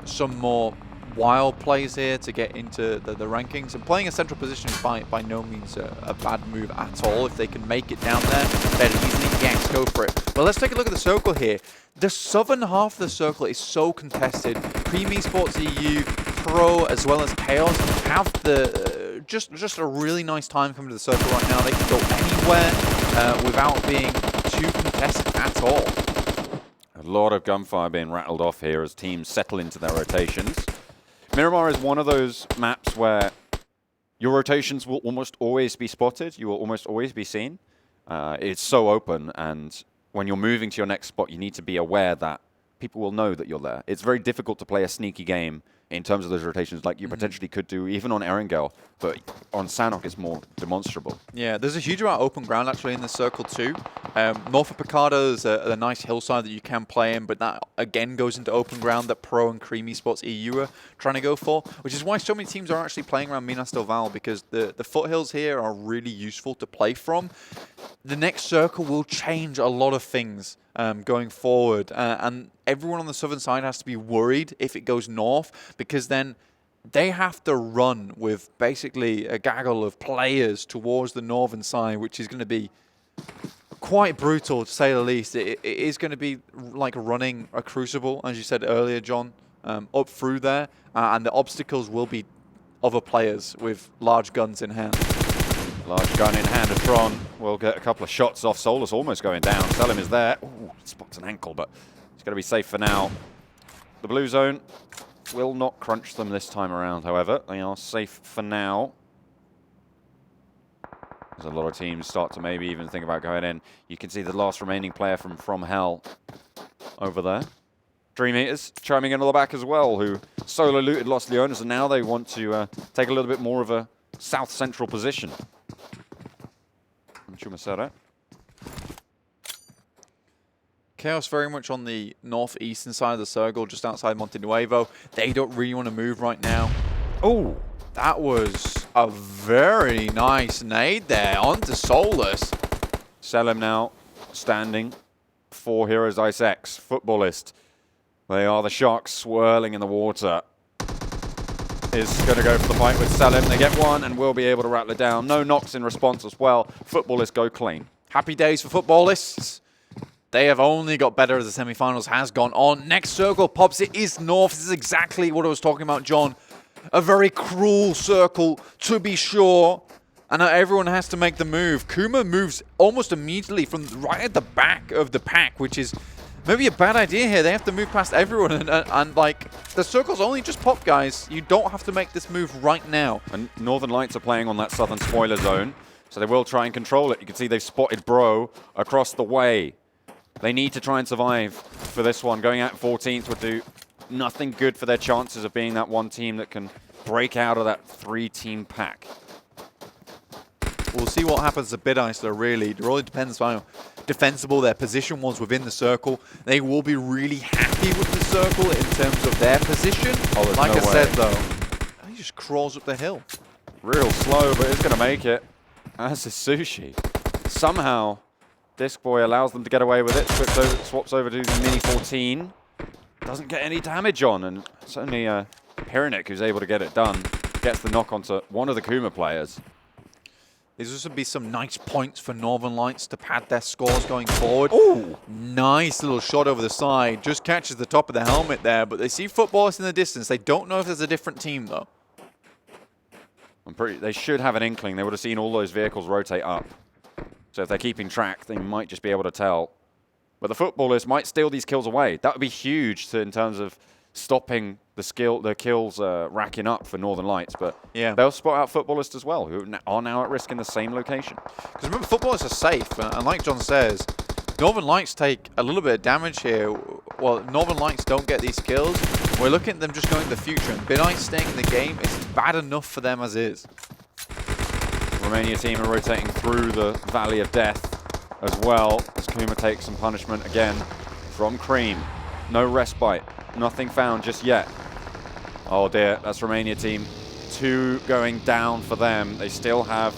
Speaker 3: some more wild plays here to get into the rankings. And playing a central position is by no means a bad move at all. If they can make it down there, they'll easily, yes, go for it. But let's take a look at the circle here. The southern half of the circle is so contested. Esports EU, Pro, as well as Chaos have the just a really nice time coming to the circle right now. They can go anywhere without being too contested at all.
Speaker 2: A lot of gunfire being rattled off here as teams settle into their rotations. Miramar is one of those maps where your rotations will almost always be spotted. You will almost always be seen. It's so open, and when you're moving to your next spot, you need to be aware that people will know that you're there. It's very difficult to play a sneaky game in terms of those rotations like you potentially could do even on Erangel, but on Sanhok it's more demonstrable.
Speaker 3: Yeah, there's a huge amount of open ground actually in this circle too. North of Picado is a nice hillside that you can play in, but that again goes into open ground that Pro and Esports EU are trying to go for, which is why so many teams are actually playing around Minas del Val, because the foothills here are really useful to play from. The next circle will change a lot of things going forward, and everyone on the southern side has to be worried if it goes north, because then they have to run with basically a gaggle of players towards the northern side, which is going to be quite brutal to say the least. It is going to be like running a crucible, as you said earlier, John, up through there, and the obstacles will be other players with large guns in hand.
Speaker 2: Large gun in hand of Tron will get a couple of shots off. Solus almost going down. Selim is there. Ooh, spots an ankle, but he's going to be safe for now. The blue zone will not crunch them this time around, however. They are safe for now. As a lot of teams start to maybe even think about going in. You can see the last remaining player from FROMHELL over there. DreamEaters chiming in on the back as well, who solo looted Los Leones, and now they want to take a little bit more of a south-central position.
Speaker 3: Chaos very much on the northeastern side of the circle, just outside Monte Nuevo. They don't really want to move right now. Oh, that was a very nice nade there onto Solus.
Speaker 2: Selim now standing for Heroes IceX, Futbolist. They are the sharks swirling in the water. Is going to go for the fight with Selim. They get one and will be able to rattle it down. No knocks in response as well. Futbolists go clean.
Speaker 3: Happy days for Futbolists. They have only got better as the semi-finals has gone on. Next circle pops. It is north. This is exactly what I was talking about, John. A very cruel circle, to be sure. And now everyone has to make the move. KUMA moves almost immediately from right at the back of the pack, which is maybe a bad idea here. They have to move past everyone, and like, the circle's only just popped, guys. You don't have to make this move right now.
Speaker 2: And Northern Lights are playing on that southern spoiler zone, so they will try and control it. You can see they've spotted Bro across the way. They need to try and survive for this one. Going out 14th would do nothing good for their chances of being that one team that can break out of that three-team pack.
Speaker 3: We'll see what happens to BitIce, though, really. It really depends on how defensible their position was within the circle. They will be really happy with the circle in terms of their position.
Speaker 2: Oh,
Speaker 3: like
Speaker 2: no
Speaker 3: I said,
Speaker 2: way.
Speaker 3: though, he just crawls up the hill.
Speaker 2: Real slow, but it's going to make it. As is Sushi. Somehow, Disc Boy allows them to get away with it. Swaps over to the Mini 14. Doesn't get any damage on, and it's only Pyrenik who's able to get it done. Gets the knock onto one of the KUMA players.
Speaker 3: There's also be some nice points for Northern Lights to pad their scores going forward.
Speaker 2: Ooh.
Speaker 3: Nice little shot over the side. Just catches the top of the helmet there, but they see Futbolists in the distance. They don't know if there's a different team, though.
Speaker 2: They should have an inkling. They would have seen all those vehicles rotate up. So if they're keeping track, they might just be able to tell. But the Futbolists might steal these kills away. That would be huge in terms of stopping the kills racking up for Northern Lights. But
Speaker 3: yeah,
Speaker 2: they'll spot out Futbolists as well, who are now at risk in the same location.
Speaker 3: Because remember, Futbolists are safe, and like John says, Northern Lights take a little bit of damage here. Well, Northern Lights don't get these kills. We're looking at them just going to the future, and BidIce staying in the game is bad enough for them as is.
Speaker 2: Romania team are rotating through the Valley of Death as well, as KUMA takes some punishment again from Cream. No respite, nothing found just yet. Oh dear, that's Romania team. 2 going down for them. They still have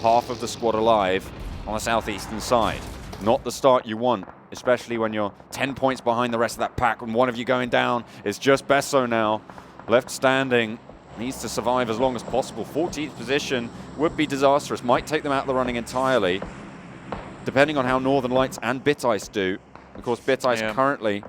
Speaker 2: half of the squad alive on the southeastern side. Not the start you want, especially when you're 10 points behind the rest of that pack and one of you going down. It's just Besso now, left standing. Needs to survive as long as possible. 14th position would be disastrous. Might take them out of the running entirely, depending on how Northern Lights and BidIce do. Of course, BidIce currently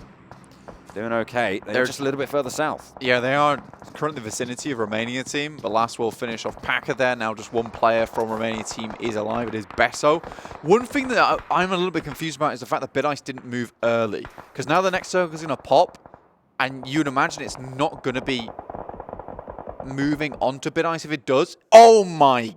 Speaker 2: doing okay. They're just a little bit further south.
Speaker 3: Yeah, they are currently in the vicinity of Romania team. The last will finish off Packer there. Now just one player from Romania team is alive. It is Besso. One thing that I'm a little bit confused about is the fact that BidIce didn't move early. Because now the next circle is going to pop, and you'd imagine it's not going to be moving onto BidIce if it does. Oh my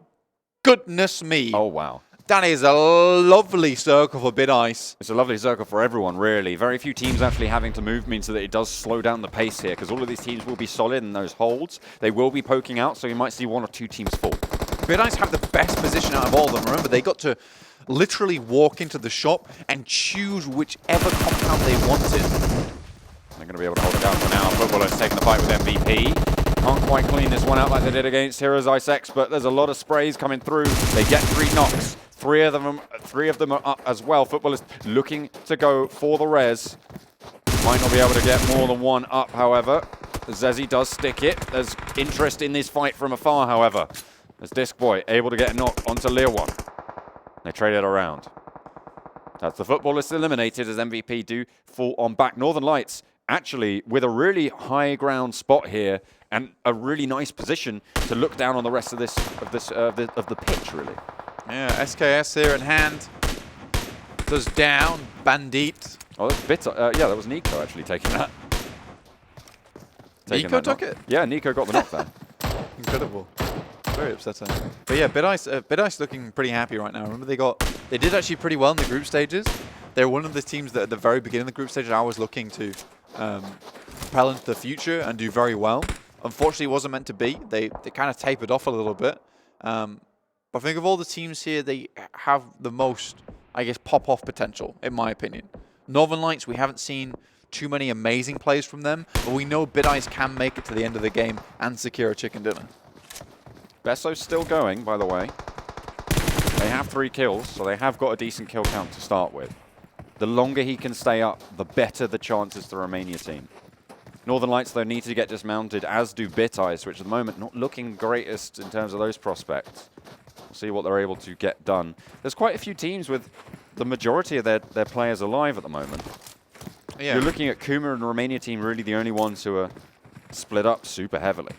Speaker 3: goodness me.
Speaker 2: Oh wow.
Speaker 3: That is a lovely circle for BidIce.
Speaker 2: It's a lovely circle for everyone, really. Very few teams actually having to move means that it does slow down the pace here, because all of these teams will be solid in those holds. They will be poking out, so you might see 1 or 2 teams fall.
Speaker 3: BidIce have the best position out of all of them. Remember, they got to literally walk into the shop and choose whichever compound they wanted.
Speaker 2: They're going to be able to hold it down for now. Futbolists taking the fight with MVP. Can't quite clean this one out like they did against Heroes IceX, but there's a lot of sprays coming through. They get 3 knocks. 3 of them are up as well. Futbolists looking to go for the res. Might not be able to get more than 1 up, however. Zezzy does stick it. There's interest in this fight from afar, however. As Disc Boy able to get a knock onto Leerwan. They trade it around. That's the Futbolists eliminated as MVP do fall on back. Northern Lights actually with a really high ground spot here and a really nice position to look down on the rest of the pitch, really.
Speaker 3: Yeah, SKS here in hand. Does down, Bandit.
Speaker 2: Oh, that's Bitter. Yeah, that was Nico actually taking that.
Speaker 3: Nico took it?
Speaker 2: Yeah, Nico got the knock there.
Speaker 3: Incredible. Very upsetting. But yeah, BidIce looking pretty happy right now. Remember, they did actually pretty well in the group stages. They're one of the teams that at the very beginning of the group stages I was looking to propel into the future and do very well. Unfortunately, it wasn't meant to be. They kind of tapered off a little bit. But I think of all the teams here, they have the most, I guess, pop-off potential, in my opinion. Northern Lights, we haven't seen too many amazing plays from them, but we know BidIce can make it to the end of the game and secure a chicken dinner.
Speaker 2: Besso's still going, by the way. They have 3 kills, so they have got a decent kill count to start with. The longer he can stay up, the better the chances the Romania team. Northern Lights, though, need to get dismounted, as do BidIce, which at the moment not looking greatest in terms of those prospects. We'll see what they're able to get done. There's quite a few teams with the majority of their players alive at the moment. Yeah. You're looking at KUMA and the Romania team really the only ones who are split up super heavily.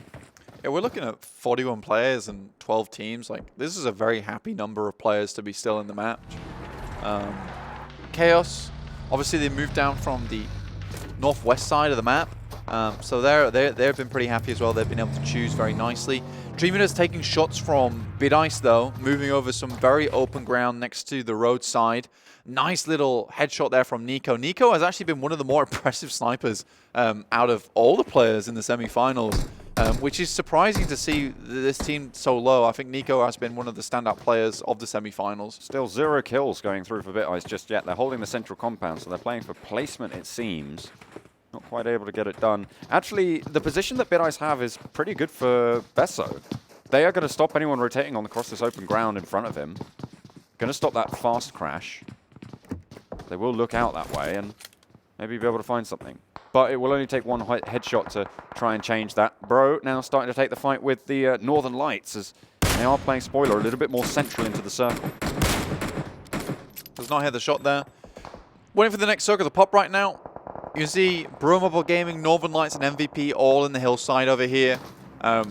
Speaker 3: Yeah, we're looking at 41 players and 12 teams. Like, this is a very happy number of players to be still in the match. Chaos, obviously they moved down from the northwest side of the map. So they've been pretty happy as well. They've been able to choose very nicely. DreamEaters taking shots from BidIce though, moving over some very open ground next to the roadside. Nice little headshot there from Nico. Nico has actually been one of the more impressive snipers out of all the players in the semi-finals, which is surprising to see this team so low. I think Nico has been one of the standout players of the semi-finals.
Speaker 2: Still 0 kills going through for BidIce just yet. They're holding the central compound, so they're playing for placement, it seems. Not quite able to get it done. Actually, the position that BidIce have is pretty good for Besso. They are going to stop anyone rotating across this open ground in front of him. Going to stop that fast crash. They will look out that way and maybe be able to find something. But it will only take 1 headshot to try and change that. Bro now starting to take the fight with the Northern Lights as they are playing spoiler a little bit more central into the circle.
Speaker 3: Does not hear the shot there. Waiting for the next circle to pop right now. You can see PUBGMOBILE Gaming, Northern Lights, and MVP all in the hillside over here.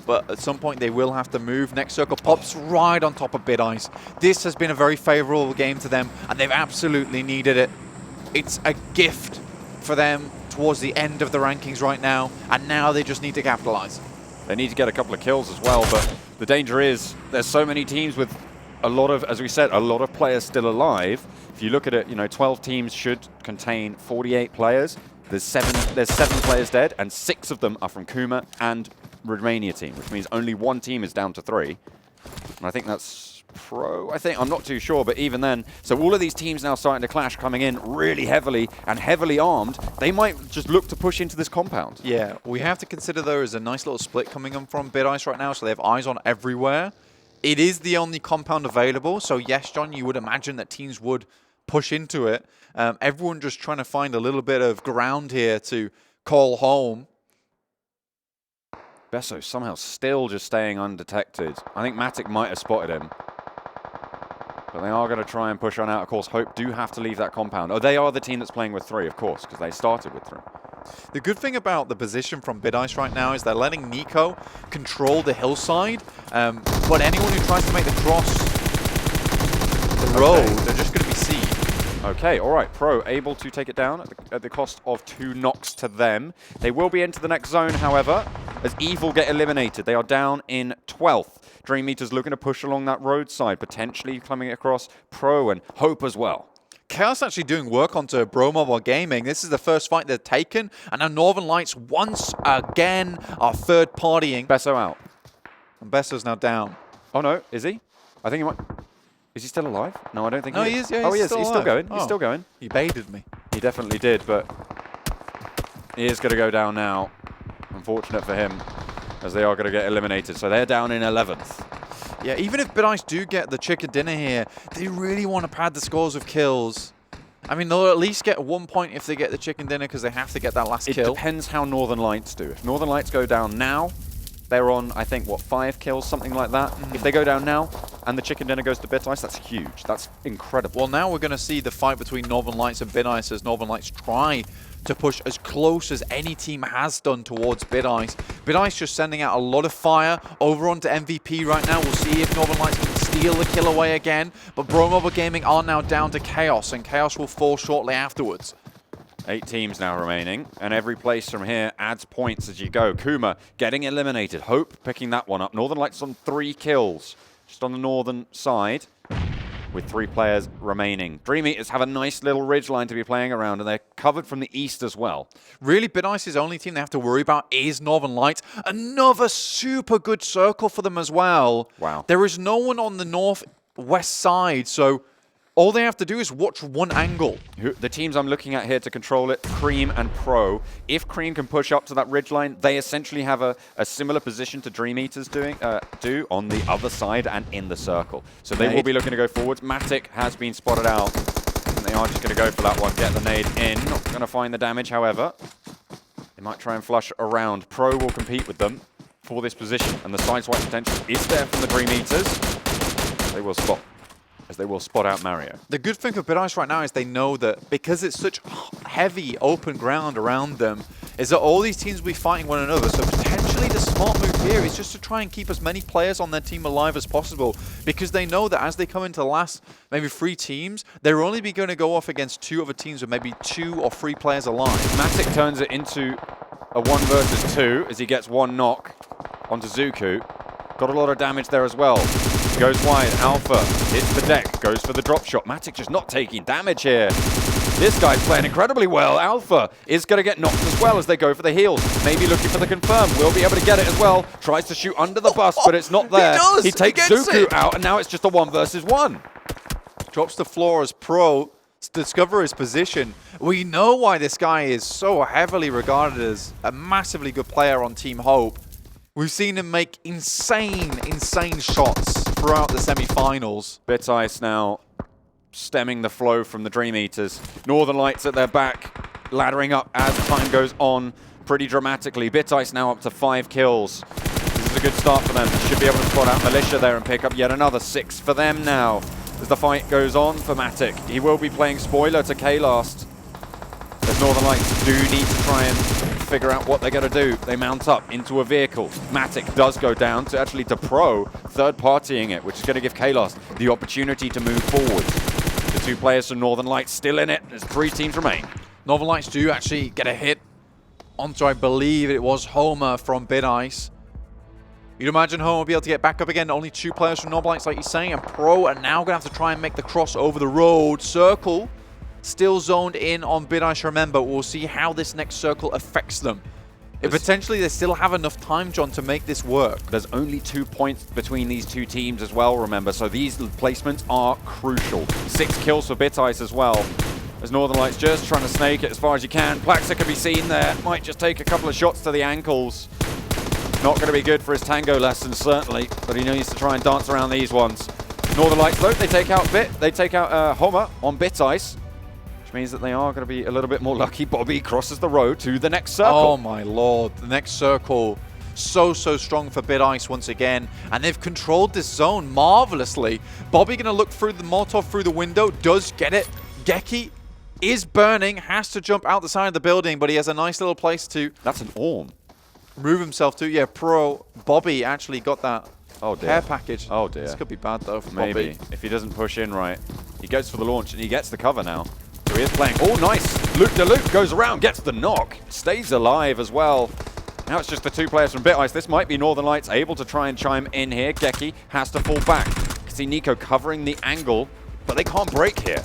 Speaker 3: but at some point they will have to move. Next circle pops right on top of BitIce. This has been a very favorable game to them, and they've absolutely needed it. It's a gift for them towards the end of the rankings right now, and now they just need to capitalize.
Speaker 2: They need to get a couple of kills as well, but the danger is there's so many teams with a lot of, as we said, a lot of players still alive. If you look at it, 12 teams should contain 48 players. There's seven players dead, and 6 of them are from KUMA and Romania team, which means only 1 team is down to 3. And I think that's Pro, I'm not too sure, but even then, so all of these teams now starting to clash, coming in really heavily and heavily armed. They might just look to push into this compound.
Speaker 3: Yeah, we have to consider there is a nice little split coming in from BitIce right now, so they have eyes on everywhere. It is the only compound available, so yes, John, you would imagine that teams would push into it. Everyone just trying to find a little bit of ground here to call home.
Speaker 2: Besso somehow still just staying undetected. I think Matic might have spotted him. But they are going to try and push on out. Of course, Hope do have to leave that compound. Oh, they are the team that's playing with 3, of course, because they started with 3.
Speaker 3: The good thing about the position from BitIce right now is they're letting Nico control the hillside, but anyone who tries to make the cross the road, they're just going to be seen.
Speaker 2: Okay, all right. Pro able to take it down at the cost of 2 knocks to them. They will be into the next zone, however, as Evil get eliminated. They are down in 12th. DreamEaters looking to push along that roadside, potentially coming across Pro and Hope as well.
Speaker 8: Kaos actually doing work onto PubGMOBILE Gaming. This is the first fight they've taken, and now Northern Lights once again are third partying.
Speaker 2: Besso out.
Speaker 3: And Besso's now down.
Speaker 2: Oh no, is he? I think he might. Is he still alive? No, I don't think
Speaker 3: no,
Speaker 2: he is.
Speaker 3: Yeah,
Speaker 2: oh, he is. He's still going.
Speaker 3: Oh.
Speaker 2: He's still going.
Speaker 3: He baited me.
Speaker 2: He definitely did, but he is going to go down now. Unfortunate for him, as they are going to get eliminated. So they're down in 11th.
Speaker 3: Yeah, even if BitIce do get the chicken dinner here, they really want to pad the scores of kills. I mean, they'll at least get 1 point if they get the chicken dinner because they have to get that last kill.
Speaker 2: It depends how Northern Lights do. If Northern Lights go down now, they're on, I think, what, 5 kills, something like that. If they go down now and the chicken dinner goes to BitIce, that's huge. That's incredible.
Speaker 3: Well, now we're going to see the fight between Northern Lights and BitIce as Northern Lights try to push as close as any team has done towards BitIce. BitIce just sending out a lot of fire over onto MVP right now. We'll see if Northern Lights can steal the kill away again. But PubGMOBILE Gaming are now down to Kaos, and Kaos will fall shortly afterwards.
Speaker 2: 8 teams now remaining, and every place from here adds points as you go. KUMA getting eliminated. Hope picking that one up. Northern Lights on 3 kills, just on the northern side, with 3 players remaining. DreamEaters have a nice little ridge line to be playing around, and they're covered from the east as well.
Speaker 3: Really, BitIce's only team they have to worry about is Northern Lights. Another super good circle for them as well.
Speaker 2: Wow.
Speaker 3: There is no one on the northwest side, so all they have to do is watch one angle.
Speaker 2: The teams I'm looking at here to control it, Cream and Pro. If Cream can push up to that ridgeline, they essentially have a similar position to DreamEaters do on the other side and in the circle. So they will be looking to go forwards. Matic has been spotted out, and they are just going to go for that one, get the nade in. Not going to find the damage, however. They might try and flush around. Pro will compete with them for this position, and the sideswipe potential is there from the DreamEaters. They will spot out Mario.
Speaker 3: The good thing for BitIce right now is they know that because it's such heavy open ground around them, is that all these teams will be fighting one another. So potentially the smart move here is just to try and keep as many players on their team alive as possible, because they know that as they come into the last maybe 3 teams, they're only going to go off against 2 other teams with maybe 2 or 3 players alive.
Speaker 2: Matic turns it into a 1 versus 2 as he gets 1 knock onto Zuku. Got a lot of damage there as well. Goes wide, Alpha hits the deck, goes for the drop shot. Matic just not taking damage here. This guy's playing incredibly well. Alpha is going to get knocked as well as they go for the heals. Maybe looking for the confirm. Will be able to get it as well. Tries to shoot under the bus, but it's not there. He takes Zuku out, and now it's just a 1 versus 1.
Speaker 3: Drops the floor as Pro discover his position. We know why this guy is so heavily regarded as a massively good player on Team Hope. We've seen him make insane shots throughout the semi-finals.
Speaker 2: BitIce now stemming the flow from the DreamEaters. Northern Lights at their back, laddering up as time goes on pretty dramatically. BitIce now up to 5 kills. This is a good start for them. Should be able to spot out Militia there and pick up yet another 6 for them now. As the fight goes on for Matic, he will be playing spoiler to K-Last. As Northern Lights do need to try and figure out what they're going to do. They mount up into a vehicle. Matic does go down to actually to Pro, third-partying it, which is going to give Kalos the opportunity to move forward. The 2 players from Northern Lights still in it. There's 3 teams remain.
Speaker 8: Northern Lights do actually get a hit onto, I believe it was Homer from BitIce. You'd imagine Homer will be able to get back up again. Only 2 players from Northern Lights, like you're saying, and Pro are now going to have to try and make the cross over the road. Circle still zoned in on BitIce, remember. We'll see how this next circle affects them. If potentially they still have enough time, John, to make this work.
Speaker 2: There's only 2 points between these 2 teams as well, remember, so these placements are crucial. 6 kills for BitIce as well. As Northern Lights just trying to snake it as far as you can. Plaxa can be seen there. Might just take a couple of shots to the ankles. Not going to be good for his tango lessons, certainly, but he needs to try and dance around these ones. Northern Lights, though, they take out Homer on BitIce, which means that they are going to be a little bit more lucky. Bobby crosses the road to the next circle.
Speaker 8: Oh, my lord. The next circle, so strong for BitIce once again, and they've controlled this zone marvelously. Bobby going to look through the Molotov through the window, does get it. Geki is burning, has to jump out the side of the building, but he has a nice little place to...
Speaker 2: That's an Orm.
Speaker 8: Move himself to. Yeah, Pro. Bobby actually got that care package.
Speaker 2: Oh, dear.
Speaker 8: This could be bad, though, for
Speaker 2: Maybe.
Speaker 8: Bobby.
Speaker 2: If he doesn't push in right. He goes for the launch, and he gets the cover now. So he is playing. Oh, nice. Luke DeLuke goes around, gets the knock. Stays alive as well. Now it's just the 2 players from BitIce. This might be Northern Lights able to try and chime in here. Geki has to fall back. You can see Nico covering the angle, but they can't break here.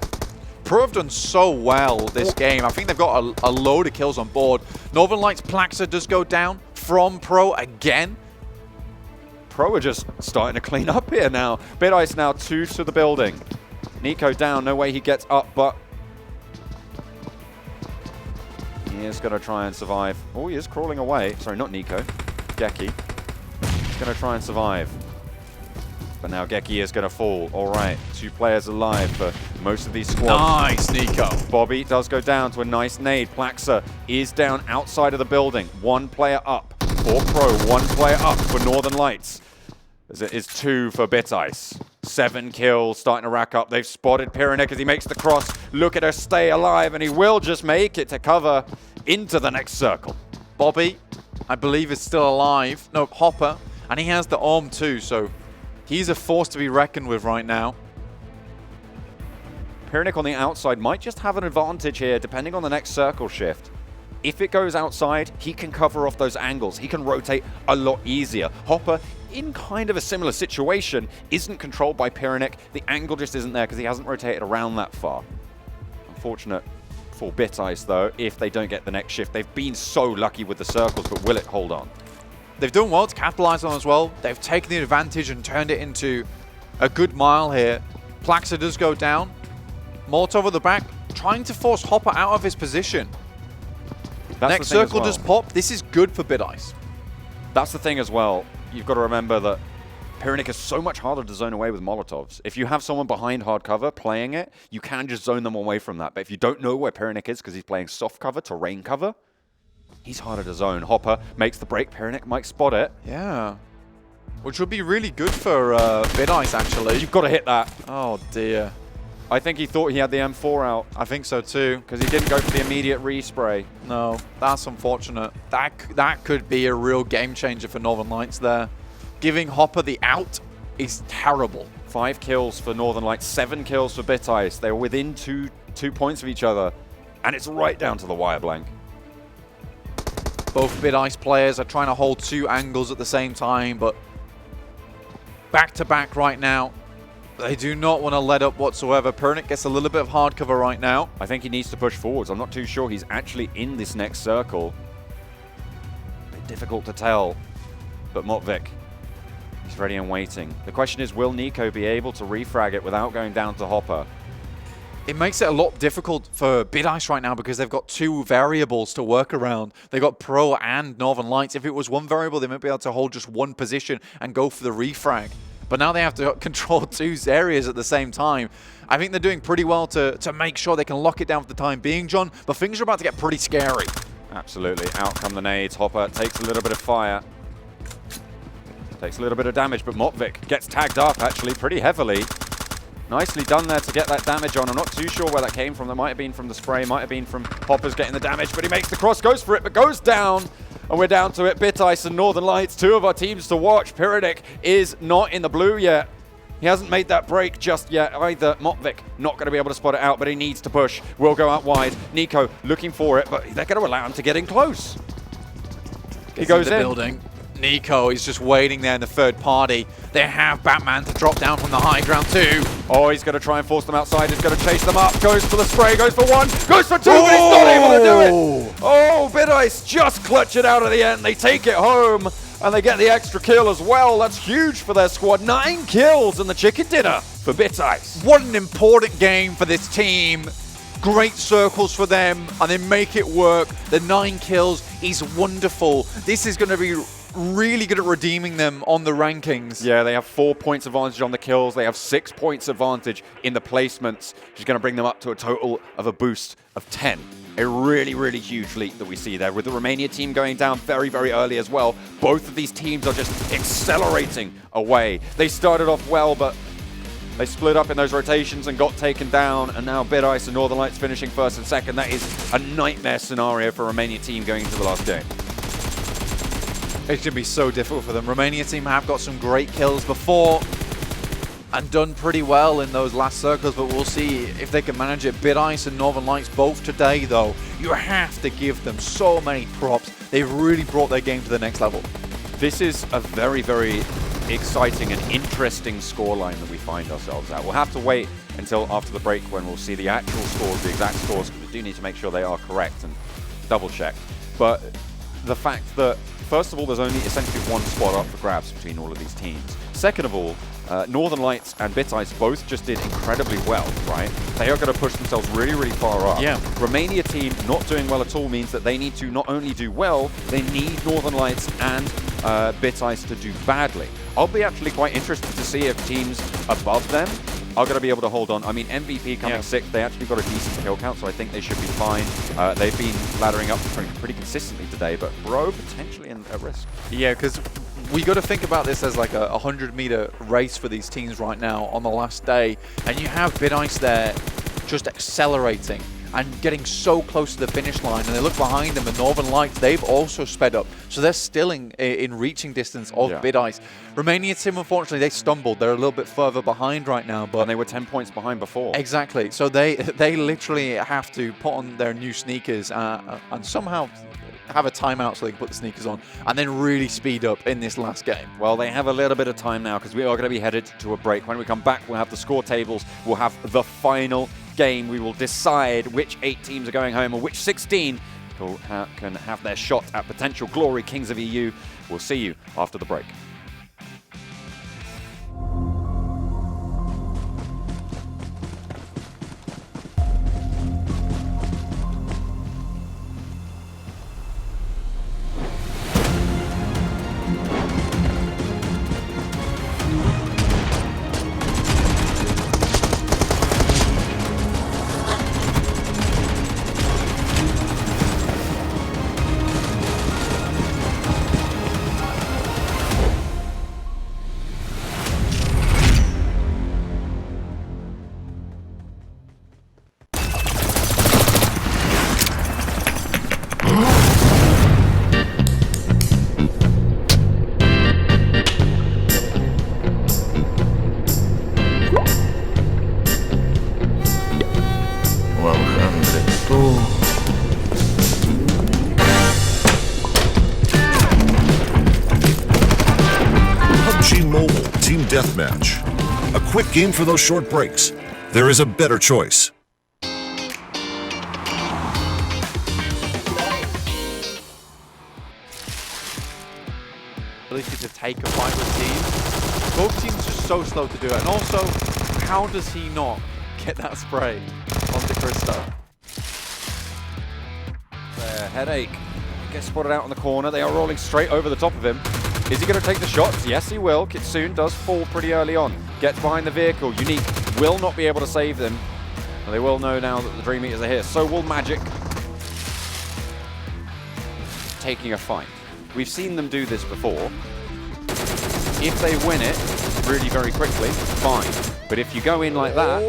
Speaker 8: Pro have done so well this game. I think they've got a load of kills on board. Northern Lights Plaxa does go down from Pro again.
Speaker 2: Pro are just starting to clean up here now. BitIce now 2 to the building. Nico down, no way he gets up, but he is going to try and survive. Oh, he is crawling away. Sorry, not Nico. Geki. He's going to try and survive. But now Geki is going to fall. All right, 2 players alive for most of these squads.
Speaker 8: Nice, Nico.
Speaker 2: Bobby does go down to a nice nade. Plaxa is down outside of the building. 1 player up for Pro. 1 player up for Northern Lights. As it is 2 for BitIce. 7 kills starting to rack up. They've spotted Pyrenek as he makes the cross. Look at her stay alive, and he will just make it to cover into the next circle.
Speaker 8: Bobby, I believe, is still alive. No, Hopper. And he has the Orm too, so... he's a force to be reckoned with right now.
Speaker 2: Pyrenek on the outside might just have an advantage here, depending on the next circle shift. If it goes outside, he can cover off those angles. He can rotate a lot easier. Hopper, in kind of a similar situation, isn't controlled by Pyrenek. The angle just isn't there because he hasn't rotated around that far. Unfortunate for BitIce, though, if they don't get the next shift. They've been so lucky with the circles, but will it hold on?
Speaker 8: They've done well to capitalize on as well. They've taken the advantage and turned it into a good mile here. Plaxa does go down. Molotov at the back, trying to force Hopper out of his position. Next circle does pop. This is good for BitIce.
Speaker 2: That's the thing as well. You've got to remember that Pyrenek is so much harder to zone away with Molotovs. If you have someone behind hard cover playing it, you can just zone them away from that. But if you don't know where Pyrenek is because he's playing soft cover, terrain cover, he's harder to zone. Hopper makes the break. Pyrenek might spot it.
Speaker 8: Yeah. Which would be really good for BitIce, actually.
Speaker 2: You've got to hit that.
Speaker 8: Oh, dear.
Speaker 2: I think he thought he had the M4 out.
Speaker 8: I think so, too.
Speaker 2: Because he didn't go for the immediate respray.
Speaker 8: No, that's unfortunate. That could be a real game changer for Northern Lights there. Giving Hopper the out is terrible.
Speaker 2: 5 kills for Northern Lights, 7 kills for BitIce. They're within two points of each other. And it's right down to the wire blank.
Speaker 8: Both BitIce players are trying to hold 2 angles at the same time, but back-to-back right now. They do not want to let up whatsoever. Pyrenek gets a little bit of hard cover right now.
Speaker 2: I think he needs to push forwards. I'm not too sure he's actually in this next circle. A bit difficult to tell. But Motvik, he's ready and waiting. The question is, will Nico be able to refrag it without going down to Hopper?
Speaker 8: It makes it a lot difficult for BitIce right now because they've got 2 variables to work around. They've got Pro and Northern Lights. If it was 1 variable, they might be able to hold just 1 position and go for the refrag. But now they have to control 2 areas at the same time. I think they're doing pretty well to make sure they can lock it down for the time being, John. But things are about to get pretty scary.
Speaker 2: Absolutely. Out come the nades. Hopper takes a little bit of fire. Takes a little bit of damage, but Motvik gets tagged up, actually, pretty heavily. Nicely done there to get that damage on. I'm not too sure where that came from. That might have been from the spray, might have been from Hoppers getting the damage, but he makes the cross, goes for it, but goes down. And we're down to it. BitIce and Northern Lights, two of our teams to watch. Pyridic is not in the blue yet. He hasn't made that break just yet either. Motvik not going to be able to spot it out, but he needs to push. Will go out wide. Nico looking for it, but they're going to allow him to get in close. He goes in.
Speaker 8: Building. Nico is just waiting there in the third party. They have Batman to drop down from the high ground too.
Speaker 2: Oh, he's going to try and force them outside. He's going to chase them up. Goes for the spray. Goes for one. Goes for two, but he's not able to do it. Oh, BitIce just clutch it out at the end. They take it home, and they get the extra kill as well. That's huge for their squad. 9 kills and the chicken dinner for BitIce.
Speaker 8: What an important game for this team. Great circles for them, and they make it work. The 9 kills is wonderful. This is going to be really good at redeeming them on the rankings.
Speaker 2: Yeah, they have 4 points advantage on the kills. They have 6 points advantage in the placements, which is going to bring them up to a total of a boost of 10. A really, really huge leap that we see there, with the Romania team going down very, very early as well. Both of these teams are just accelerating away. They started off well, but they split up in those rotations and got taken down, and now BitIce and Northern Lights finishing first and second. That is a nightmare scenario for a Romania team going into the last game.
Speaker 8: It's going to be so difficult for them. Romania team have got some great kills before and done pretty well in those last circles, but we'll see if they can manage it. BitIce and Northern Lights both today, though, you have to give them so many props. They've really brought their game to the next level.
Speaker 2: This is a very, very exciting and interesting scoreline that we find ourselves at. We'll have to wait until after the break when we'll see the actual scores, the exact scores, because we do need to make sure they are correct and double check. But the fact that, first of all, there's only essentially one spot up for grabs between all of these teams. Second of all, Northern Lights and BitIce both just did incredibly well, right? They are going to push themselves really, really far up.
Speaker 8: Yeah.
Speaker 2: Romania team not doing well at all means that they need to not only do well, they need Northern Lights and BitIce to do badly. I'll be actually quite interested to see if teams above them are going to be able to hold on. I mean, MVP coming 6th, they actually got a decent kill count, so I think they should be fine. They've been laddering up pretty consistently today, but Bro potentially at risk.
Speaker 8: Yeah, because we got to think about this as like a 100-meter race for these teams right now on the last day, and you have BitIce there just accelerating and getting so close to the finish line, and they look behind them, and Northern Lights, they've also sped up, so they're still in reaching distance of BitIce. Romania team, unfortunately, they stumbled. They're a little bit further behind right now, but
Speaker 2: and they were 10 points behind before.
Speaker 8: Exactly. So they literally have to put on their new sneakers and somehow have a timeout so they can put the sneakers on and then really speed up in this last game.
Speaker 2: Well, they have a little bit of time now because we are going to be headed to a break. When we come back, we'll have the score tables. We'll have the final game. We will decide which 8 teams are going home and which 16 can have their shot at potential glory Kings of EU. We'll see you after the break.
Speaker 4: PUBG Mobile Team Deathmatch. A quick game for those short breaks. There is a better choice.
Speaker 8: Ability to take a fight with teams. Both teams are so slow to do it. And also, how does he not get that spray onto Krista?
Speaker 2: Headache gets spotted out on the corner. They are rolling straight over the top of him. Is he going to take the shots? Yes, he will. Kitsune does fall pretty early on. Gets behind the vehicle. Unique will not be able to save them. Well, they will know now that the DreamEaters are here. So will Magic. Taking a fight. We've seen them do this before. If they win it, really very quickly, fine. But if you go in like that,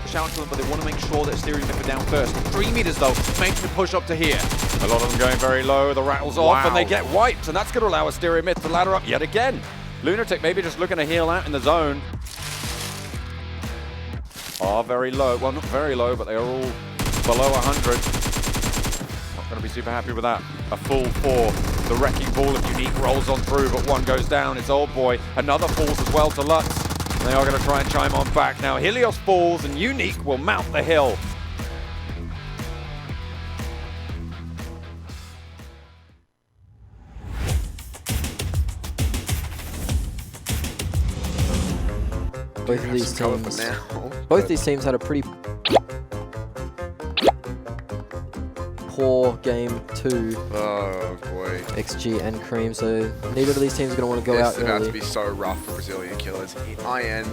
Speaker 8: Shout to them, but they want to make sure that Steering are down first. DreamEaters, though, makes the push up to here.
Speaker 2: a lot of them going very low, the rattles off, and they get wiped, and that's going to allow Asteria Myth to ladder up yet again. Lunatic maybe just looking to heal out in the zone. Are very low, well, not very low, but they are all below 100. Not going to be super happy with that. A full 4. The Wrecking Ball of Unique rolls on through, but one goes down. It's Old Boy. Another falls as well to Lutz. They are going to try and chime on back now. Helios falls, and Unique will mount the hill.
Speaker 5: Both these teams had a pretty poor game 2.
Speaker 6: Oh boy.
Speaker 5: XG and Cream, so neither of these teams are going to want to go out
Speaker 6: This is about
Speaker 5: early.
Speaker 6: to be so rough for Brazilian killers. IN.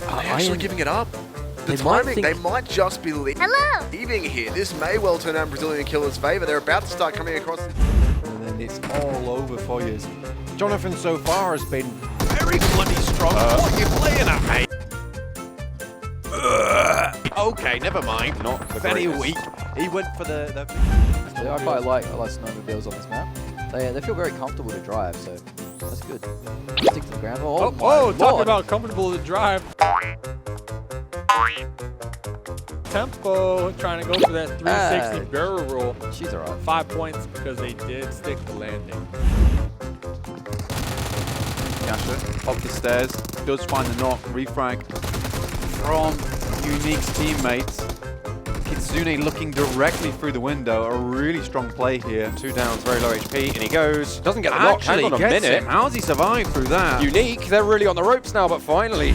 Speaker 6: Are they actually giving it up? The timing, they might just be leaving here. This may well turn out in Brazilian killers' favor. They're about to start coming across.
Speaker 3: And then it's all over for you. Jonathan so far has been very bloody strong. What are you playing at, mate? Okay, never mind.
Speaker 2: Not the
Speaker 3: Very
Speaker 2: greatest.
Speaker 3: weak. He went for the
Speaker 9: Yeah, I quite like snowmobiles on this map. They feel very comfortable to drive, so that's good. Stick to the ground. Oh, my
Speaker 7: talk
Speaker 9: lord.
Speaker 7: about comfortable to drive. Tempo trying to go for that 360 barrel roll.
Speaker 9: She's alright.
Speaker 7: 5 points because they did stick the landing.
Speaker 8: Yasha up the stairs, does find the knock, refrag from Unique's teammates. Kitsune looking directly through the window, a really strong play here.
Speaker 2: 2 downs, very low HP, and he goes. Doesn't get the knock. Hang on a
Speaker 8: gets
Speaker 2: minute.
Speaker 8: him. How's he survived through that?
Speaker 2: Unique, they're really on the ropes now, but finally.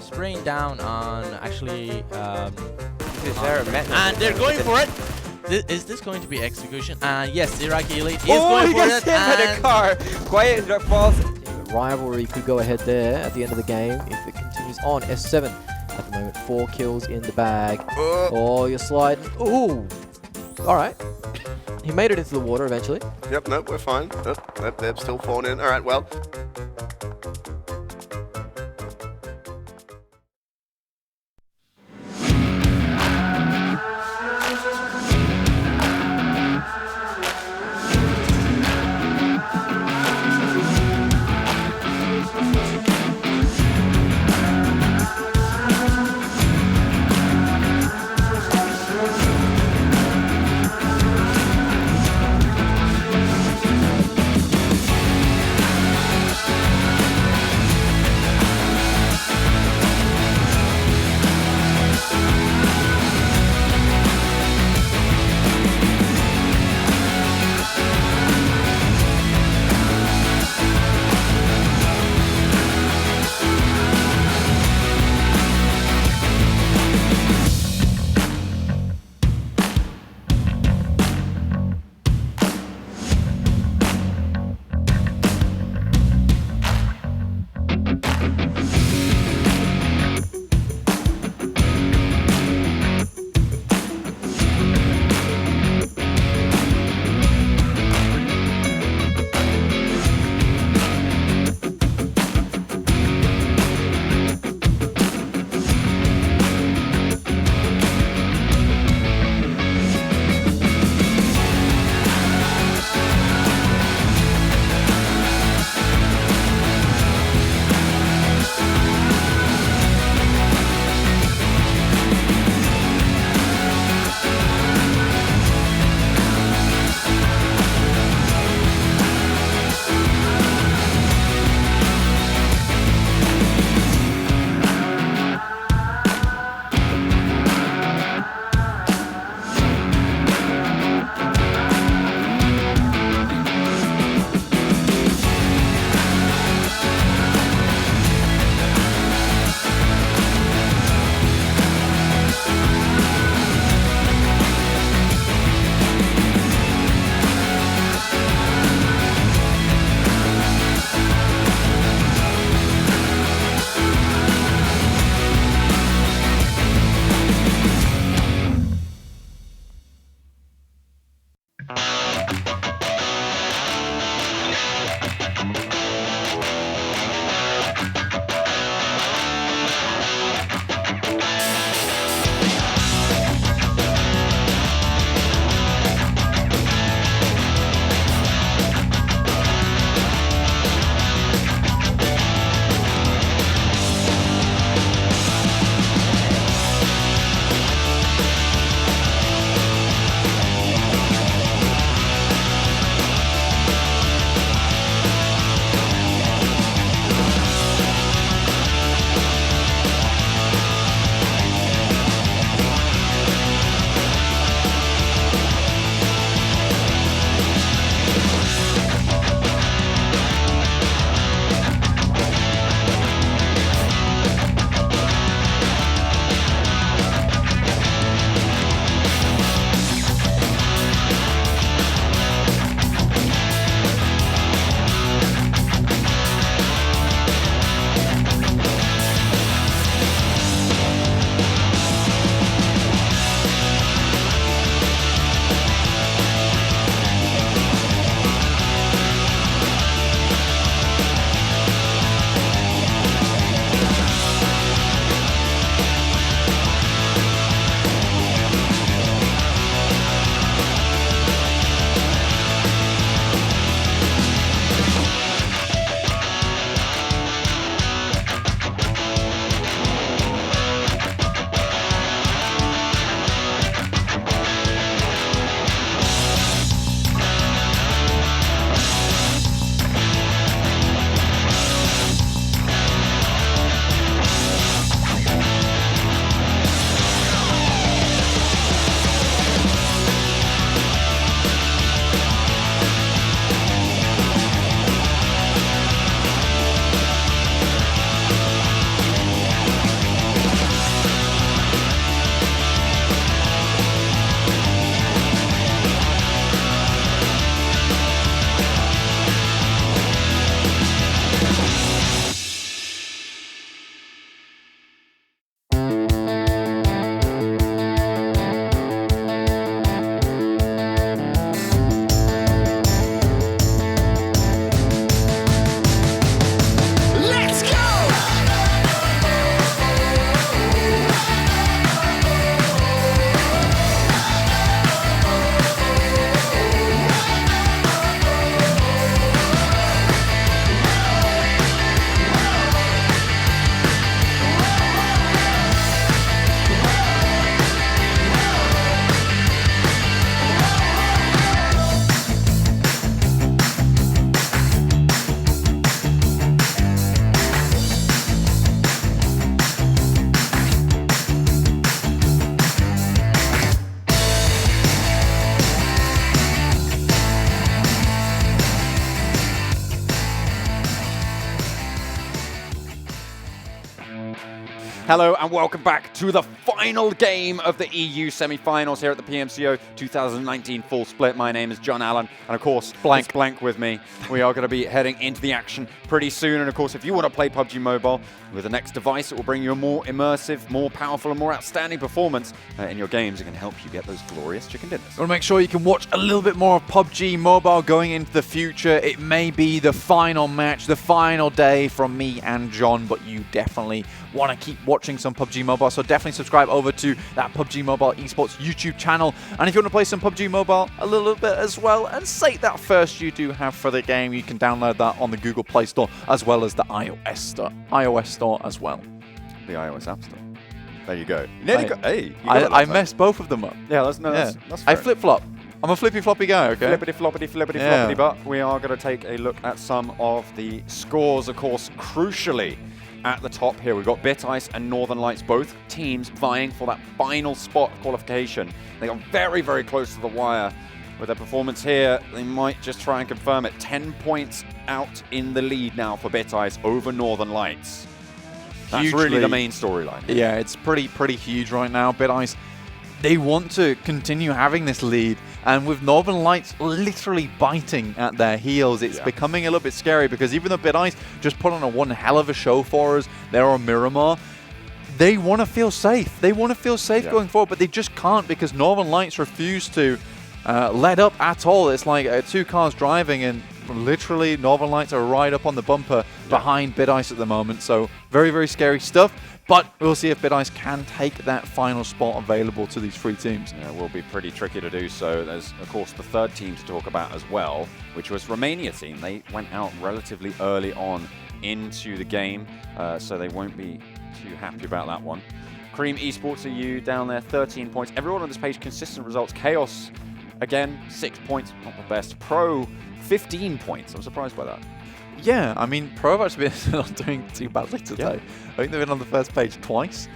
Speaker 10: Spraying down on actually.
Speaker 2: And
Speaker 10: they're going for it. Is this going to be execution? Yes, Iraqi Elite is going for it.
Speaker 2: And a car. Quiet falls.
Speaker 5: Rivalry could go ahead there at the end of the game if it continues on. S7 at the moment, 4 kills in the bag. Oh, you're sliding. Ooh. All right. He made it into the water eventually.
Speaker 6: Yep, nope, we're fine. Nope, they're still falling in. All right, well.
Speaker 2: Hello and welcome back to the final game of the EU semi-finals here at the PMCO 2019 Full Split. My name is John Allen, and of course, Blank with me. We are going to be heading into the action pretty soon, and of course, if you want to play PUBG Mobile with the NEX device, it will bring you a more immersive, more powerful, and more outstanding performance in your games. It can help you get those glorious chicken dinners.
Speaker 8: I want to make sure you can watch a little bit more of PUBG Mobile going into the future. It may be the final match, the final day from me and John, but you definitely want to keep watching some PUBG Mobile, so definitely subscribe over to that PUBG Mobile Esports YouTube channel. And if you want to play some PUBG Mobile a little bit as well and say that first you do have for the game, you can download that on the Google Play Store as well as the iOS Store as well.
Speaker 2: The iOS App Store. There you go.
Speaker 8: I messed both of them up.
Speaker 2: Yeah, that's
Speaker 8: I flip-flop. I'm a flippy-floppy guy, okay?
Speaker 2: Flippity-floppity, but we are going to take a look at some of the scores, of course, crucially. At the top here, we've got BitIce and Northern Lights, both teams vying for that final spot qualification. They got very, very close to the wire. With their performance here, they might just try and confirm it. 10 points out in the lead now for BitIce over Northern Lights. That's
Speaker 8: Hugely,
Speaker 2: really the main storyline.
Speaker 8: Yeah, it's pretty huge right now. BitIce, they want to continue having this lead, and with Northern Lights literally biting at their heels, it's becoming a little bit scary, because even though BitIce just put on one hell of a show for us, they're on Miramar, they want to feel safe. They want to feel safe going forward, but they just can't, because Northern Lights refuse to let up at all. It's like two cars driving, and literally Northern Lights are right up on the bumper behind BitIce at the moment, so very, very scary stuff. But we'll see if BitIce can take that final spot available to these three teams.
Speaker 2: Yeah, it will be pretty tricky to do so. There's, of course, the third team to talk about as well, which was Romania team. They went out relatively early on into the game, so they won't be too happy about that one. Cream Esports EU down there, 13 points. Everyone on this page, consistent results. Kaos, again, 6 points, not the best. Pro, 15 points. I'm surprised by that.
Speaker 8: Yeah, I mean, Pro have actually been not doing too badly today.
Speaker 2: Yeah.
Speaker 8: I think they've been on the first page twice.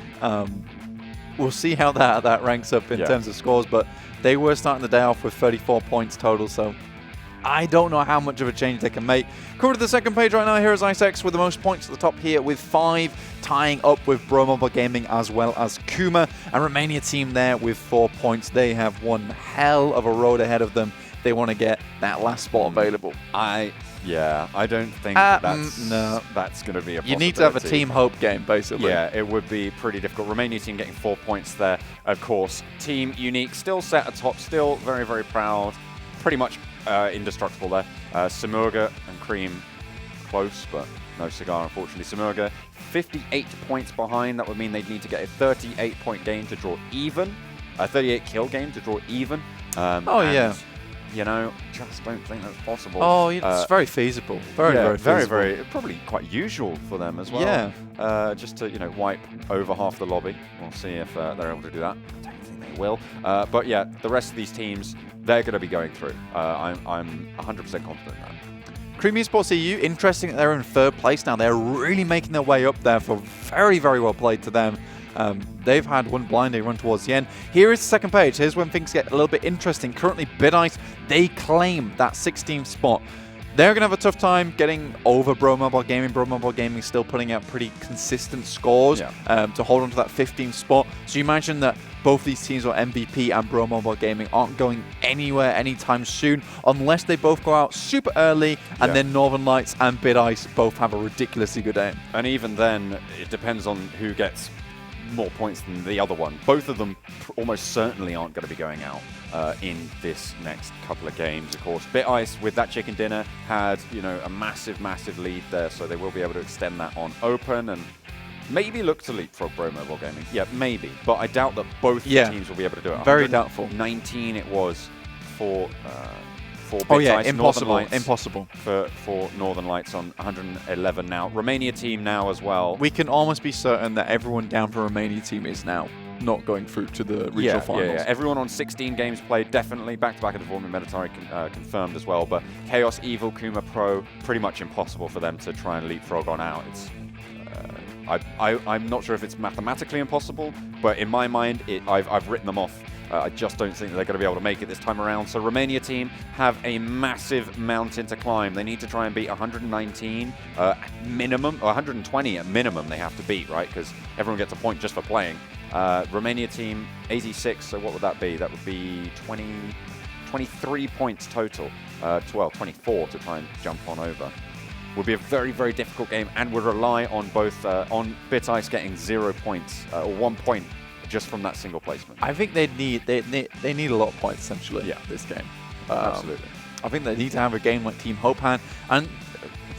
Speaker 8: We'll see how that ranks up in terms of scores, but they were starting the day off with 34 points total, so I don't know how much of a change they can make. Coming to the second page right now, here is IceX with the most points at the top here with 5, tying up with ProMobile Gaming as well as KUMA. And Romania team there with 4 points. They have one hell of a road ahead of them. They want to get that last spot available.
Speaker 2: I don't think that's going to be a possibility.
Speaker 8: You need to have a team hope game, basically.
Speaker 2: Yeah, it would be pretty difficult. Romania team getting 4 points there, of course. Team Unique still set atop, still very, very proud. Pretty much indestructible there. SIMURGA and Cream close, but no cigar, unfortunately. SIMURGA 58 points behind. That would mean they'd need to get a 38-point game to draw even. A 38-kill game to draw even. You know, just don't think that's possible.
Speaker 8: Oh, it's very feasible. Very feasible.
Speaker 2: Probably quite usual for them as well.
Speaker 8: Yeah.
Speaker 2: Just to, wipe over half the lobby. We'll see if they're able to do that. I don't think they will. But yeah, the rest of these teams, they're going to be going through. I'm 100% confident in that.
Speaker 8: Cream Esports EU, interesting that they're in third place now. They're really making their way up there, for very, very well played to them. They've had one blinding run towards the end. Here is the second page. Here's when things get a little bit interesting. Currently, BitIce, they claim that 16th spot. They're going to have a tough time getting over ProMobile Gaming. ProMobile Gaming still putting out pretty consistent scores to hold on to that 15th spot. So you imagine that both these teams, or MVP and ProMobile Gaming, aren't going anywhere anytime soon unless they both go out super early and then Northern Lights and BitIce both have a ridiculously good aim.
Speaker 2: And even then, it depends on who gets more points than the other one. Both of them almost certainly aren't going to be going out in this next couple of games, of course. BitIce, with that chicken dinner, had a massive lead there, so they will be able to extend that on open and maybe look to leapfrog ProMobile Gaming. Yeah, maybe, but I doubt that both teams will be able to do it.
Speaker 8: Very doubtful.
Speaker 2: 19 it was for BitIce.
Speaker 8: Oh yeah, impossible
Speaker 2: for Northern Lights on 111 now. Romania team now as well.
Speaker 8: We can almost be certain that everyone down for Romania team is now not going through to the regional finals.
Speaker 2: Yeah. Everyone on 16 games played, definitely. Back-to-back at the Vormin Meditari confirmed as well. But Chaos, Evil, KUMA, Pro, pretty much impossible for them to try and leapfrog on out. It's I'm not sure if it's mathematically impossible, but in my mind, I've written them off I just don't think they're going to be able to make it this time around. So Romania team have a massive mountain to climb. They need to try and beat 119 minimum, or 120 at minimum they have to beat, right? Because everyone gets a point just for playing. Romania team 86, so what would that be? That would be 23 points total. 24 to try and jump on over. Would be a very, very difficult game and would rely on both on BitIce getting 0 points or 1 point just from that single placement.
Speaker 8: I think they need a lot of points essentially. Yeah, this game.
Speaker 2: Absolutely.
Speaker 8: I think they need to have a game like Team Hope had, and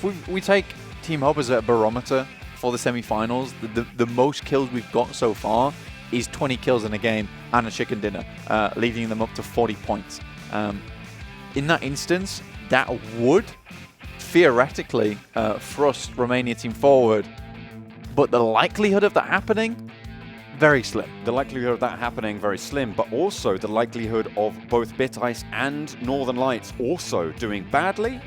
Speaker 8: if we take Team Hope as a barometer for the semi-finals, the most kills we've got so far is 20 kills in a game and a chicken dinner, leading them up to 40 points. In that instance, that would theoretically thrust Romania team forward, but the likelihood of that happening, very slim.
Speaker 2: The likelihood of that happening, very slim, but also the likelihood of both BitIce and Northern Lights also doing badly,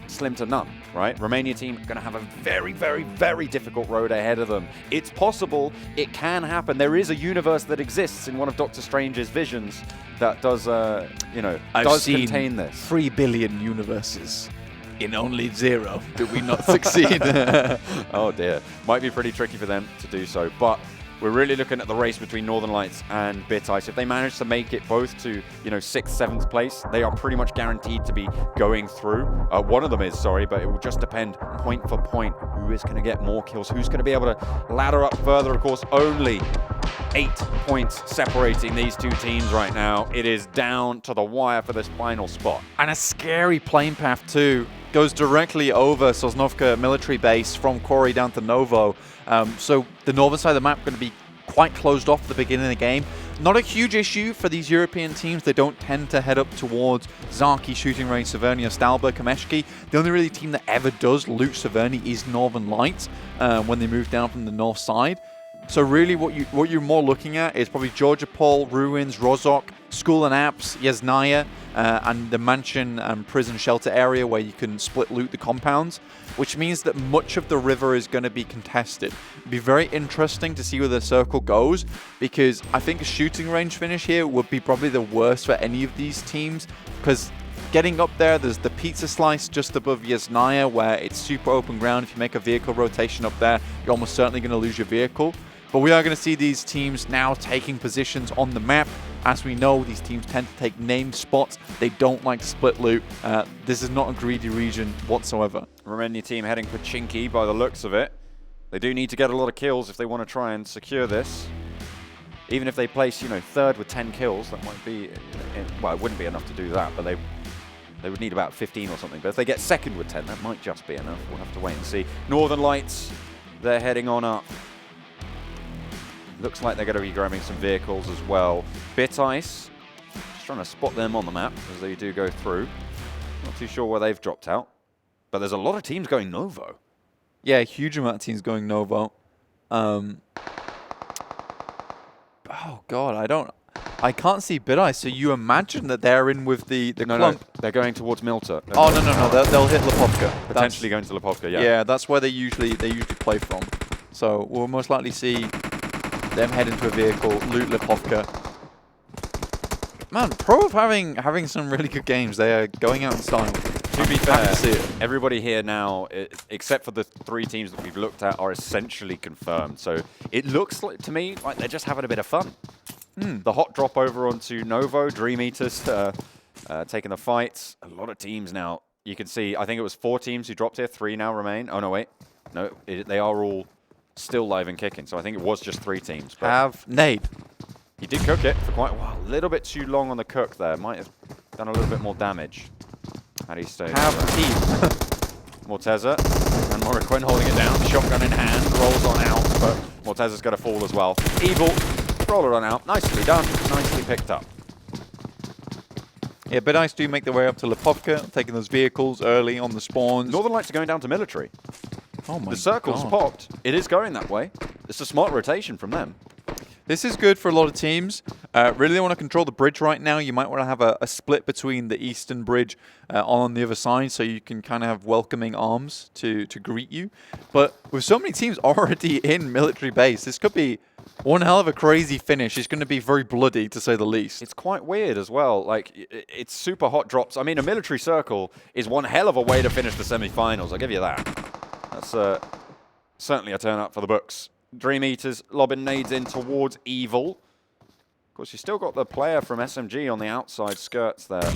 Speaker 2: slim to none, right? Romania team going to have a very, very, very difficult road ahead of them. It's possible, it can happen. There is a universe that exists in one of Doctor Strange's visions that does, does contain this.
Speaker 8: 3 billion universes. In only 0 did we not succeed.
Speaker 2: Oh dear. Might be pretty tricky for them to do so, but we're really looking at the race between Northern Lights and BitIce. If they manage to make it both to, 6th, 7th place, they are pretty much guaranteed to be going through. One of them is, but it will just depend point for point who is going to get more kills, who's going to be able to ladder up further. Of course, only 8 points separating these two teams right now. It is down to the wire for this final spot.
Speaker 8: And a scary plane path too. Goes directly over Sosnovka military base from Quarry down to Novo. So the northern side of the map going to be quite closed off at the beginning of the game. Not a huge issue for these European teams. They don't tend to head up towards Zaki, Shooting Range, Severnia, Stalberg, Kameshki. The only really team that ever does loot Severnia is Northern Lights when they move down from the north side. So really what you're more looking at is probably Georgia Pol, Ruins, Rozhok, School and Apps, Yasnaya, and the mansion and prison shelter area where you can split loot the compounds, which means that much of the river is going to be contested. It'll be very interesting to see where the circle goes, because I think a Shooting Range finish here would be probably the worst for any of these teams, because getting up there's the pizza slice just above Yasnaya where it's super open ground. If you make a vehicle rotation up there, you're almost certainly going to lose your vehicle. But we are going to see these teams now taking positions on the map. As we know, these teams tend to take named spots. They don't like to split loot. This is not a greedy region whatsoever.
Speaker 2: Romania team heading for Chinky by the looks of it. They do need to get a lot of kills if they want to try and secure this. Even if they place, 3rd with 10 kills, that might be, well, it wouldn't be enough to do that, but they would need about 15 or something. But if they get 2nd with 10, that might just be enough. We'll have to wait and see. Northern Lights, they're heading on up. Looks like they're going to be grabbing some vehicles as well. BitIce, just trying to spot them on the map as they do go through. Not too sure where they've dropped out. But there's a lot of teams going Novo.
Speaker 8: Yeah, a huge amount of teams going Novo. Oh God, I can't see BitIce, so you imagine that they're in with the clump.
Speaker 2: No, they're going towards Milta.
Speaker 8: Oh, no, they'll hit Lipovka.
Speaker 2: Potentially going to Lipovka, yeah.
Speaker 8: Yeah, that's where they usually play from. So we'll most likely see them head into a vehicle, loot Lipovka. Man, Pro having some really good games. They are going out in style.
Speaker 2: To be fair, everybody here now, except for the 3 teams that we've looked at, are essentially confirmed. So it looks like, to me, like they're just having a bit of fun. The hot drop over onto Novo, DreamEaters taking the fights. A lot of teams now. You can see, I think it was 4 teams who dropped here. 3 now remain. Oh, no, wait. No, they are all still live and kicking. So I think it was just 3 teams. But
Speaker 8: have nade.
Speaker 2: He did cook it for quite a while. A little bit too long on the cook there. Might have done a little bit more damage. How do you stay?
Speaker 8: Have team.
Speaker 2: Morteza and Moriquin holding it down. Shotgun in hand. Rolls on out, but Morteza's going to fall as well. Evil. Roller on out. Nicely done. Nicely picked up.
Speaker 8: Yeah, BitIce do make their way up to Lipovka, taking those vehicles early on the spawns.
Speaker 2: Northern Lights are going down to military.
Speaker 8: Oh my God.
Speaker 2: The circle's popped. It is going that way. It's a smart rotation from them.
Speaker 8: This is good for a lot of teams. Really, they want to control the bridge right now. You might want to have a split between the eastern bridge on the other side, so you can kind of have welcoming arms to greet you. But with so many teams already in military base, this could be one hell of a crazy finish. It's going to be very bloody, to say the least.
Speaker 2: It's quite weird as well. Like, it's super hot drops. I mean, a military circle is one hell of a way to finish the semi-finals. I'll give you that. That's certainly a turn up for the books. DreamEaters lobbing nades in towards Evil. Of course, you still got the player from SMG on the outside skirts there.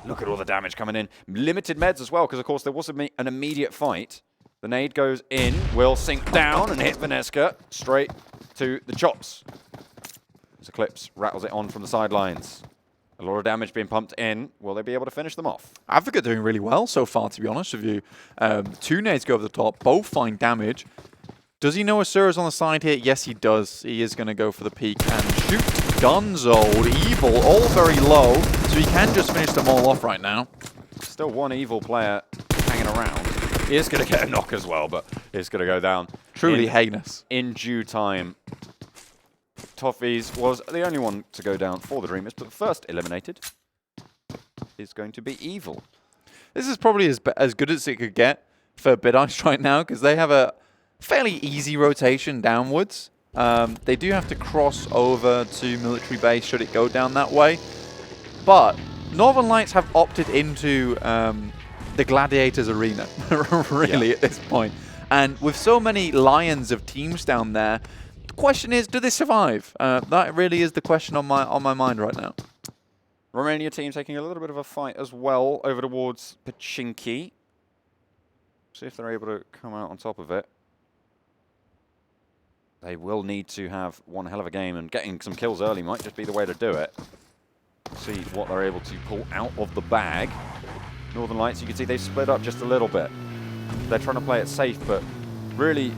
Speaker 2: Look at all the damage coming in. Limited meds as well, because, of course, there was an immediate fight. The nade goes in, will sink down and hit Vaneska straight to the chops. As Eclipse rattles it on from the sidelines. A lot of damage being pumped in. Will they be able to finish them off?
Speaker 8: Advocate doing really well so far, to be honest with you. 2 nades go over the top, both find damage. Does he know Asura's on the side here? Yes, he does. He is going to go for the peak and shoot. Gunzo, Evil, all very low, so he can just finish them all off right now.
Speaker 2: Still one Evil player hanging around. He is going to get a knock as well, but it's going to go down.
Speaker 8: Truly heinous.
Speaker 2: In due time. Toffees was the only one to go down for the Dreamers, but the first eliminated is going to be Evil.
Speaker 8: This is probably as good as it could get for BitIce right now, because they have a fairly easy rotation downwards. They do have to cross over to military base should it go down that way. But Northern Lights have opted into the Gladiators arena, really, at this point. And with so many lions of teams down there, the question is, do they survive? That really is the question on my mind right now.
Speaker 2: Romania team taking a little bit of a fight as well over towards Pachinki. See if they're able to come out on top of it. They will need to have one hell of a game, and getting some kills early might just be the way to do it. See what they're able to pull out of the bag. Northern Lights, you can see they've split up just a little bit. They're trying to play it safe, but really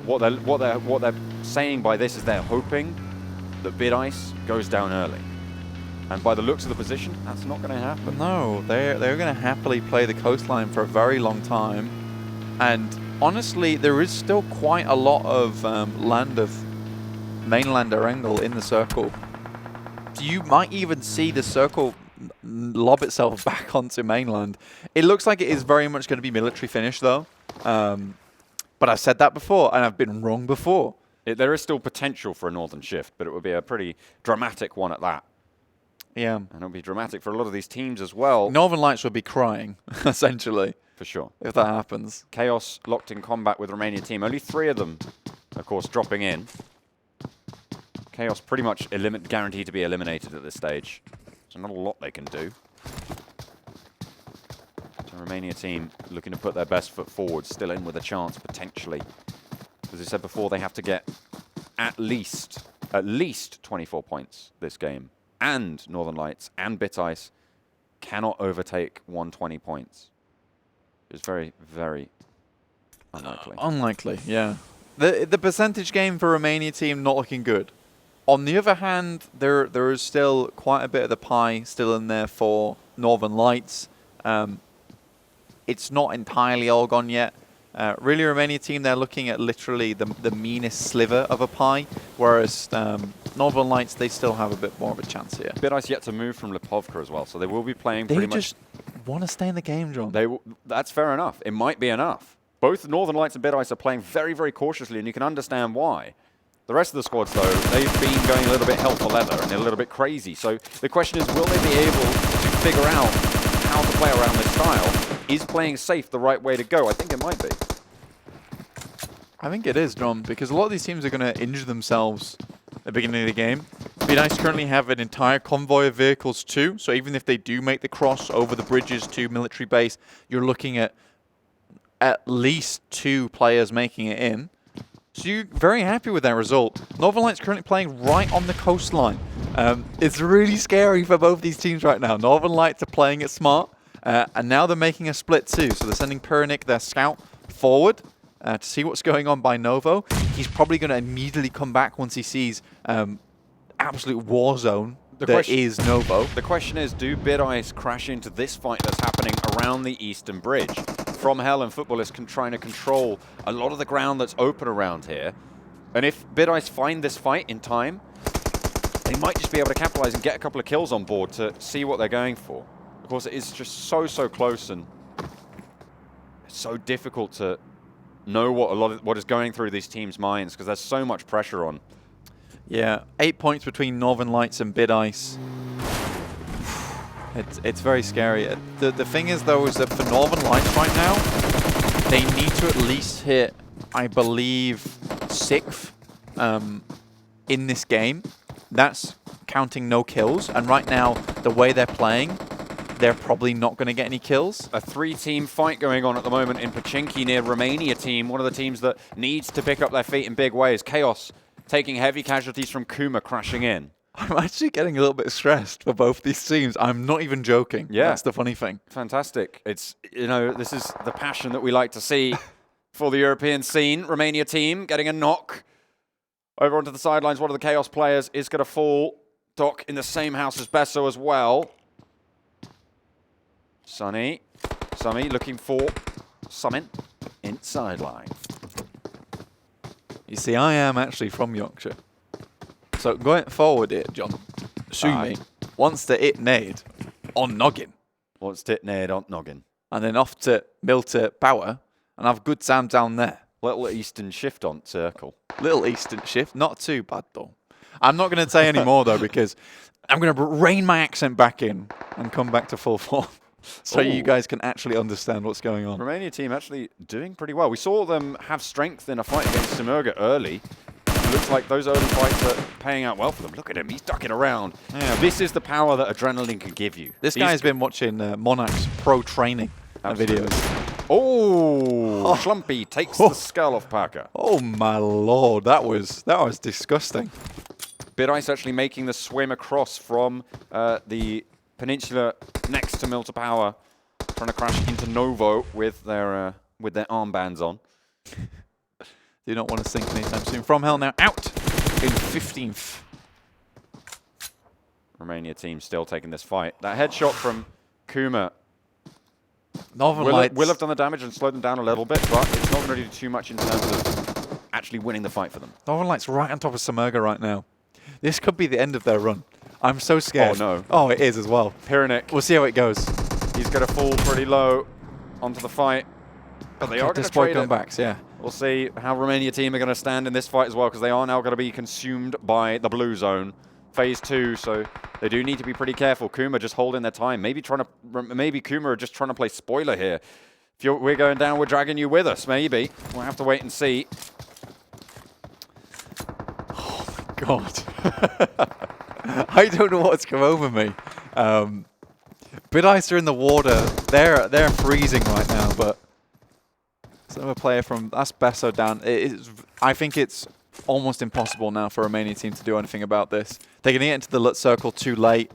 Speaker 2: what they're saying by this is they're hoping that BitIce goes down early. And by the looks of the position, that's not going to happen.
Speaker 8: No, they're going to happily play the coastline for a very long time. And honestly, there is still quite a lot of land of mainland Erangel in the circle. You might even see the circle lob itself back onto mainland. It looks like it is very much going to be military finish, though. But I've said that before, and I've been wrong before.
Speaker 2: There is still potential for a northern shift, but it would be a pretty dramatic one at that.
Speaker 8: Yeah.
Speaker 2: And it'll be dramatic for a lot of these teams as well.
Speaker 8: Northern Lights will be crying, essentially.
Speaker 2: For sure.
Speaker 8: If that happens.
Speaker 2: Kaos locked in combat with Romania team. Only 3 of them, of course, dropping in. Kaos pretty much guaranteed to be eliminated at this stage. So not a lot they can do. So Romania team looking to put their best foot forward, still in with a chance potentially. As I said before, they have to get at least 24 points this game. And Northern Lights and BitIce cannot overtake 120 points. It's very, very unlikely.
Speaker 8: Unlikely, yeah. The percentage game for Romania team not looking good. On the other hand, there is still quite a bit of the pie still in there for Northern Lights. It's not entirely all gone yet. Really, Romania team, they're looking at literally the meanest sliver of a pie, whereas Northern Lights, they still have a bit more of a chance here.
Speaker 2: BitIce yet to move from Lipovka as well, so they will be playing pretty much...
Speaker 8: They just want to stay in the game, John.
Speaker 2: That's fair enough. It might be enough. Both Northern Lights and BitIce are playing very, very cautiously, and you can understand why. The rest of the squads, though, they've been going a little bit hell for leather and a little bit crazy. So the question is, will they be able to figure out how to play around this style? Is playing safe the right way to go? I think it might be.
Speaker 8: I think it is, John, because a lot of these teams are going to injure themselves at the beginning of the game. BitIce currently have an entire convoy of vehicles too, so even if they do make the cross over the bridges to military base, you're looking at least 2 players making it in. So you're very happy with that result. Northern Lights currently playing right on the coastline. It's really scary for both these teams right now. Northern Lights are playing it smart, and now they're making a split too. So they're sending Pyrenik, their scout, forward to see what's going on by Novo. He's probably going to immediately come back once he sees absolute war zone that is Novo.
Speaker 2: The question is, do BitIce crash into this fight that's happening around the Eastern Bridge? FROMHELL and FUTBOLIST trying to control a lot of the ground that's open around here. And if BitIce find this fight in time, they might just be able to capitalize and get a couple of kills on board to see what they're going for. Of course, it is just so close, and it's so difficult to know what is going through these teams' minds because there's so much pressure on.
Speaker 3: Yeah, 8 points between Northern Lights and BitIce. It's very scary. The thing is, though, is that for Northern Lights right now, they need to at least hit, I believe, 6th in this game. That's counting no kills. And right now, the way they're playing, they're probably not going to get any kills.
Speaker 2: A 3-team fight going on at the moment in Pachinki near Romania team, one of the teams that needs to pick up their feet in big ways. Kaos taking heavy casualties from KUMA crashing in.
Speaker 3: I'm actually getting a little bit stressed for both these teams. I'm not even joking.
Speaker 2: Yeah.
Speaker 3: That's the funny thing.
Speaker 2: Fantastic. It's, you know, this is the passion that we like to see for the European scene. Romania team getting a knock over onto the sidelines. One of the Chaos players is going to fall. Doc in the same house as Besso as well. Sunny looking for Summon inside line.
Speaker 3: You see, I am actually from Yorkshire. So going forward here, John, Sumi wants to hit Nade on Noggin.
Speaker 2: Wants to hit Nade on Noggin.
Speaker 3: And then off to Milter Power and have good Sam down there.
Speaker 2: Little Eastern shift on Circle.
Speaker 3: Little Eastern shift. Not too bad, though. I'm not going to say any more, though, because I'm going to rein my accent back in and come back to full form. So you guys can actually understand what's going on.
Speaker 2: Romania team actually doing pretty well. We saw them have strength in a fight against SIMURGA early. It looks like those early fights are paying out well for them. Look at him, he's ducking around.
Speaker 3: Yeah.
Speaker 2: This is the power that adrenaline can give you.
Speaker 3: This guy's been watching Monarch's pro training videos.
Speaker 2: Oh, Schlumpy takes the skull off Parker.
Speaker 3: Oh my lord, that was disgusting.
Speaker 2: BitIce actually making the swim across from the peninsula next to Milter Power, trying to crash into Novo with their armbands on.
Speaker 3: Do not want to sink anytime soon. FROMHELL now out in 15th.
Speaker 2: Romania team still taking this fight. That headshot from KUMA
Speaker 3: Northern Lights
Speaker 2: will have done the damage and slowed them down a little bit, but it's not going to do too much in terms of actually winning the fight for them.
Speaker 3: Northern Lights right on top of SIMURGA right now. This could be the end of their run. I'm so scared.
Speaker 2: Oh, no.
Speaker 3: Oh, it is as well.
Speaker 2: Pyrenik.
Speaker 3: We'll see how it goes.
Speaker 2: He's going to fall pretty low onto the fight, but they are going to trade it.
Speaker 3: Comebacks, yeah.
Speaker 2: We'll see how Romania team are going to stand in this fight as well, because they are now going to be consumed by the blue zone. Phase 2, so they do need to be pretty careful. KUMA just holding their time. Maybe KUMA are just trying to play spoiler here. If we're going down, we're dragging you with us, maybe. We'll have to wait and see.
Speaker 3: Oh my god. I don't know what's come over me. BitIce are in the water. They're freezing right now, but there's another player from that's Besso down. I think it's almost impossible now for a Romania team to do anything about this. They're going to get into the LUT circle too late,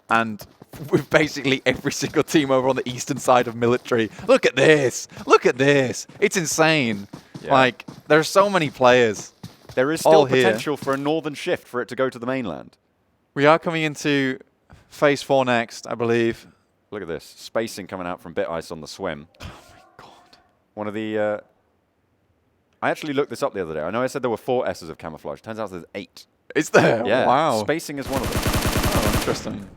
Speaker 3: and with basically every single team over on the eastern side of military. Look at this! Look at this! It's insane.
Speaker 2: Yeah.
Speaker 3: Like, there's so many players.
Speaker 2: There is still potential for a northern shift for it to go to the mainland.
Speaker 3: We are coming into phase 4 next, I believe.
Speaker 2: Look at this. Spacing coming out from BitIce on the swim.
Speaker 3: Oh my god.
Speaker 2: One of the... I actually looked this up the other day. I know I said there were 4 S's of camouflage. Turns out there's 8.
Speaker 3: Is there?
Speaker 2: Yeah.
Speaker 3: Wow.
Speaker 2: Spacing is one of them.
Speaker 3: Oh, interesting.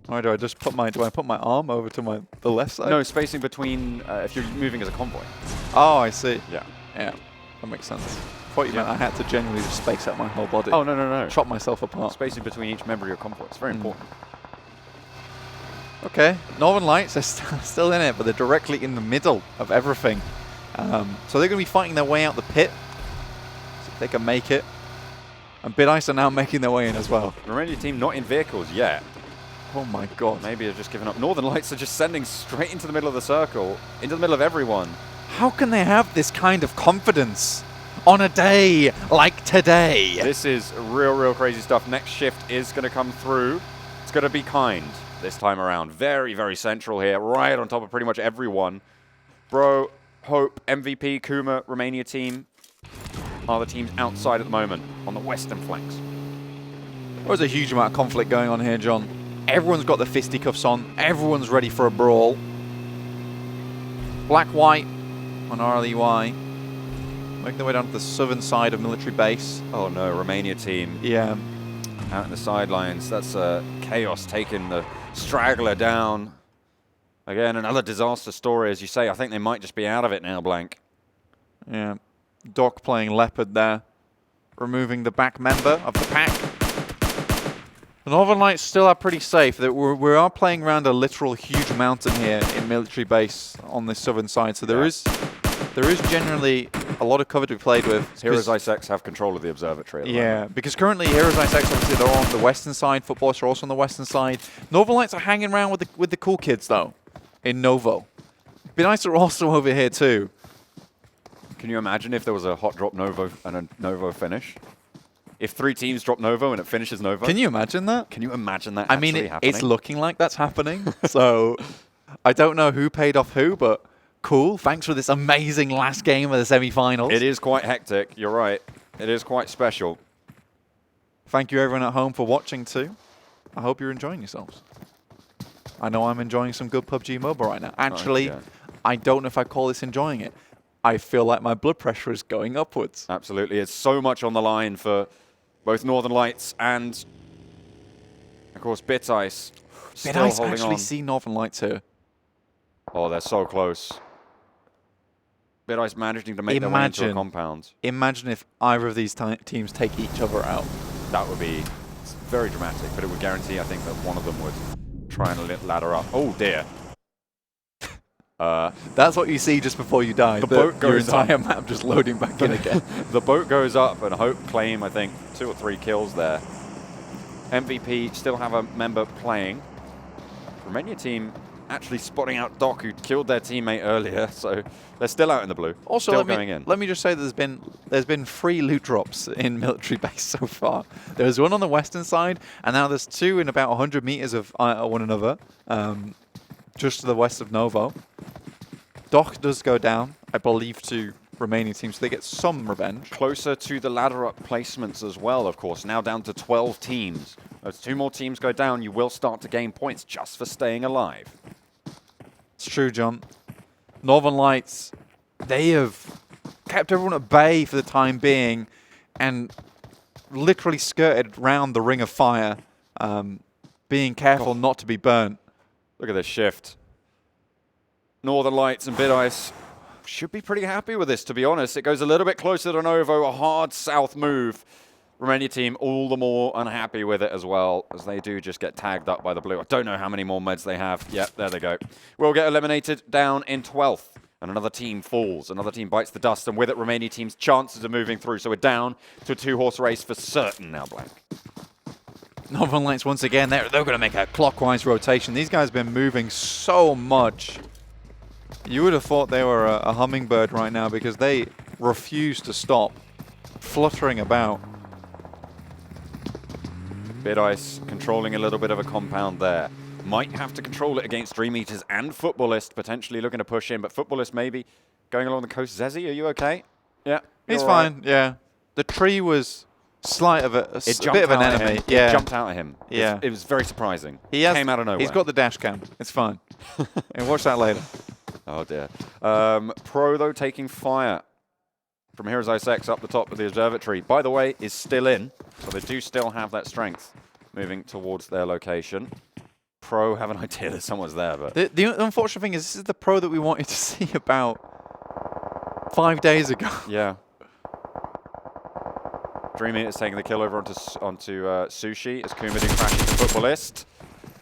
Speaker 3: Why do I just put my arm over to the left side?
Speaker 2: No, spacing between if you're moving as a convoy.
Speaker 3: Oh, I see.
Speaker 2: Yeah.
Speaker 3: Yeah. That makes sense. I thought you meant I had to genuinely just space out my whole body.
Speaker 2: Oh, no.
Speaker 3: Chop myself apart.
Speaker 2: Spacing between each member of your convoy. It's very important.
Speaker 3: Okay. Northern Lights are still in it, but they're directly in the middle of everything. So they're going to be fighting their way out the pit. See if they can make it. And BitIce are now making their way in as well.
Speaker 2: Romania team not in vehicles yet.
Speaker 3: Oh my god.
Speaker 2: Maybe they're just giving up. Northern Lights are just sending straight into the middle of the circle, into the middle of everyone.
Speaker 3: How can they have this kind of confidence on a day like today?
Speaker 2: This is real crazy stuff. Next shift is going to come through. It's going to be kind this time around. Very, very central here, right on top of pretty much everyone. Bro, Hope, MVP, KUMA, Romania team are the teams outside at the moment on the western flanks.
Speaker 3: There's a huge amount of conflict going on here, John. Everyone's got the fisticuffs on. Everyone's ready for a brawl. Black-white on RLEY. Making their way down to the southern side of military base.
Speaker 2: Oh no, Romania team.
Speaker 3: Yeah.
Speaker 2: out in the sidelines. That's Chaos taking the straggler down. Again, another disaster story, as you say. I think they might just be out of it now, Blank.
Speaker 8: Yeah. Doc playing Leopard there, removing the back member of the pack. The Northern Lights still are pretty safe. We are playing around a literal huge mountain here in military base on the southern side, so there is generally a lot of cover to be played with.
Speaker 2: Heroes IceX have control of the observatory at the moment.
Speaker 8: Because currently Heroes IceX, obviously they're on the western side, FUTBOLIST are also on the western side. Northern Lights are hanging around with the cool kids though, in Novo. BitIce are also over here too.
Speaker 2: Can you imagine if there was a hot drop Novo and a Novo finish? If 3 teams drop Novo and it finishes Novo?
Speaker 8: Can you imagine that?
Speaker 2: Can you imagine that
Speaker 8: happening?
Speaker 2: happening?
Speaker 8: It's looking like that's happening. So I don't know who paid off who, but cool. Thanks for this amazing last game of the semi-finals.
Speaker 2: It is quite hectic. You're right. It is quite special.
Speaker 8: Thank you everyone at home for watching too. I hope you're enjoying yourselves. I know I'm enjoying some good PUBG Mobile right now. Actually, I don't know if I call this enjoying it. I feel like my blood pressure is going upwards.
Speaker 2: Absolutely. It's so much on the line for both Northern Lights and, of course, BitIce.
Speaker 8: BitIce actually see Northern Lights here.
Speaker 2: Oh, they're so close. BitIce managing to make their way into a compound.
Speaker 8: Imagine if either of these teams take each other out.
Speaker 2: That would be very dramatic, but it would guarantee, I think, that one of them would try and ladder up. Oh, dear.
Speaker 8: That's what you see just before you die.
Speaker 2: The boat goes
Speaker 8: your entire map just loading back in again.
Speaker 2: The boat goes up and Hope claim, I think, 2 or 3 kills there. MVP still have a member playing. Romania team actually spotting out Doc, who killed their teammate earlier, so they're still out in the blue.
Speaker 8: Also,
Speaker 2: still going in.
Speaker 8: Let me just say there's been 3 loot drops in military base so far. There was one on the western side, and now there's 2 in about 100 meters of one another, just to the west of Novo. Doc does go down, I believe, to Romanian teams, so they get some revenge.
Speaker 2: Closer to the ladder-up placements as well, of course. Now down to 12 teams. As 2 more teams go down, you will start to gain points just for staying alive.
Speaker 8: It's true, John. Northern Lights, they have kept everyone at bay for the time being and literally skirted round the ring of fire, being careful not to be burnt.
Speaker 2: Look at this shift. Northern Lights and BitIce should be pretty happy with this, to be honest. It goes a little bit closer to Novo, a hard south move. Romania team all the more unhappy with it as well, as they do just get tagged up by the blue. I don't know how many more meds they have. Yep, there they go. We'll get eliminated down in 12th, and another team falls. Another team bites the dust, and with it, Romania team's chances of moving through. So we're down to a 2-horse race for certain now, Blank.
Speaker 8: Northern Lights, once again, they're going to make a clockwise rotation. These guys have been moving so much. You would have thought they were a hummingbird right now because they refuse to stop fluttering about.
Speaker 2: BitIce controlling a little bit of a compound there. Might have to control it against DreamEaters and FUTBOLIST, potentially looking to push in, but FUTBOLIST maybe going along the coast. Zezzy, are you okay? Yeah.
Speaker 8: He's fine, yeah. The tree was slight of a bit of an enemy.
Speaker 2: Yeah. It jumped out at him.
Speaker 8: Yeah.
Speaker 2: It was very surprising.
Speaker 8: He
Speaker 2: came out of nowhere.
Speaker 8: He's got the dash cam. It's fine. And watch that later.
Speaker 2: Oh, dear. Pro, though, taking fire from Heroes IceX up the top of the observatory. By the way, is still in, so they do still have that strength moving towards their location. Pro have an idea that someone's there, but...
Speaker 8: The unfortunate thing is this is the Pro that we wanted to see about 5 days ago.
Speaker 2: Yeah. DreamEaters taking the kill over onto Sushi as KUMA do crash into FUTBOLIST.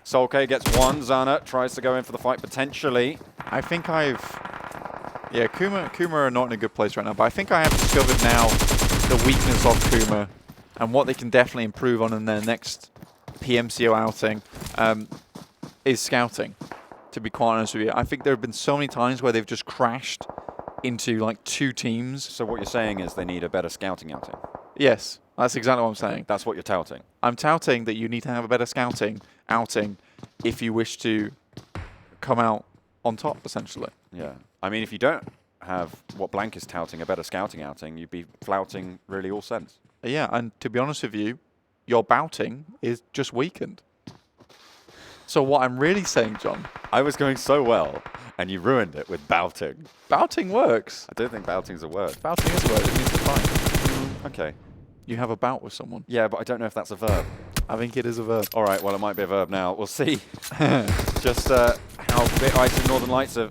Speaker 2: Solke gets one. Zana tries to go in for the fight potentially.
Speaker 8: I think yeah, KUMA are not in a good place right now, but I think I have discovered now the weakness of KUMA and what they can definitely improve on in their next PMCO outing is scouting, to be quite honest with you. I think there have been so many times where they've just crashed into like 2 teams.
Speaker 2: So what you're saying is they need a better scouting outing?
Speaker 8: Yes, that's exactly what I'm saying.
Speaker 2: That's what you're touting?
Speaker 8: I'm touting that you need to have a better scouting outing if you wish to come out on top, essentially.
Speaker 2: Yeah. I mean, if you don't have what Blank is touting, a better scouting outing, you'd be flouting really all sense.
Speaker 8: Yeah, and to be honest with you, your bouting is just weakened. So what I'm really saying, John...
Speaker 2: I was going so well, and you ruined it with bouting.
Speaker 8: Bouting works.
Speaker 2: I don't think bouting's a word.
Speaker 8: Bouting is a word. It means to fight.
Speaker 2: Okay.
Speaker 8: You have a bout with someone.
Speaker 2: Yeah, but I don't know if that's a verb.
Speaker 3: I think it is a verb.
Speaker 2: All right, well, it might be a verb now. We'll see just how BitIce and Northern Lights are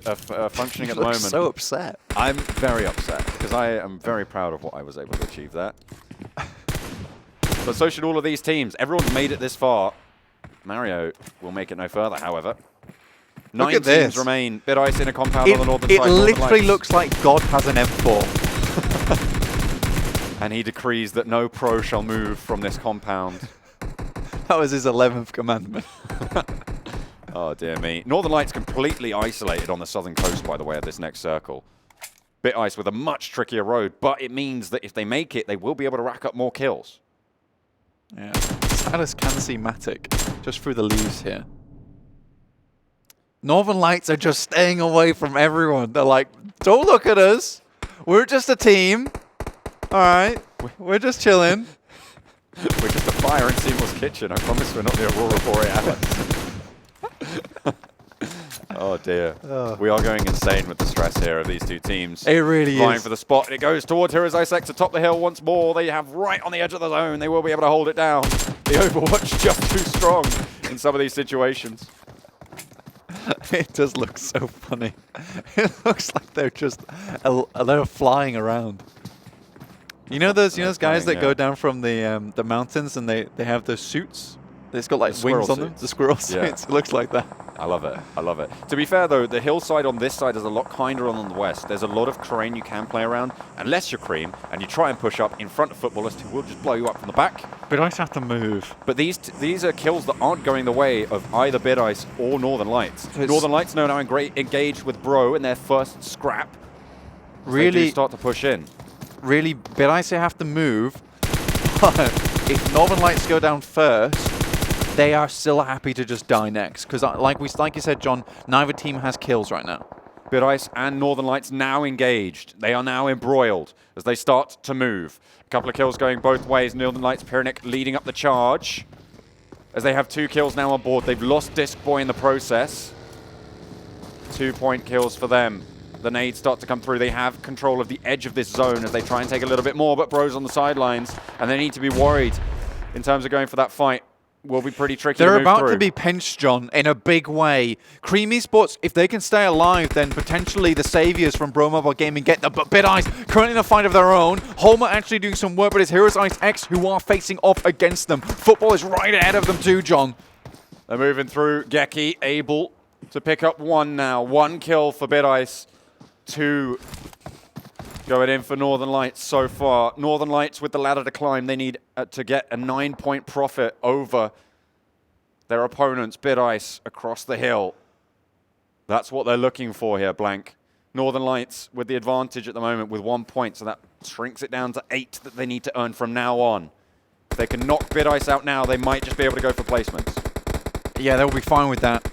Speaker 2: functioning at the moment.
Speaker 3: So upset.
Speaker 2: I'm very upset because I am very proud of what I was able to achieve there. But so should all of these teams. Everyone's made it this far. Mario will make it no further, however.
Speaker 3: Look
Speaker 2: 9
Speaker 3: at
Speaker 2: teams
Speaker 3: this.
Speaker 2: remain. BitIce in a compound on the northern side.
Speaker 3: It literally looks like God has an M4.
Speaker 2: And he decrees that no pro shall move from this compound.
Speaker 3: That was his 11th commandment.
Speaker 2: Oh, dear me. Northern Lights completely isolated on the southern coast, by the way, of this next circle. BitIce with a much trickier road, but it means that if they make it, they will be able to rack up more kills.
Speaker 3: Yeah. Saddest can see Matic just through the leaves here. Northern Lights are just staying away from everyone. They're like, don't look at us. We're just a team. All right. We're just chilling.
Speaker 2: We're just a fire in Seymour's kitchen. I promise we're not the Aurora Borealis. Oh, dear. We are going insane with the stress here of these two teams.
Speaker 3: It really is.
Speaker 2: Vying for the spot. It goes towards HIceX atop the hill once more. They have right on the edge of the zone. They will be able to hold it down. The Overwatch just too strong in some of these situations.
Speaker 3: It does look so funny. It looks like they're just they're flying around. You know those guys that go down from the mountains and they have those suits? It's got like wings on them. The squirrel suits. It looks like that.
Speaker 2: I love it. I love it. To be fair, though, the hillside on this side is a lot kinder on the west. There's a lot of terrain you can play around, unless you're Cream, and you try and push up in front of Futbolist, who will just blow you up from the back.
Speaker 3: BitIce have to move.
Speaker 2: But these are kills that aren't going the way of either BitIce or Northern Lights. Northern Lights now engaged with Bro in their first scrap. Really they do start to push in.
Speaker 3: Really, BitIce have to move, but if Northern Lights go down first, they are still happy to just die next. Because like you said, John, neither team has kills right now.
Speaker 2: BitIce and Northern Lights now engaged. They are now embroiled as they start to move. A couple of kills going both ways. Northern Lights, Pyrenik leading up the charge. As they have 2 kills now on board. They've lost Disc Boy in the process. 2-point kills for them. The nades start to come through. They have control of the edge of this zone as they try and take a little bit more, but Bro's on the sidelines, and they need to be worried in terms of going for that fight. Will be pretty tricky to move through.
Speaker 3: They're about to be pinched, John, in a big way. Cream Esports, if they can stay alive, then potentially the saviors from ProMobile Gaming get them. But BitIce currently in a fight of their own. Homer actually doing some work, but it's HIceX who are facing off against them. Football is right ahead of them too, John.
Speaker 2: They're moving through. Geki able to pick up 1 now. 1 kill for BitIce. 2 going in for Northern Lights so far. Northern Lights with the ladder to climb. They need to get a 9-point profit over their opponents, BitIce, across the hill. That's what they're looking for here, Blank. Northern Lights with the advantage at the moment with 1 point, so that shrinks it down to 8 that they need to earn from now on. If they can knock BitIce out now, they might just be able to go for placements.
Speaker 3: Yeah, they'll be fine with that.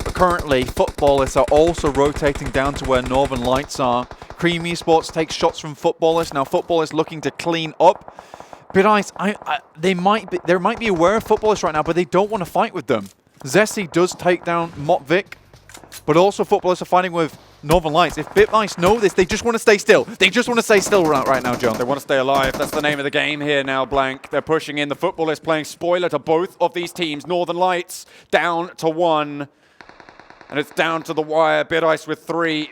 Speaker 3: But currently, Futbolists are also rotating down to where Northern Lights are. Cream Esports takes shots from Futbolists. Now Futbolists looking to clean up. BitIce, there might be aware of Futbolists right now, but they don't want to fight with them. Zesty does take down Motvik, but also Futbolists are fighting with Northern Lights. If BitIce know this, they just want to stay still. They just want to stay still right now, John.
Speaker 2: They want to stay alive. That's the name of the game here now, Blank. They're pushing in. The Futbolists playing spoiler to both of these teams. Northern Lights down to 1. And it's down to the wire. BitIce with 3.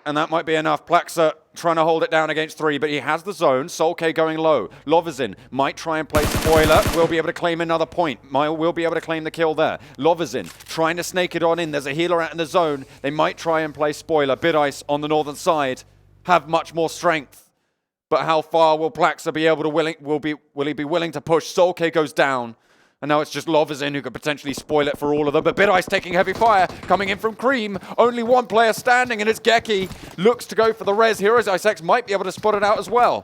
Speaker 2: And that might be enough. Plaxa trying to hold it down against 3, but he has the zone. Solke going low. Lovazin might try and play spoiler. Will be able to claim another point. Will be able to claim the kill there. Lovazin trying to snake it on in. There's a healer out in the zone. They might try and play spoiler. BitIce on the northern side have much more strength. But how far will Plaxa be able to will he be willing to push? Solke goes down. And now it's just Lovazin who could potentially spoil it for all of them. But BitIce taking heavy fire, coming in from Cream. Only 1 player standing, and it's Geki. Looks to go for the res. HIceX might be able to spot it out as well.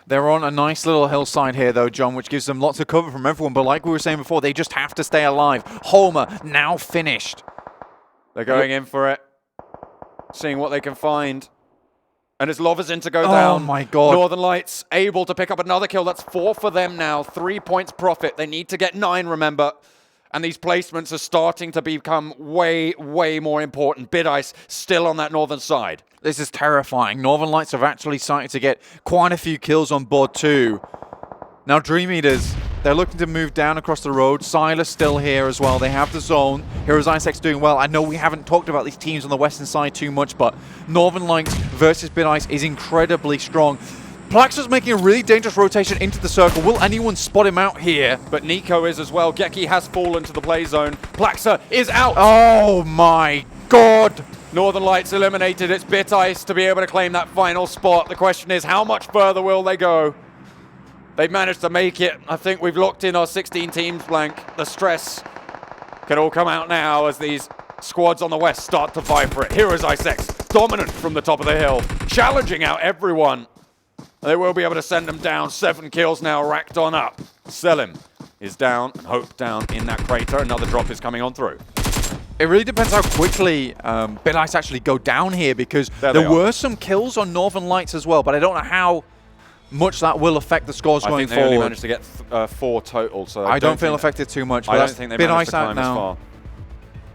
Speaker 3: They're on a nice little hillside here, though, John, which gives them lots of cover from everyone. But like we were saying before, they just have to stay alive. Homer now finished.
Speaker 2: They're going in for it. Seeing what they can find. And it's Lovazin to go down.
Speaker 3: Oh, my God.
Speaker 2: Northern Lights able to pick up another kill. That's 4 for them now. 3 points profit. They need to get 9, remember. And these placements are starting to become way, way more important. BitIce still on that northern side.
Speaker 3: This is terrifying. Northern Lights have actually started to get quite a few kills on board too. Now DreamEaters
Speaker 8: They're looking to move down across the road. Silas still here as well. They have the zone. Here's IceX doing well. I know we haven't talked about these teams on the western side too much, but Northern Lights versus BitIce is incredibly strong. Plaxa's making a really dangerous rotation into the circle. Will anyone spot him out here?
Speaker 2: But Nico is as well. Geki has fallen to the play zone. Plaxa is out.
Speaker 8: Oh my god!
Speaker 2: Northern Lights eliminated. It's BitIce to be able to claim that final spot. The question is, how much further will they go? They've managed to make it. I think we've locked in our 16 teams, Blank. The stress can all come out now as these squads on the west start to vie for it. Here is IceX, dominant from the top of the hill, challenging out everyone. They will be able to send them down. 7 kills now racked on up. Selim is down, and Hope down in that crater. Another drop is coming on through.
Speaker 8: It really depends how quickly BitIce actually go down here, because there were some kills on Northern Lights as well, but I don't know how much that will affect the scores going
Speaker 2: forward. I think
Speaker 8: forward.
Speaker 2: they only managed to get 4 total, so
Speaker 8: I don't feel affected too much. But
Speaker 2: I don't think they managed to climb as
Speaker 8: now.
Speaker 2: far.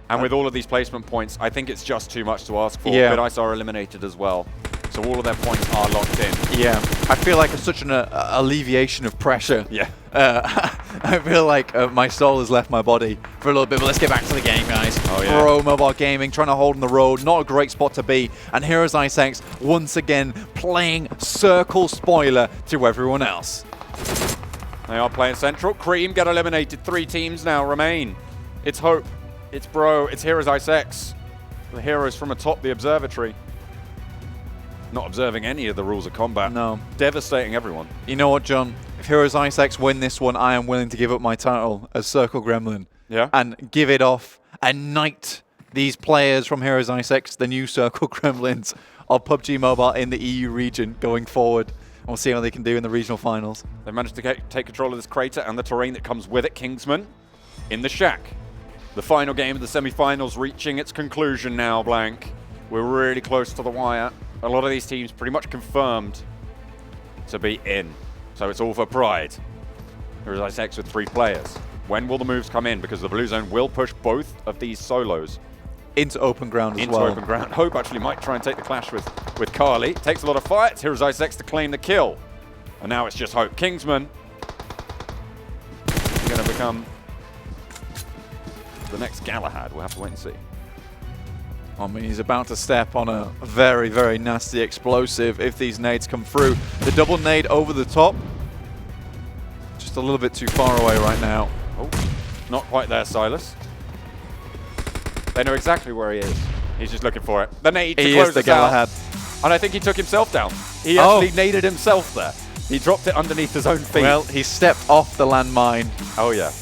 Speaker 2: And with all of these placement points, I think it's just too much to ask for.
Speaker 8: Yeah.
Speaker 2: BitIce are eliminated as well, so all of their points are locked in.
Speaker 8: Yeah, I feel like it's such an alleviation of pressure.
Speaker 2: Yeah.
Speaker 8: I feel like my soul has left my body for a little bit, but let's get back to the game, guys.
Speaker 2: Oh, yeah.
Speaker 8: ProMobile Gaming trying to hold on the road, not a great spot to be. And here is IceX once again playing circle spoiler to everyone else.
Speaker 2: They are playing central. Cream get eliminated. 3 teams now remain. It's Hope, it's Bro, it's Heroes IceX. The heroes from atop the observatory. Not observing any of the rules of combat.
Speaker 8: No.
Speaker 2: Devastating everyone.
Speaker 8: You know what, John? If Heroes IceX win this one, I am willing to give up my title as Circle Gremlin.
Speaker 2: Yeah?
Speaker 8: And give it off and knight these players from Heroes IceX, the new Circle Gremlins of PUBG Mobile in the EU region going forward. And we'll see how they can do in the regional finals.
Speaker 2: They managed to take control of this crater and the terrain that comes with it. Kingsman in the shack. The final game of the semi-finals reaching its conclusion now, Blank. We're really close to the wire. A lot of these teams pretty much confirmed to be in. So it's all for pride. Here's IceX with 3 players. When will the moves come in? Because the blue zone will push both of these solos
Speaker 8: into open ground as well.
Speaker 2: Into open ground. Hope actually might try and take the clash with Carly. Takes a lot of fights. Here's IceX to claim the kill. And now it's just Hope. Kingsman is going to become the next Galahad. We'll have to wait and see.
Speaker 8: I mean, he's about to step on a very, very nasty explosive if these nades come through. The double nade over the top. Just a little bit too far away right now.
Speaker 2: Oh, not quite there, Silas. They know exactly where he is. He's just looking for it. The nade to close
Speaker 8: is the
Speaker 2: us out.
Speaker 8: Galahad.
Speaker 2: And I think he took himself down. He actually naded himself there. He dropped it underneath his own feet.
Speaker 8: Well, he stepped off the landmine.
Speaker 2: Oh, yeah.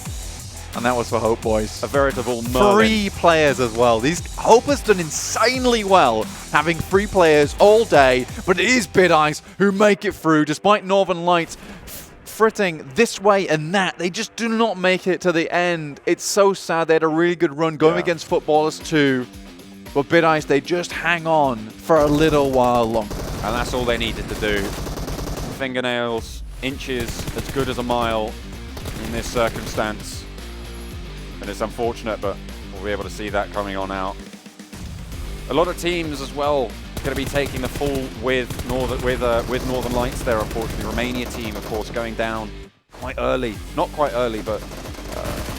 Speaker 8: And that was for Hope, boys.
Speaker 2: A veritable Merlin.
Speaker 8: 3 players as well. Hope has done insanely well, having 3 players all day, but it is BitIce who make it through, despite Northern Lights fritting this way and that. They just do not make it to the end. It's so sad. They had a really good run going against FUTBOLIST too, but BitIce, they just hang on for a little while longer.
Speaker 2: And that's all they needed to do. Fingernails, inches, as good as a mile in this circumstance. And it's unfortunate, but we'll be able to see that coming on out. A lot of teams as well going to be taking the fall with Northern Lights there, unfortunately. Romania team, of course, going down quite early. Not quite early, but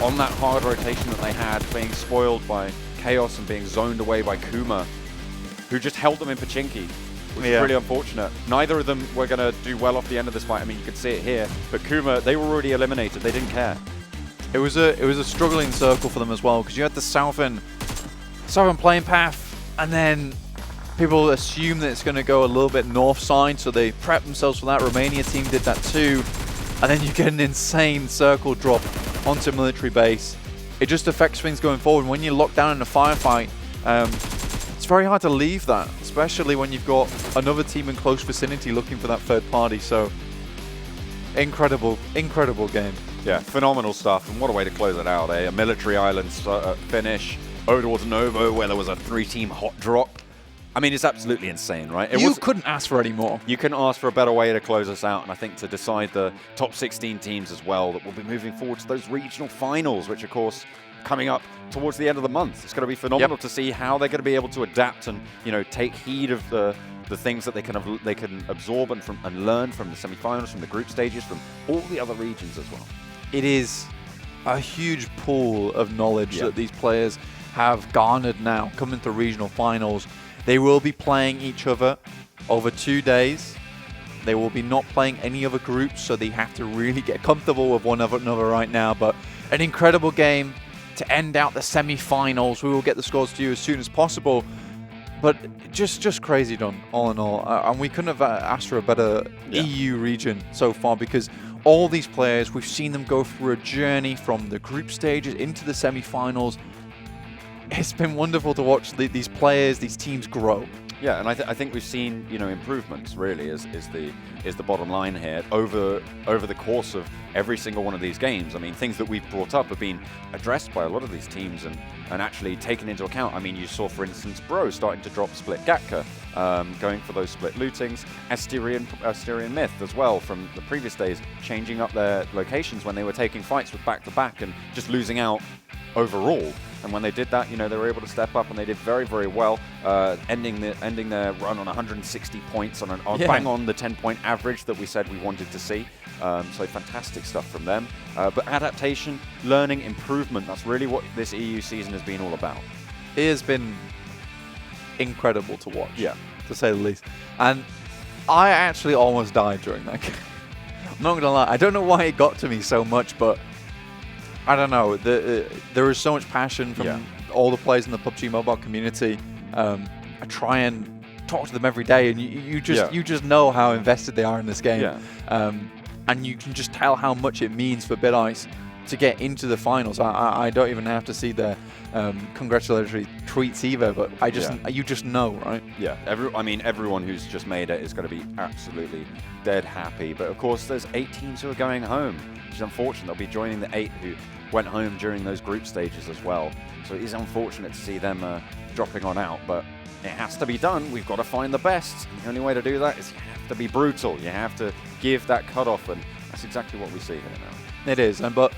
Speaker 2: on that hard rotation that they had, being spoiled by Kaos and being zoned away by KUMA, who just held them in Pachinki, which is really unfortunate. Neither of them were going to do well off the end of this fight. I mean, you could see it here. But KUMA, they were already eliminated. They didn't care.
Speaker 8: It was a struggling circle for them as well, because you had the southern playing path, and then people assume that it's going to go a little bit north side, so they prep themselves for that. Romania team did that too, and then you get an insane circle drop onto military base. It just affects things going forward. When you're locked down in a firefight, it's very hard to leave that, especially when you've got another team in close vicinity looking for that third party. So incredible, incredible game.
Speaker 2: Yeah, phenomenal stuff, and what a way to close it out, eh? A military island finish, over towards Novo, where there was a 3-team hot drop. I mean, it's absolutely insane, right?
Speaker 8: You couldn't ask for any more.
Speaker 2: You couldn't ask for a better way to close us out, and I think to decide the top 16 teams as well, that will be moving forward to those regional finals, which, of course, coming up towards the end of the month. It's going to be phenomenal to see how they're going to be able to adapt and, you know, take heed of the things that they can absorb and learn from the semi-finals, from the group stages, from all the other regions as well.
Speaker 3: it is a huge pool of knowledge that these players have garnered now coming to regional finals. They will be playing each other over 2 days. They will be not playing any other groups, so they have to really get comfortable with one another right now. But an incredible game to end out the semi-finals. We will get the scores to you as soon as possible. But just crazy done, all in all. And we couldn't have asked for a better EU region so far, because all these players, we've seen them go through a journey from the group stages into the semi-finals. It's been wonderful to watch these players, these teams grow.
Speaker 2: Yeah, and I think we've seen, you know, improvements really is the bottom line here over the course of every single one of these games. I mean, things that we've brought up have been addressed by a lot of these teams and actually taken into account. I mean, you saw, for instance, Bro starting to drop split Gatka, going for those split lootings. Asterian Myth as well from the previous days, changing up their locations when they were taking fights with back-to-back and just losing out overall. And when they did that, you know, they were able to step up and they did very, very well, ending their run on 160 points on bang on the 10-point average that we said we wanted to see. So fantastic stuff from them. But adaptation, learning, improvement, that's really what this EU season has been all about.
Speaker 3: It has been incredible to watch, to say the least. And I actually almost died during that game. I'm not going to lie. I don't know why it got to me so much, but I don't know. There is so much passion from all the players in the PUBG Mobile community. I try and talk to them every day, and you just know how invested they are in this game. And you can just tell how much it means for BitIce to get into the finals. I don't even have to see their congratulatory tweets either, but you just know, right?
Speaker 2: Yeah. I mean, everyone who's just made it is going to be absolutely dead happy. But of course, there's 8 teams who are going home, which is unfortunate. They'll be joining the 8 who went home during those group stages as well. So it is unfortunate to see them dropping on out, but it has to be done. We've got to find the best. And the only way to do that is you have to be brutal. You have to give that cutoff, and that's exactly what we see here now.
Speaker 3: It is, but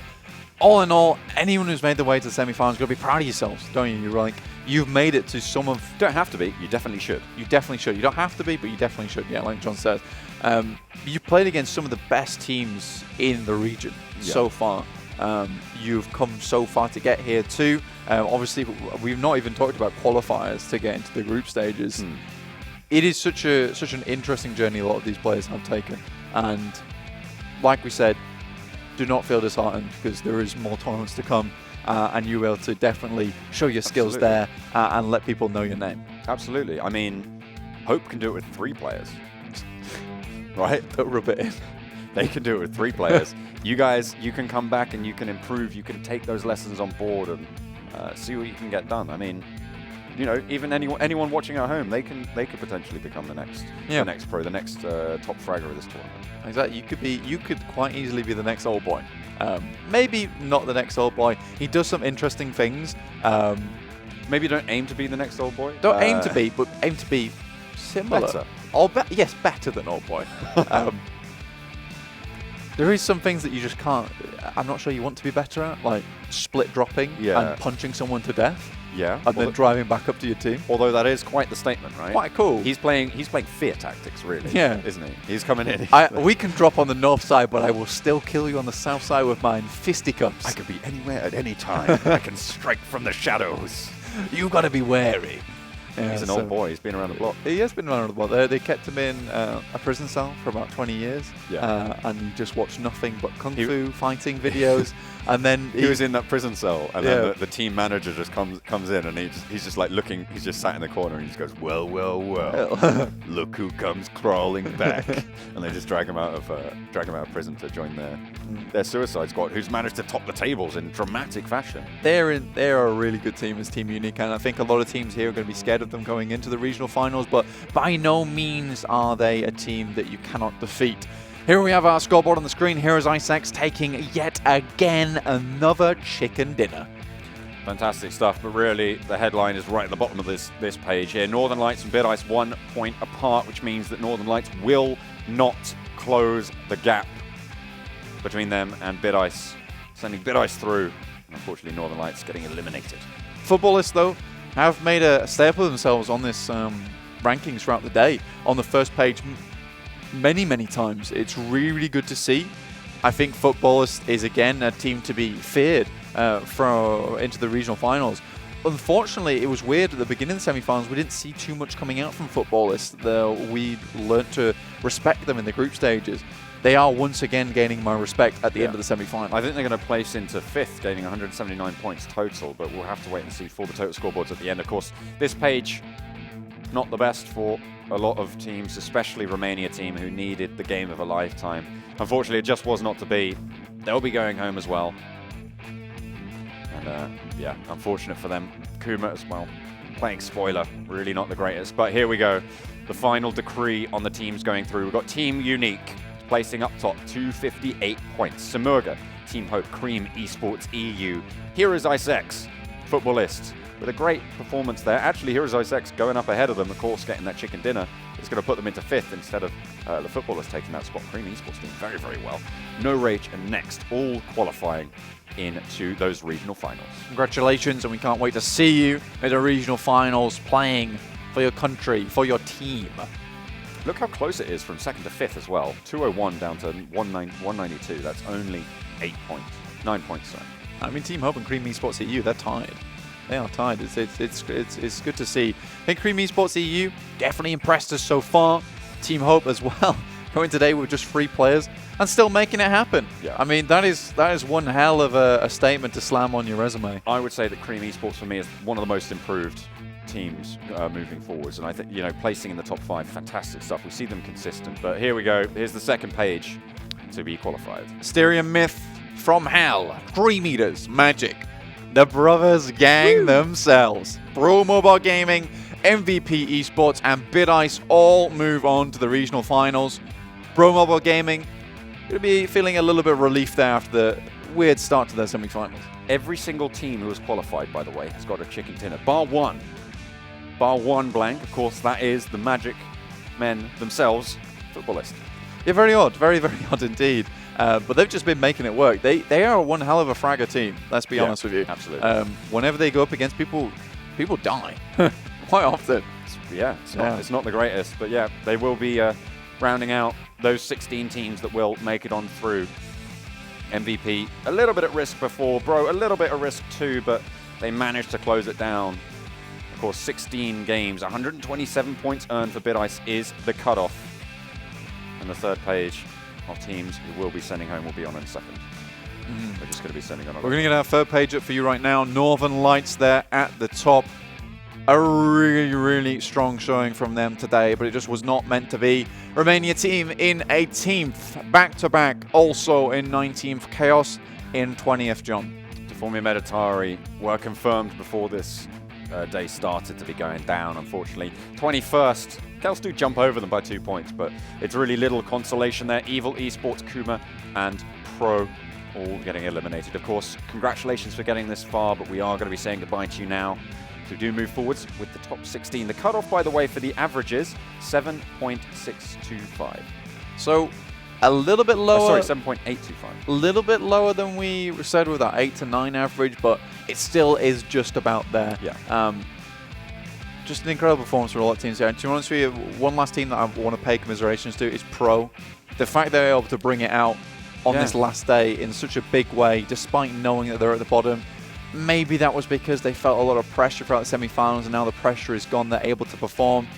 Speaker 3: all in all, anyone who's made their way to the semi-finals, got to be proud of yourselves, don't you? You're like, you've made it to some of...
Speaker 2: Don't have to be. You definitely should.
Speaker 3: You definitely should. You don't have to be, but you definitely should. Yeah, like John says. You've played against some of the best teams in the region so far. You've come so far to get here too. Obviously, we've not even talked about qualifiers to get into the group stages. It is such an interesting journey a lot of these players have taken. And like we said, do not feel disheartened, because there is more tournaments to come, and you'll be able to definitely show your skills there and let people know your name.
Speaker 2: Absolutely. I mean, Hope can do it with 3 players, right?
Speaker 3: Don't rub it in.
Speaker 2: They can do it with 3 players. You guys, you can come back and you can improve. You can take those lessons on board and see what you can get done. I mean, you know, even anyone watching at home, they could potentially become the next pro, the next top fragger of this tournament.
Speaker 3: Exactly. You could quite easily be the next old boy. Maybe not the next old boy. He does some interesting things.
Speaker 2: Maybe don't aim to be the next old boy.
Speaker 3: Don't aim to be, but aim to be similar.
Speaker 2: Better.
Speaker 3: Yes, better than old boy. There is some things that you just can't. I'm not sure you want to be better at, like split dropping and punching someone to death.
Speaker 2: Yeah.
Speaker 3: And then driving back up to your team.
Speaker 2: Although that is quite the statement, right?
Speaker 3: Quite cool.
Speaker 2: He's playing fear tactics, really.
Speaker 3: Yeah.
Speaker 2: Isn't he? He's coming in.
Speaker 3: We can drop on the north side, but I will still kill you on the south side with mine fisticuffs.
Speaker 2: I could be anywhere at any time. I can strike from the shadows.
Speaker 3: You got to be wary. Yeah,
Speaker 2: he's an old boy. He's been around the block.
Speaker 3: He has been around the block. They kept him in a prison cell for about 20 years.
Speaker 2: Yeah.
Speaker 3: And he just watched nothing but kung fu fighting videos. And then
Speaker 2: he was in that prison cell, and then the team manager just comes in, and he's just like looking. He's just sat in the corner, and he just goes, well, look who comes crawling back. And they just drag him out of prison to join their Suicide Squad, who's managed to top the tables in dramatic fashion.
Speaker 3: They're a really good team as Team Unique, and I think a lot of teams here are going to be scared of them going into the regional finals, but by no means are they a team that you cannot defeat. Here we have our scoreboard on the screen. Here is IceX taking yet again another chicken dinner.
Speaker 2: Fantastic stuff, but really the headline is right at the bottom of this page here. Northern Lights and BitIce 1 point apart, which means that Northern Lights will not close the gap between them and BitIce, sending BitIce through. Unfortunately, Northern Lights getting eliminated.
Speaker 3: FUTBOLIST, though, have made a staple of themselves on this rankings throughout the day. On the first page, many times. It's really good to see.
Speaker 8: I think Futbolist is again a team to be feared into the regional finals. Unfortunately, it was weird at the beginning of the semi-finals. We didn't see too much coming out from Futbolist. We learned to respect them in the group stages. They are once again gaining my respect at the end of the semi-final.
Speaker 2: I think they're going to place into 5th, gaining 179 points total, but we'll have to wait and see for the total scoreboards at the end. Of course, this page, not the best for a lot of teams, especially Romania team, who needed the game of a lifetime. Unfortunately, it just was not to be. They'll be going home as well. And yeah, unfortunate for them. KUMA as well, playing spoiler, really not the greatest. But here we go, the final decree on the teams going through. We've got Team Unique placing up top, 258 points. SIMURGA, Team Hope, Cream, Esports, EU. Here is IceX, Futbolist, with a great performance there. Actually, here is IceX going up ahead of them, of course, getting that chicken dinner. It's going to put them into 5th instead of the Futbolist taking that spot. Cream Esports doing very, very well. No Rage and Next, all qualifying into those regional finals.
Speaker 8: Congratulations, and we can't wait to see you at the regional finals playing for your country, for your team.
Speaker 2: Look how close it is from 2nd to 5th as well. 201 down to 192. That's only 8 points. 9 points, sorry.
Speaker 8: I mean, Team Hope and Cream Esports EU, they're tied. They are tied. It's good to see. I think Cream Esports EU definitely impressed us so far. Team Hope as well. Going today with just 3 players and still making it happen.
Speaker 2: Yeah.
Speaker 8: I mean, that is one hell of a statement to slam on your resume.
Speaker 2: I would say that Cream Esports for me is one of the most improved teams moving forwards, and I think, you know, placing in the top 5, fantastic stuff. We see them consistent, but here we go. Here's the second page to be qualified.
Speaker 3: Stereo Myth, FROMHELL, DreamEaters, Magic, the Brothers Gang themselves, ProMobile Gaming, MVP Esports, and BitIce all move on to the regional finals. ProMobile Gaming going to be feeling a little bit of relief there after the weird start to their semi-finals.
Speaker 2: Every single team who has qualified, by the way, has got a chicken dinner, bar one. Bar one blank, of course, that is the Magic men themselves, Futbolist.
Speaker 3: Yeah, very odd, very, very odd indeed. But they've just been making it work. They are one hell of a fragger team, let's be honest with you.
Speaker 2: Absolutely.
Speaker 3: Whenever they go up against people die. Quite often.
Speaker 2: It's not the greatest, but yeah, they will be rounding out those 16 teams that will make it on through. MVP, a little bit at risk before, Bro, a little bit at risk too, but they managed to close it down. Of course, 16 games, 127 points earned for BitIce is the cutoff. And the third page of teams who will be sending home will be on in a second. We're just going to be sending on.
Speaker 3: We're going to get our third page up for you right now. Northern Lights there at the top. A really, really strong showing from them today, but it just was not meant to be. Romania team in 18th, back-to-back, also in 19th. Kaos in 20th, John.
Speaker 2: Deformia Mediatari were confirmed before this day started to be going down, unfortunately. 21st. Kaos do jump over them by 2 points, but it's really little consolation there. Evil, Esports, KUMA, and Pro all getting eliminated. Of course, congratulations for getting this far, but we are going to be saying goodbye to you now. So do move forwards with the top 16. The cutoff, by the way, for the average is 7.625.
Speaker 3: So a little bit lower.
Speaker 2: Sorry, 7.825.
Speaker 3: A little bit lower than we said with our 8 to 9 average, but it still is just about there.
Speaker 2: Yeah.
Speaker 3: Just an incredible performance for a lot of teams here. And to be honest with you, one last team that I want to pay commiserations to is Pro. The fact they're able to bring it out on this last day in such a big way, despite knowing that they're at the bottom. Maybe that was because they felt a lot of pressure throughout the semi-finals, and now the pressure is gone. They're able to perform.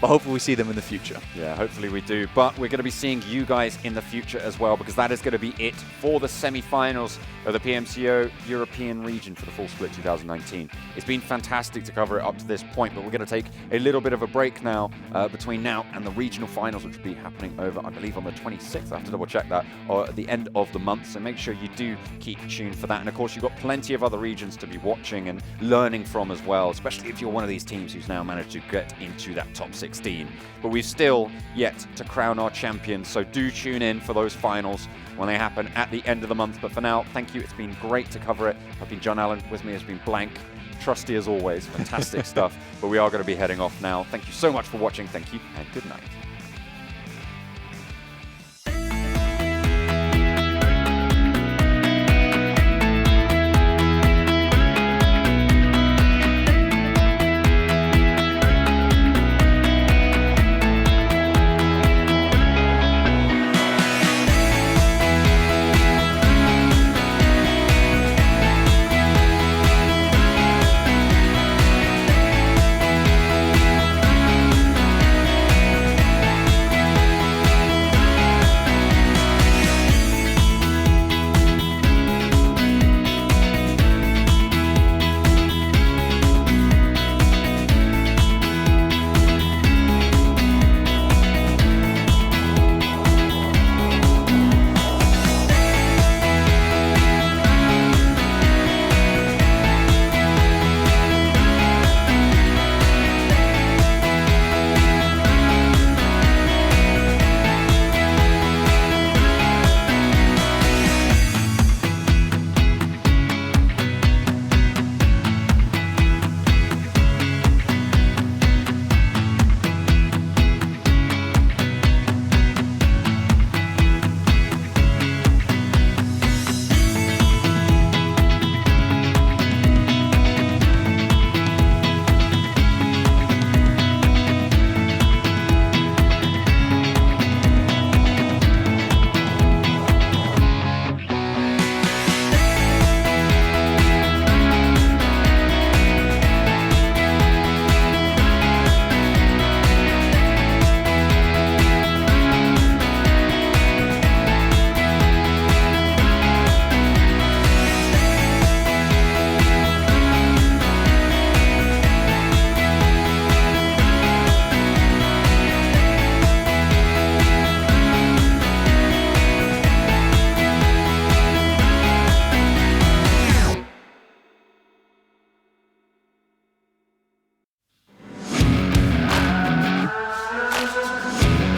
Speaker 3: But hopefully we see them in the future.
Speaker 2: Yeah, hopefully we do. But we're going to be seeing you guys in the future as well, because that is going to be it for the semi-finals of the PMCO European region for the Full Split 2019. It's been fantastic to cover it up to this point, but we're going to take a little bit of a break now between now and the regional finals, which will be happening over, I believe, on the 26th. I have to double check that, or at the end of the month. So make sure you do keep tuned for that. And of course, you've got plenty of other regions to be watching and learning from as well, especially if you're one of these teams who's now managed to get into that top 16. But we've still yet to crown our champion, so do tune in for those finals when they happen at the end of the month. But for now, thank you. It's been great to cover it. I've been John Allen. With me has been Blank. Trusty as always. Fantastic stuff. But we are going to be heading off now. Thank you so much for watching. Thank you and good night.
Speaker 1: Bye.